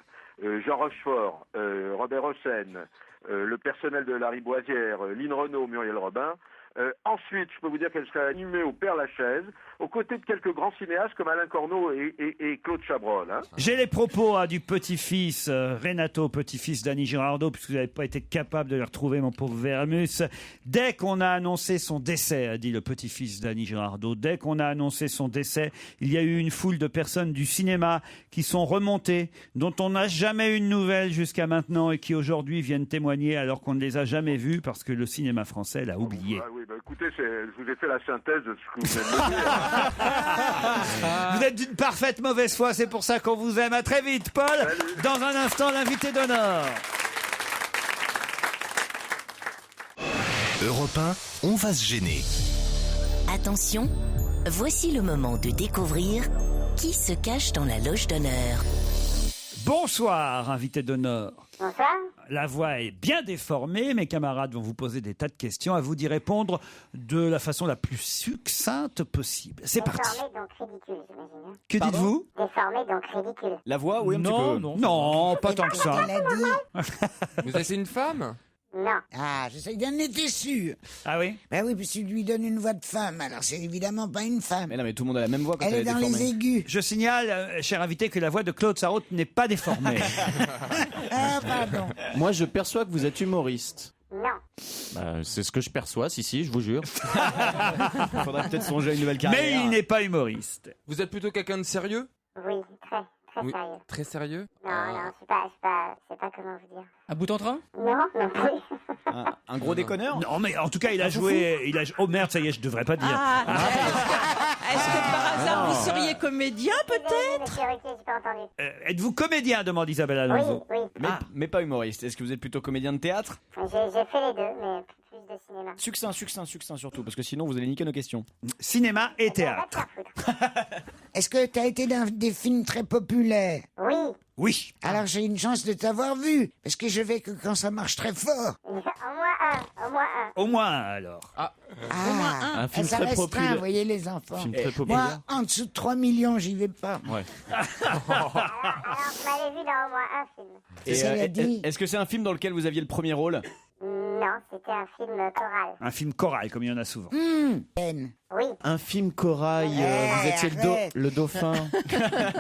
Jean Rochefort, Robert Hossein, le personnel de la Riboisière, Lynn Renaud, Muriel Robin. Ensuite, je peux vous dire qu'elle serait animée au Père-Lachaise, aux côtés de quelques grands cinéastes comme Alain Corneau et Claude Chabrol. Hein. J'ai les propos du petit-fils, Renato, petit-fils d'Annie Girardot, puisque vous n'avez pas été capable de le retrouver, mon pauvre Vermus. Dès qu'on a annoncé son décès, a dit le petit-fils d'Annie Girardot, dès qu'on a annoncé son décès, il y a eu une foule de personnes du cinéma qui sont remontées, dont on n'a jamais eu de nouvelles jusqu'à maintenant et qui aujourd'hui viennent témoigner alors qu'on ne les a jamais vues parce que le cinéma français l'a oublié. Ah oui, écoutez, je vous ai fait la synthèse de ce que vous venez de me dire. Vous êtes d'une parfaite mauvaise foi, c'est pour ça qu'on vous aime. À très vite, Paul. Salut. Dans un instant, l'invité d'honneur. Europe 1, on va se gêner. Attention, voici le moment de découvrir qui se cache dans la loge d'honneur. Bonsoir, invité d'honneur. Bonsoir. La voix est bien déformée. Mes camarades vont vous poser des tas de questions. À vous d'y répondre de la façon la plus succincte possible. C'est parti. Déformé, donc ridicule, j'imagine. Que dites-vous? Déformé, donc ridicule. La voix, oui, un petit peu. Non, pas tant que ça. Elle a dit. Vous êtes une femme? Non. Ah, je sais bien était sûr. Ah oui? Ben oui, puisqu'il lui donne une voix de femme, alors c'est évidemment pas une femme. Mais non, mais tout le monde a la même voix quand Elle elle est dans déformée. les aigus. Je signale, cher invité, que la voix de Claude Sarraute n'est pas déformée. Ah, pardon. Moi, je perçois que vous êtes humoriste. Non. Bah, c'est ce que je perçois, si, je vous jure. Il faudrait peut-être songer à une nouvelle carrière. Mais il n'est pas humoriste. Vous êtes plutôt quelqu'un de sérieux? Oui, très Oui. sérieux. Très sérieux? Non, non, je sais pas comment vous dire. Un bout en train? Non, non plus. Un gros déconneur? Non, mais en tout cas, il a joué. Oh merde, ça y est, je devrais pas dire. Est-ce que par hasard vous seriez comédien peut-être? J'ai pas entendu. Êtes-vous comédien, demande Isabelle Alonso. Oui, oui. Mais pas humoriste. Est-ce que vous êtes plutôt comédien de théâtre? J'ai fait les deux, mais plus de cinéma. Succinct surtout, parce que sinon vous allez niquer nos questions. Cinéma et théâtre. Est-ce que t'as été dans des films très populaires? Oui. Oui. Alors j'ai une chance de t'avoir vu, parce que je vais que quand ça marche très fort. Au moins un. Au moins un, alors. Un film ça très restreint, populaire. vous voyez les enfants. Film très populaire. Moi, en dessous de 3 millions, j'y vais pas. Ouais. Alors, vous m'avez vu dans au moins un film. Et, Ça l'a dit. est-ce que c'est un film dans lequel vous aviez le premier rôle? Non, c'était un film choral. Un film choral, comme il y en a souvent. Ben. Oui. Un film corail, vous étiez arrête. le dauphin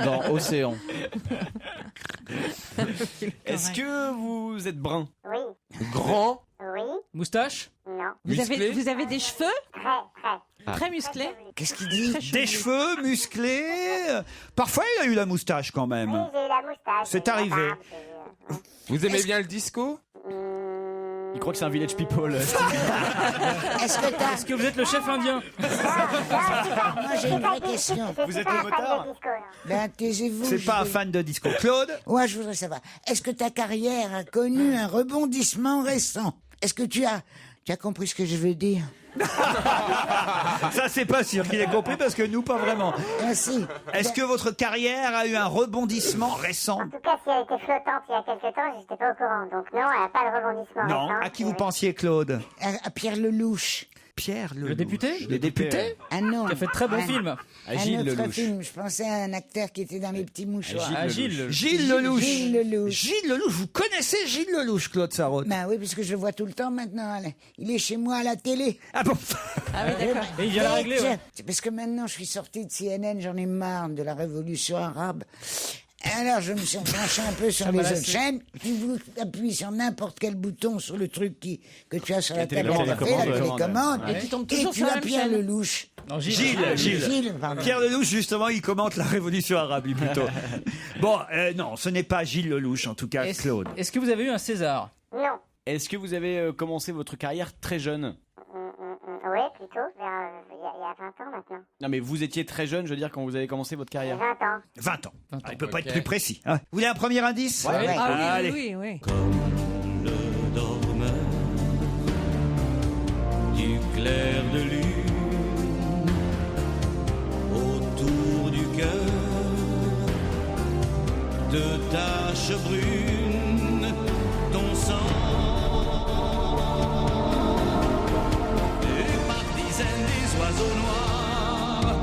dans Océan. Est-ce que vous êtes brun? Oui. Grand? Oui. Moustache? Non. Vous avez des cheveux Très. très musclés? Qu'est-ce qu'il dit? Des cheveux musclés. Parfois, il a eu la moustache quand Oui, même. j'ai eu la moustache. C'est j'ai eu la arrivé. barbe, Vous aimez bien le disco? Il croit que c'est un village people. Est-ce que vous êtes le chef indien? Moi, j'ai une vraie question. Vous êtes le motard? Ben, taisez-vous. C'est pas un fan de disco. Claude? Moi, je voudrais savoir. Est-ce que ta carrière a connu un rebondissement récent? Est-ce que tu as compris ce que je veux dire? Ça, c'est pas sûr qu'il ait compris parce que nous, pas vraiment. Merci. Est-ce que votre carrière a eu un rebondissement récent? En tout cas, si elle était flottante il y a quelque temps, j'étais pas au courant. Donc non, elle n'a pas de rebondissement. Non. récent. À qui vous pensiez, Claude? À Pierre Lelouch. Pierre Le député? Le député? Ah non. Qui a fait de très bons films. À Gilles Un autre Lelouch. film. Je pensais à un acteur qui était dans les petits mouchoirs. Gilles Lelouch. Gilles Lelouch. Gilles Lelouch. Vous connaissez Gilles Lelouch, Claude Sarraute? Ben oui, parce que je le vois tout le temps maintenant. Il est chez moi à la télé. Ah bon? Ah oui, d'accord. Et il vient la régler, ouais. C'est parce que maintenant je suis sorti de CNN, j'en ai marre de la révolution arabe. Alors je me suis branché un peu sur les autres chaînes. Tu appuies sur n'importe quel bouton sur le truc que tu as sur la table à café, la télécommande, Et tu tombes et toujours tu sur la as même Pierre chaîne. Lelouch. Non, Gilles. Pardon. Pierre Lelouch, justement, il commente la révolution arabe, lui, plutôt. Bon, non, ce n'est pas Gilles Lelouch, en tout cas, Claude. Est-ce que vous avez eu un César? Non. Est-ce que vous avez commencé votre carrière très jeune? Oui, plutôt. Il y a 20 ans maintenant. Non, mais vous étiez très jeune, je veux dire, quand vous avez commencé votre carrière. 20 ans. 20 ans. Ah, il peut pas Ok. être plus précis. Hein. Vous voulez un premier indice? Ouais. Ah oui, Allez. oui, oui. Le dormeur du clair de lune autour du cœur de taches brunes ton sang et par dizaines des oiseaux noirs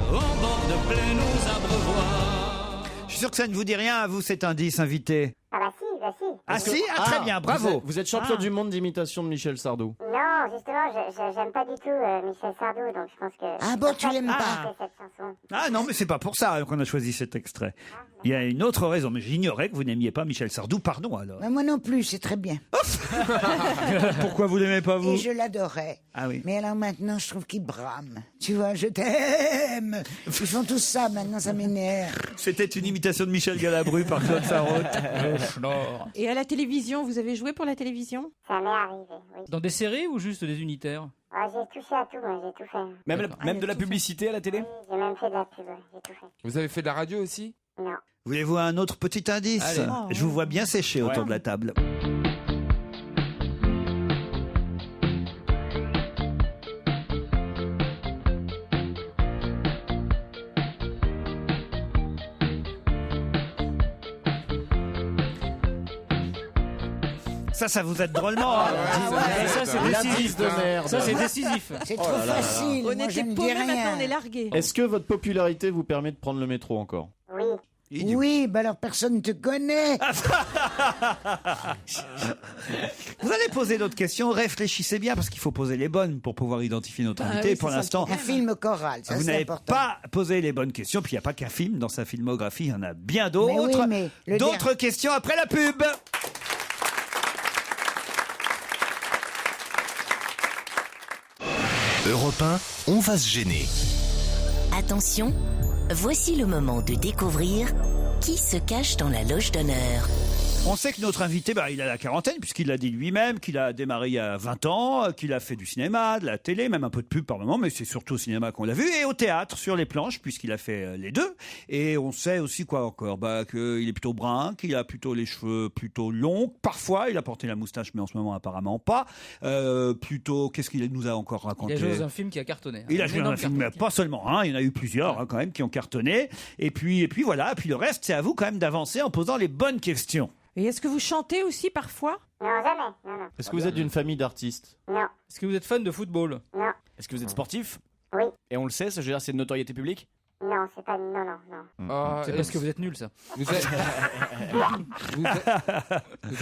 en bord de plaine aux abreuvoirs. Je suis sûr que ça ne vous dit rien à vous, cet indice, invité. Ah bah si, bah si. Ah si? Ah, très bien, bravo. Vous êtes champion du monde d'imitation de Michel Sardou. Non, justement, j'aime pas du tout Michel Sardou, donc je pense que... Ah bon, tu l'aimes pas? Cette chanson. Ah non, mais c'est pas pour ça qu'on a choisi cet extrait. Il y a une autre raison, mais j'ignorais que vous n'aimiez pas Michel Sardou. Pardon alors. Mais moi non plus, c'est très bien. Pourquoi vous l'aimez pas, vous? Et je l'adorais. Ah oui. Mais alors maintenant, je trouve qu'il brame. Tu vois, je t'aime. Ils font tout ça, maintenant ça m'énerve. C'était une imitation de Michel Galabru par Claude Sarraute. Et à la télévision, vous avez joué pour la télévision? Ça m'est arrivé, oui. Dans des séries ou juste des unitaires? J'ai touché à tout, moi, j'ai tout fait. Même de la publicité à la télé? Oui, j'ai même fait de la pub, j'ai tout fait. Vous avez fait de la radio aussi? Non. Voulez-vous un autre petit indice? Allez. Je vous vois bien sécher autour de la table. Ça vous aide drôlement. Hein. Ça, c'est décisif. de merde. Ça, c'est décisif. C'est trop facile. On Moi, je était ne dis paumés, maintenant rien. on est largués. Est-ce que votre popularité vous permet de prendre le métro encore? Oui. Oui, bah alors personne ne te connaît. Vous allez poser d'autres questions, réfléchissez bien parce qu'il faut poser les bonnes pour pouvoir identifier notre invité. oui, Pour c'est ça. l'instant, Un film choral, ça vous c'est n'avez important. pas posé les bonnes questions. Puis il n'y a pas qu'un film dans sa filmographie, il y en a bien Mais d'autres. oui, mais le D'autres questions après la pub. Europe 1, on va se gêner. Attention, voici le moment de découvrir qui se cache dans la loge d'honneur. On sait que notre invité, il a la quarantaine, puisqu'il l'a dit lui-même, qu'il a démarré il y a 20 ans, qu'il a fait du cinéma, de la télé, même un peu de pub par moment, mais c'est surtout au cinéma qu'on l'a vu, et au théâtre, sur les planches, puisqu'il a fait les deux. Et on sait aussi quoi encore, qu'il est plutôt brun, qu'il a plutôt les cheveux plutôt longs. Parfois, il a porté la moustache, mais en ce moment, apparemment pas. Plutôt, qu'est-ce qu'il nous a encore raconté? Il a joué dans un film qui a cartonné. Il a joué dans un film, pas seulement un, il y en a eu plusieurs quand même qui ont cartonné. Et puis voilà, et puis le reste, c'est à vous quand même d'avancer en posant les bonnes questions. Et est-ce que vous chantez aussi parfois? Non, jamais. Non. Est-ce que vous êtes d'une famille d'artistes? Non. Est-ce que vous êtes fan de football? Non. Est-ce que vous êtes sportif? Oui. Et on le sait, ça veut dire c'est de notoriété publique? Non, c'est pas... Non. C'est parce que vous êtes nul, ça. Vous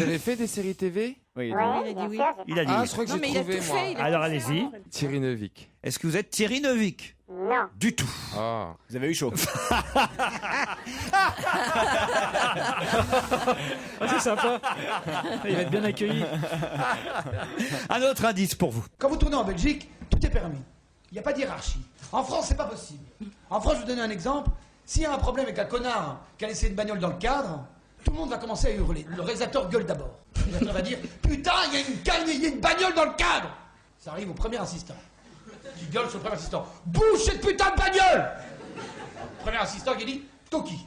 avez fait des séries TV? Oui, Ouais, il a dit oui. Il a dit Ah, oui. je crois que Non, j'ai mais il a trouvé, tout moi. fait. Alors allez-y. Thierry Neuvik. Est-ce que vous êtes Thierry Neuvik? Non. Du tout. Ah. Vous avez eu chaud. C'est sympa. Il va être bien accueilli. Un autre indice pour vous. Quand vous tournez en Belgique, tout est permis. Il n'y a pas de hiérarchie. En France, c'est pas possible. En France, je vais vous donner un exemple. S'il y a un problème avec un connard qui a laissé une bagnole dans le cadre, tout le monde va commencer à hurler. Le réalisateur gueule d'abord. Le réalisateur va dire « Putain, il y a une bagnole dans le cadre !» Ça arrive au premier assistant. Il gueule sur le premier assistant. « Bouge cette putain de bagnole !» Premier assistant qui dit « Toki.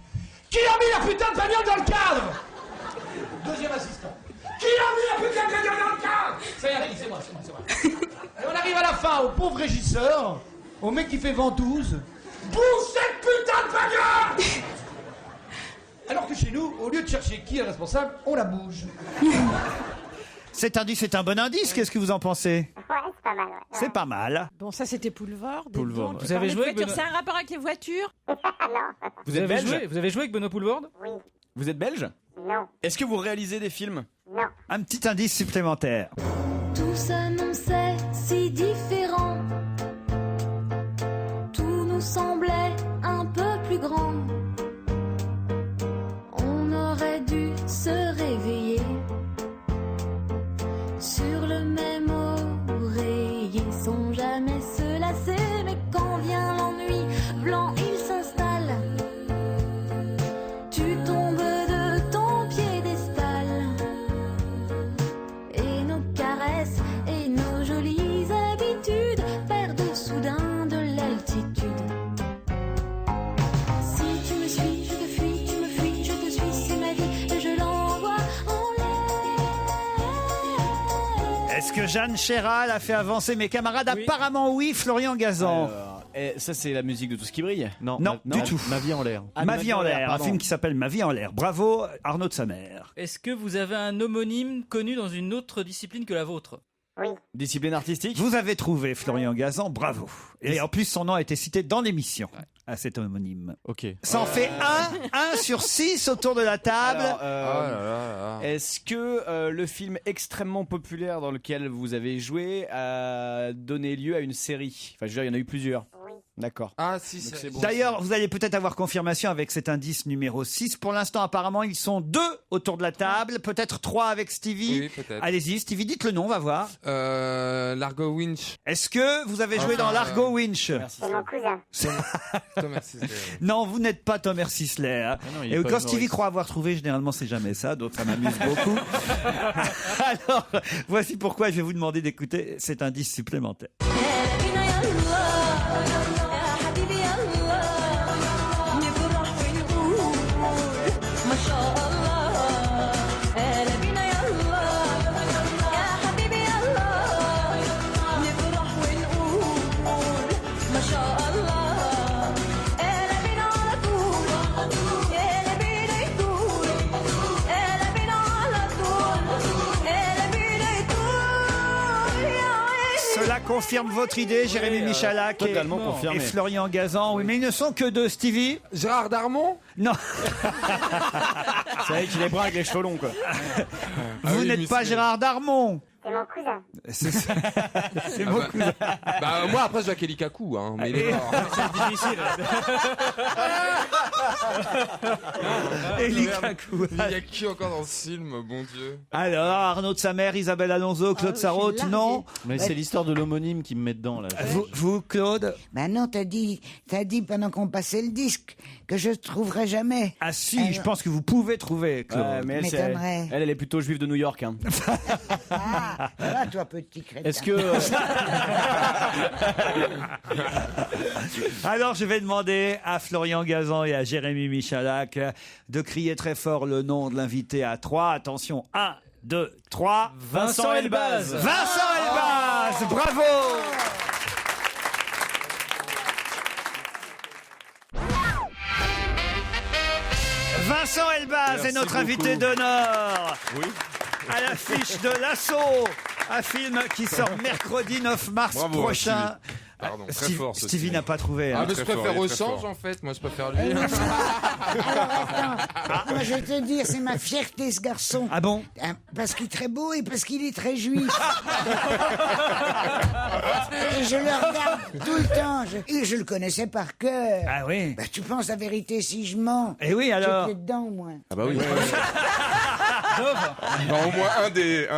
Qui a mis la putain de bagnole dans le cadre ?» Deuxième assistant. Qui a mis la putain de bagnole dans le cadre? Ça y est, c'est moi. Et on arrive à la fin, au pauvre régisseur, au mec qui fait ventouse. Bouge cette putain de bagnole! Alors que chez nous, au lieu de chercher qui est le responsable, on la bouge. Cet indice est un bon indice, qu'est-ce que vous en pensez? Ouais, c'est pas mal, ouais. C'est pas mal. Bon, ça c'était Poulvord. Poulvord, Donc, ouais. Vous avez joué avec C'est un rapport avec les voitures? Non. Vous êtes belge? Vous avez joué avec Benoît Poulvord? Oui. Vous êtes belge? Non. Est-ce que vous réalisez des films? Non. Un petit indice supplémentaire. Tout s'annonçait si différent. Tout nous semblait un peu plus grand. On aurait dû se réveiller sur le même oreiller sans jamais se lasser. Mais quand vient l'ennui, blanc il s'installe. Tu tombes de ton piédestal. Et nos caresses et nos jolies habitudes perdent soudain de l'altitude. Si tu me suis, je te fuis, tu me fuis, je te suis, c'est ma vie et je l'envoie en l'air. Est-ce que Jeanne Chéral a fait avancer mes camarades? Apparemment oui, Florian Gazan. Ça, c'est la musique de Tout ce qui brille? Non, du tout. Ma vie en l'air. Ma vie en l'air, un pardon. film qui s'appelle Ma vie en l'air. Bravo, Arnaud de Samer. Est-ce que vous avez un homonyme connu dans une autre discipline que la vôtre? Oui. Discipline artistique? Vous avez trouvé Florian Gazan, bravo. Et en plus, son nom a été cité dans l'émission. à cet homonyme. Ok. Ça en fait 1 sur 6 autour de la table. Alors, est-ce que le film extrêmement populaire dans lequel vous avez joué a donné lieu à une série? Enfin, je veux dire, il y en a eu plusieurs. D'accord. Ah si, Donc, c'est bon. D'ailleurs, vous allez peut-être avoir confirmation avec cet indice numéro 6. Pour l'instant, apparemment, ils sont 2 autour de la table, peut-être 3 avec Stevie. Oui, peut-être. Allez-y, Stevie, dites le nom, on va voir. Largo Winch. Est-ce que vous avez joué dans Largo Winch? C'est mon cousin. Thomas Sisley. Non, vous n'êtes pas Thomas Sisley. Hein. non, il est Et pas quand humoriste. Stevie croit avoir trouvé, généralement, c'est jamais ça, donc ça m'amuse beaucoup. Alors, voici pourquoi je vais vous demander d'écouter cet indice supplémentaire. Cela confirme votre idée, Jérémy Michalak totalement et confirmé. Florian Gazan. Oui, mais ils ne sont que 2, Stevie. Gérard Darmon. Non, C'est vrai qu'il est bras avec les cheveux longs, quoi. vous oui, n'êtes mais pas c'est- Gérard Darmon. C'est mon cousin. C'est ça. C'est mon cousin. Bah moi après je vois Kelly Kaku, hein, mais il est mort. C'est difficile. Eli Kakou. Il y a qui encore dans ce film, bon Dieu? Alors, Arnaud de sa mère, Isabelle Alonso, Claude Sarraute, non. Mais c'est l'histoire de l'homonyme qui me met dedans, là. Vous, Claude? Ben non, t'as dit pendant qu'on passait le disque que je ne trouverais jamais. Ah si, je pense que vous pouvez trouver, Claude. Ouais, mais M'étonnerait. elle est plutôt juive de New York. Hein. Ah, voilà, toi, petit crétin. Est-ce que... Alors, je vais demander à Florian Gazan et à Jérémy Michalak de crier très fort le nom de l'invité à 3. Attention, 1, 2, 3. Vincent Elbaz. Vincent Elbaz, bravo. Vincent Elbaz est notre invité d'honneur. Oui. À l'affiche de L'Assaut, un film qui sort mercredi 9 mars Bravo, prochain. Pardon, très fort, ce Stevie Stevie. n'a pas trouvé. Ah hein. mais je très fort, préfère il est au très change fort. en fait, moi je préfère lui. Alors, attends, moi je vais te dire, c'est ma fierté ce garçon. Ah bon? Hein, parce qu'il est très beau et parce qu'il est très juif. Et je le regarde tout le temps. Et je le connaissais par cœur. Ah oui? Bah, tu penses la vérité si je mens? Eh oui, alors? J'étais dedans, moi. Ah bah oui. Enfin, au moins un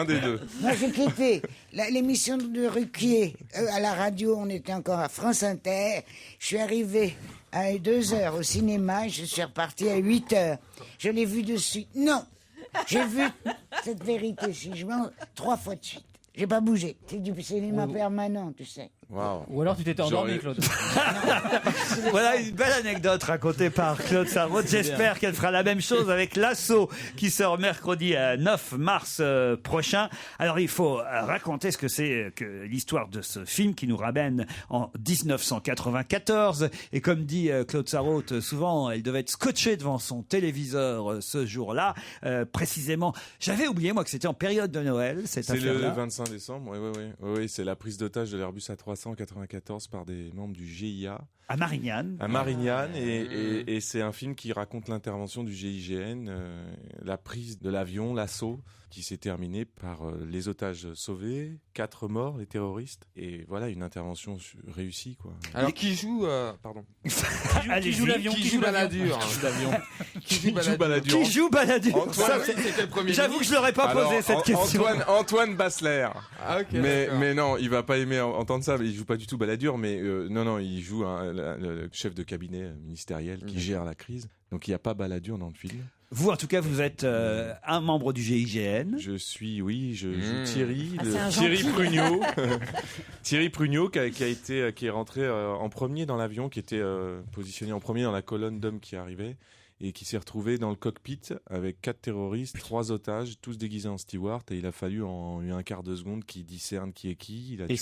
des deux. Moi, j'ai quitté l'émission de Ruquier à la radio. On était encore à France Inter. Je suis arrivé à 2h au cinéma et je suis reparti à 8h. Je l'ai vu de suite. Non, j'ai vu cette vérité. Si je mens 3 fois de suite. J'ai pas bougé. C'est du cinéma permanent, tu sais. Waouh. Ou alors tu t'étais endormi, Claude. Voilà une belle anecdote racontée par Claude Sarraute. J'espère qu'elle fera la même chose avec L'Assaut qui sort mercredi 9 mars prochain. Alors il faut raconter ce que c'est que l'histoire de ce film qui nous ramène en 1994. Et comme dit Claude Sarraute, souvent elle devait être scotchée devant son téléviseur ce jour-là. Précisément, j'avais oublié moi que c'était en période de Noël cette C'est le affaire-là. 25 décembre, oui, c'est la prise d'otage de l'Airbus A394 par des membres du GIA. À Marignane. À Marignane, et c'est un film qui raconte l'intervention du GIGN, la prise de l'avion, l'assaut, qui s'est terminé par les otages sauvés, 4 morts, les terroristes, et voilà, une intervention réussie, quoi. Alors qui joue pardon. Allez-y. joue l'avion, Qui joue Balladur. Qui joue Balladur? Qui joue Balladur? Antoine, Ça, C'était le premier. j'avoue que je l'aurais pas posé cette question. Antoine Basseler. Ah ok. Mais d'accord. non, il va pas aimer entendre ça. Il joue pas du tout Balladur, mais non, il joue le chef de cabinet ministériel qui gère la crise. Donc il n'y a pas Balladur dans le film. Vous, en tout cas, vous êtes un membre du GIGN. Je joue Thierry, Ah, c'est un Thierry gentil. Prugnot. Thierry Prugnot qui est rentré en premier dans l'avion, qui était positionné en premier dans la colonne d'hommes qui arrivaient. et qui s'est retrouvé dans le cockpit avec 4 terroristes, 3 otages, tous déguisés en steward, et il a fallu en un quart de seconde qu'il discerne qui est qui. Il a Et tué-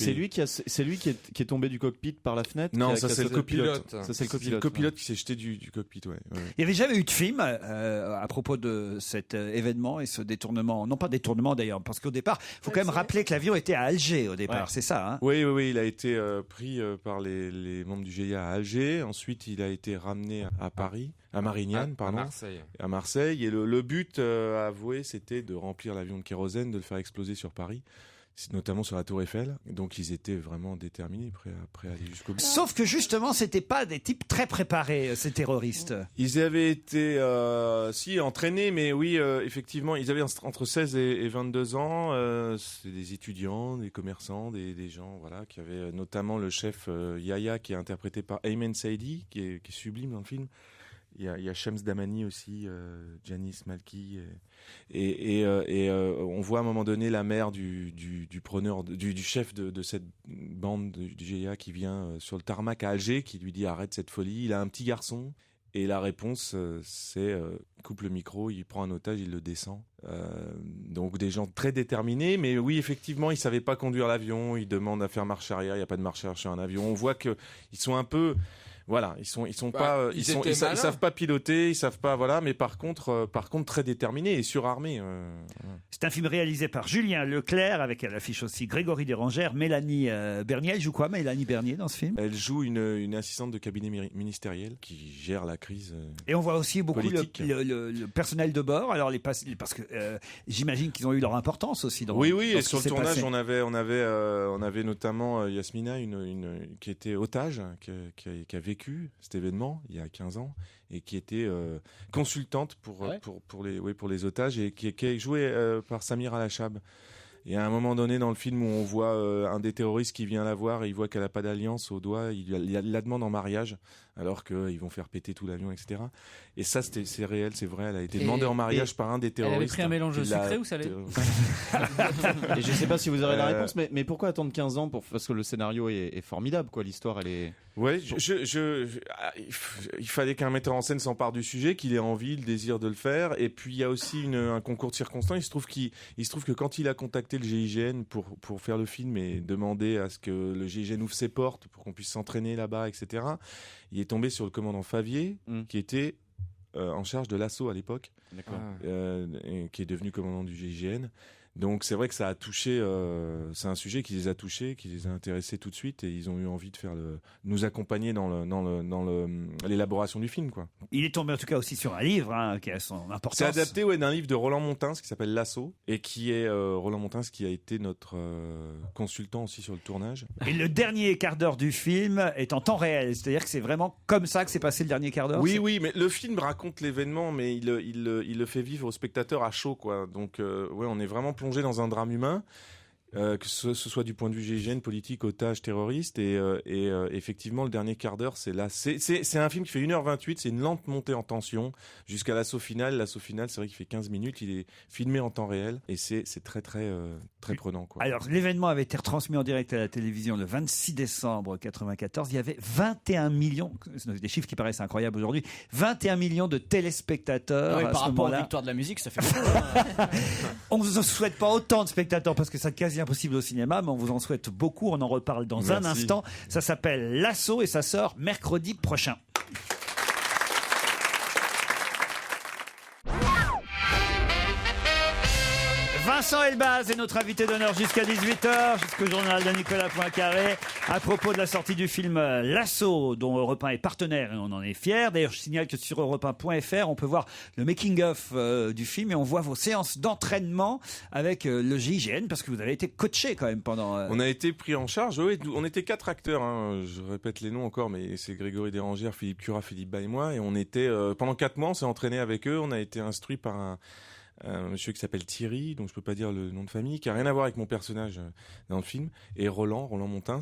c'est lui qui est tombé du cockpit par la fenêtre. Non, qui a ça c'est le cassé- copilote. Ça c'est le C'est copilote. le copilote qui s'est jeté du cockpit, ouais. Il n'y avait jamais eu de film à propos de cet événement et ce détournement. Non, pas détournement d'ailleurs, parce qu'au départ, il faut quand même rappeler que l'avion était à Alger au départ, Ouais. c'est ça. Hein. Oui, il a été pris par les membres du GIA à Alger. Ensuite, il a été ramené à Paris, à Marignane, pardon. À Marseille. Et le but, avoué, c'était de remplir l'avion de kérosène, de le faire exploser sur Paris. Notamment sur la Tour Eiffel. Donc ils étaient vraiment déterminés, prêts à aller jusqu'au bout. Sauf que justement, c'était pas des types très préparés, ces terroristes. Ils avaient été entraînés, mais oui, effectivement, ils avaient entre 16 et 22 ans. C'est des étudiants, des commerçants, des gens, voilà, qui avaient notamment le chef Yahya, qui est interprété par Ayman Saidi, qui est sublime dans le film. Il y a Shams Damani aussi, Janice Malki, et on voit à un moment donné la mère du preneur, du chef de cette bande du GIA qui vient sur le tarmac à Alger, qui lui dit arrête cette folie. Il a un petit garçon et la réponse c'est coupe le micro, il prend un otage, il le descend. Donc des gens très déterminés, mais oui effectivement ils savaient pas conduire l'avion, ils demandent à faire marche arrière, il y a pas de marche arrière sur un avion. On voit que ils sont un peu voilà, ils savent pas piloter, ils savent pas, voilà, mais par contre très déterminés et surarmés. C'est un film réalisé par Julien Leclerc, avec à l'affiche aussi Grégory Dérangère, Mélanie Bernier. Elle joue quoi, Mélanie Bernier, dans ce film? Elle joue une assistante de cabinet ministériel qui gère la crise. Et on voit aussi beaucoup le personnel de bord. Alors parce que j'imagine qu'ils ont eu leur importance aussi. Dans oui, dans et ce sur qui le s'est tournage, passé. on avait notamment Yasmina, qui était otage, qui a vécu cet événement il y a 15 ans et qui était consultante pour les otages et qui est jouée par Samir Al-Achab. Et à un moment donné dans le film où on voit un des terroristes qui vient la voir et il voit qu'elle a pas d'alliance au doigt, il la demande en mariage alors qu'ils vont faire péter tout l'avion, etc. Et ça c'est réel, c'est vrai, elle a été demandée en mariage par un des terroristes. Elle avait pris un mélange sucré ou salé? Et je sais pas si vous aurez la réponse, mais pourquoi attendre 15 ans parce que le scénario est formidable, quoi. L'histoire, elle est. Ouais, il fallait qu'un metteur en scène s'empare du sujet, qu'il ait envie, le désir de le faire. Et puis il y a aussi un concours de circonstances. Il se trouve que quand il a contacté le GIGN pour faire le film et demander à ce que le GIGN ouvre ses portes pour qu'on puisse s'entraîner là-bas, etc., il est tombé sur le commandant Favier, qui était en charge de l'assaut à l'époque, et qui est devenu commandant du GIGN. Donc c'est vrai que ça a touché, c'est un sujet qui les a touchés, qui les a intéressés tout de suite, et ils ont eu envie de nous accompagner dans l'élaboration du film, quoi. Il est tombé en tout cas aussi sur un livre qui a son importance. C'est adapté d'un livre de Roland Montins qui s'appelle L'Assaut, et qui est Roland Montins qui a été notre consultant aussi sur le tournage. Et le dernier quart d'heure du film est en temps réel, c'est-à-dire que c'est vraiment comme ça que s'est passé le dernier quart d'heure. Oui, mais le film raconte l'événement, mais il le fait vivre au spectateur à chaud, quoi. Donc on est vraiment plongé dans un drame humain, que ce soit du point de vue GIGN, politique, otage, terroriste, et effectivement le dernier quart d'heure c'est un film qui fait 1h28, c'est une lente montée en tension jusqu'à l'assaut final. L'assaut final, c'est vrai qu'il fait 15 minutes, il est filmé en temps réel et c'est très prenant, quoi. Alors l'événement avait été retransmis en direct à la télévision le 26 décembre 94. Il y avait 21 millions, des chiffres qui paraissent incroyables aujourd'hui, 21 millions de téléspectateurs. Ouais, à par ce rapport à moment-là. la victoire de la musique, ça fait beaucoup. On vous en souhaite pas autant de spectateurs parce que c'est quasi impossible au cinéma, mais on vous en souhaite beaucoup. On en reparle dans un instant. Ça s'appelle L'Assaut et ça sort mercredi prochain. Vincent Elbaz est notre invité d'honneur jusqu'à 18h, jusqu'au journal de Nicolas Poincaré, à propos de la sortie du film L'Assaut, dont Europe 1 est partenaire et on en est fiers. D'ailleurs, je signale que sur europe1.fr, on peut voir le making-of du film et on voit vos séances d'entraînement avec le GIGN, parce que vous avez été coaché quand même pendant... On a été pris en charge, oui, on était 4 acteurs, je répète les noms encore, mais c'est Grégory Dérangère, Philippe Cura, Philippe Bas et moi, et on était, pendant 4 mois, on s'est entraîné avec eux, on a été instruit par un monsieur qui s'appelle Thierry, donc je peux pas dire le nom de famille, qui a rien à voir avec mon personnage dans le film, et Roland Montins.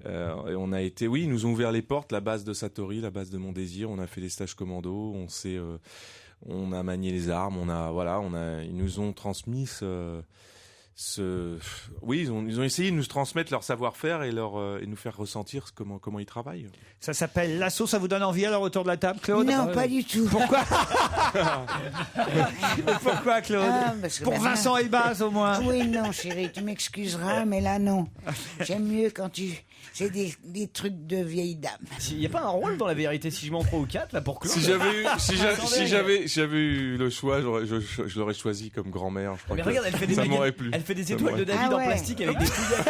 Et on a été, oui, ils nous ont ouvert les portes, la base de Satori, la base de Mon Désir. On a fait des stages commando, on a manié les armes, ils nous ont transmis Oui, ils ont essayé de nous transmettre leur savoir-faire et nous faire ressentir comment ils travaillent. Ça s'appelle L'Assaut, ça vous donne envie alors autour de la table, Claude? Non, pas du tout. Pourquoi? Pourquoi, Claude? Parce que Pour maintenant- Vincent Elbaz, au moins. Oui, non, chérie, tu m'excuseras, mais là, non. J'aime mieux quand c'est des trucs de vieille dame. Il n'y a pas un rôle dans La Vérité si je m'en 3 ou 4 là pour Claude? Si j'avais eu le choix, je l'aurais choisi comme grand-mère. Je crois Mais que regarde, elle fait des ça m'aurait plu. Elle fait des Ça étoiles de m'aurait David Ah en ouais. plastique avec des pouillettes.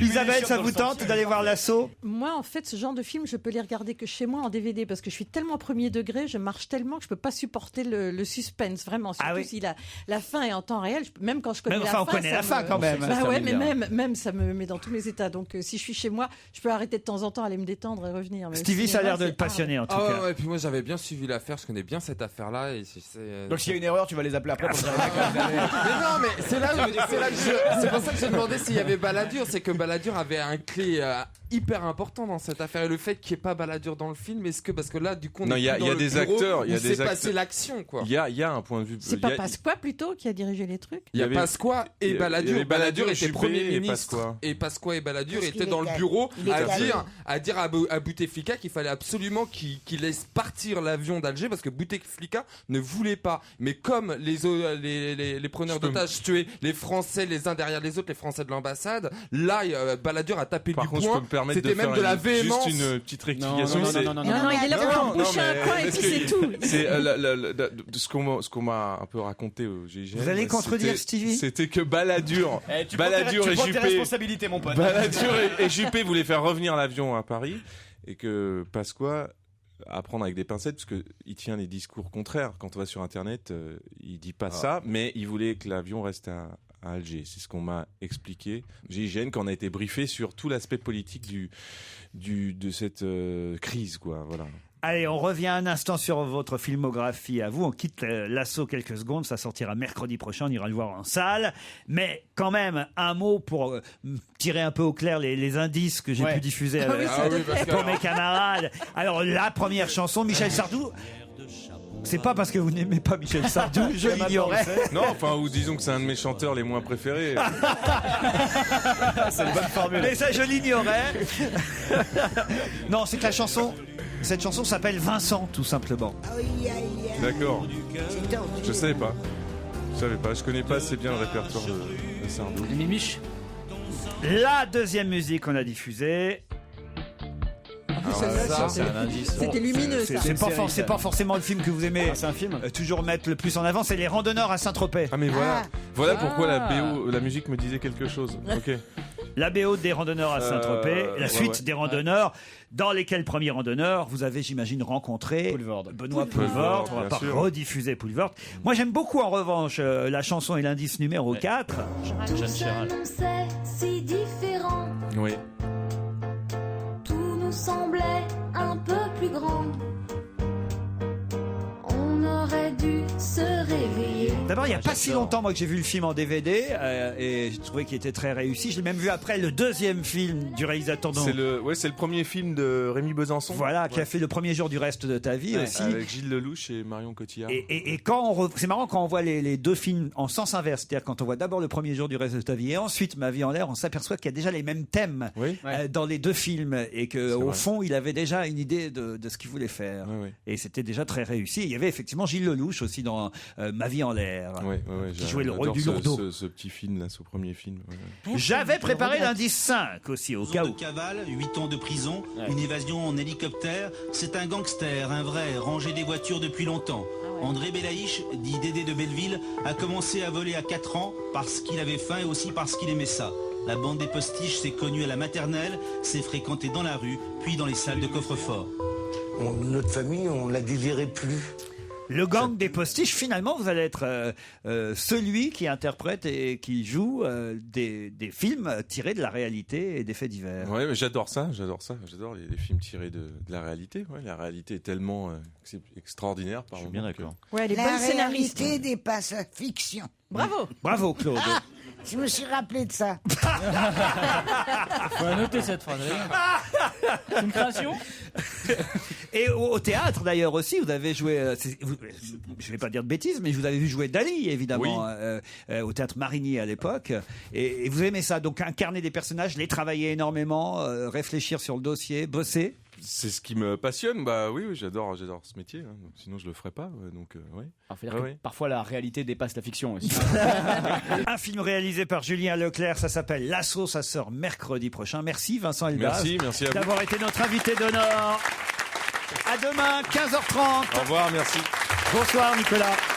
Isabelle, ça vous tente d'aller voir L'Assaut? Moi, en fait, ce genre de film, je peux les regarder que chez moi en DVD parce que je suis tellement premier degré, je marche tellement que je peux pas supporter le suspense, vraiment. Surtout si la fin est en temps réel. Même quand je connais Même la enfin, fin. on connaît ça la fin me- quand même. Bah ouais, mais même ça me met dans tous mes états. Donc, si je suis chez moi, je peux arrêter de temps en temps, aller me détendre et revenir. Mais Stevie, le ça a l'air cinéma, de le passionner en tout cas. Ouais, et puis moi j'avais bien suivi l'affaire, je connais bien cette affaire-là. Donc s'il y a une erreur, tu vas les appeler après pour dire Mais non, mais c'est pour ça que j'ai demandé s'il y avait Balladur. C'est que Balladur avait un clé hyper important dans cette affaire. Et le fait qu'il n'y ait pas Balladur dans le film, est-ce que parce que là, du coup, on Non, est il y a plus dans des le bureau acteurs, où il y a des s'est passé acteurs. l'action, quoi. Il y a un point de vue. C'est pas Pasqua plutôt qui a dirigé les trucs? Il y a Pasqua et il y Balladur. avait Balladur était Juppé Premier et ministre. Pasqua. Et Pasqua et Balladur Parce étaient qu'il dans est le calme. bureau Il est calme. à dire à Bouteflika qu'il fallait absolument qu'il laisse partir l'avion d'Alger parce que Bouteflika ne voulait pas. Mais comme les preneurs d'otages tuaient les Français les uns derrière les autres, les Français de l'ambassade, là, Balladur a tapé Par du contre, je poing. peux me permettre C'était de même faire de la véhémence. juste une petite rectification. Non, il est là pour boucher un coin et parce puis que c'est tout. C'est ce qu'on m'a un peu raconté au GIGN. Vous allez contredire Stevie? C'était que Balladur Tu prends tes Juppé, responsabilités, mon pote. Balladur et Juppé voulaient faire revenir l'avion à Paris et que Pasqua à prendre avec des pincettes parce que il tient les discours contraires. Quand on va sur Internet, il dit pas ça, mais il voulait que l'avion reste à Alger. C'est ce qu'on m'a expliqué. GIGN, quand on a été briefé sur tout l'aspect politique de cette crise, quoi. Voilà. Allez, on revient un instant sur votre filmographie à vous. On quitte L'Assaut quelques secondes. Ça sortira mercredi prochain. On ira le voir en salle. Mais quand même, un mot pour tirer un peu au clair les indices que j'ai pu diffuser pour mes camarades. Alors, la première chanson, Michel Sardou. C'est pas parce que vous n'aimez pas Michel Sardou, je l'ignorais. Non, enfin, ou disons que c'est un de mes chanteurs les moins préférés. C'est une bonne formule. Mais ça, je l'ignorais. Non, c'est que cette chanson s'appelle Vincent, tout simplement. D'accord. Je savais pas. Je connais pas assez bien le répertoire de Sardou. Mimiche. La deuxième musique qu'on a diffusée. C'est un indice. C'était lumineux, ça. C'est pas forcément le film que vous aimez. C'est un film. Toujours mettre le plus en avant, c'est Les Randonneurs à Saint-Tropez. Ah mais voilà pourquoi la musique me disait quelque chose. Ok. La BO des Randonneurs à Saint-Tropez, la suite ouais. des Randonneurs, dans lesquels premier randonneur, vous avez, j'imagine, rencontré Benoît Poelvoort. On va bien pas sûr. rediffuser Poelvoort. Moi, j'aime beaucoup, en revanche, la chanson et l'indice numéro 4. Tout seul, on sait si différent. Oui. Tout nous semblait un peu plus grand. On aurait dû se réveiller. D'abord, il n'y a pas si longtemps, moi, que j'ai vu le film en DVD, et je trouvais qu'il était très réussi. Je l'ai même vu après le deuxième film du réalisateur. C'est le premier film de Rémi Besançon. Voilà, qui a fait Le Premier jour du reste de ta vie aussi. Avec Gilles Lelouch et Marion Cotillard. Et quand c'est marrant quand on voit les deux films en sens inverse, c'est-à-dire quand on voit d'abord Le Premier jour du reste de ta vie et ensuite Ma vie en l'air, on s'aperçoit qu'il y a déjà les mêmes thèmes dans les deux films et que au fond il avait déjà une idée de ce qu'il voulait faire. Et c'était déjà très réussi. Il y avait effectivement Gilles Lelouch aussi dans Ma vie en l'air, qui jouait le rôle du lourdeau. Ce petit film là, ce premier film. J'avais préparé l'indice 5 aussi au cas où. De cavale, 8 ans de prison, une évasion en hélicoptère. C'est un gangster, un vrai, rangé des voitures depuis longtemps. André Belaïch, dit Dédé de Belleville, a commencé à voler à 4 ans parce qu'il avait faim et aussi parce qu'il aimait ça. La bande des postiches s'est connue à la maternelle, s'est fréquentée dans la rue, puis dans les salles de coffre-fort. Notre famille, on la désirait plus. Le gang des postiches, finalement, vous allez être celui qui interprète et qui joue des films tirés de la réalité et des faits divers. Ouais, mais j'adore ça. J'adore les films tirés de la réalité. Ouais, la réalité est tellement c'est extraordinaire. Je suis bien d'accord. Ouais, les La bonnes scénaristes. réalité dépasse la fiction. Bravo. Bravo, Claude. Je me suis rappelé de ça. Faut noter cette phrase. C'est une création. Et au théâtre d'ailleurs aussi, vous avez joué, je vais pas dire de bêtises, mais je vous avez vu jouer Dali évidemment, au théâtre Marigny à l'époque. Et vous aimez ça, donc incarner des personnages, les travailler énormément, réfléchir sur le dossier, bosser. C'est ce qui me passionne. Bah oui, j'adore ce métier. Hein. Sinon, je le ferais pas. Donc, ouais. Alors, faut dire que parfois, la réalité dépasse la fiction aussi. Un film réalisé par Julien Leclerc, ça s'appelle L'Assaut, ça sort mercredi prochain. Merci Vincent Elbaz merci à vous d'avoir été notre invité d'honneur. À demain, 15h30. Au revoir, merci. Bonsoir Nicolas.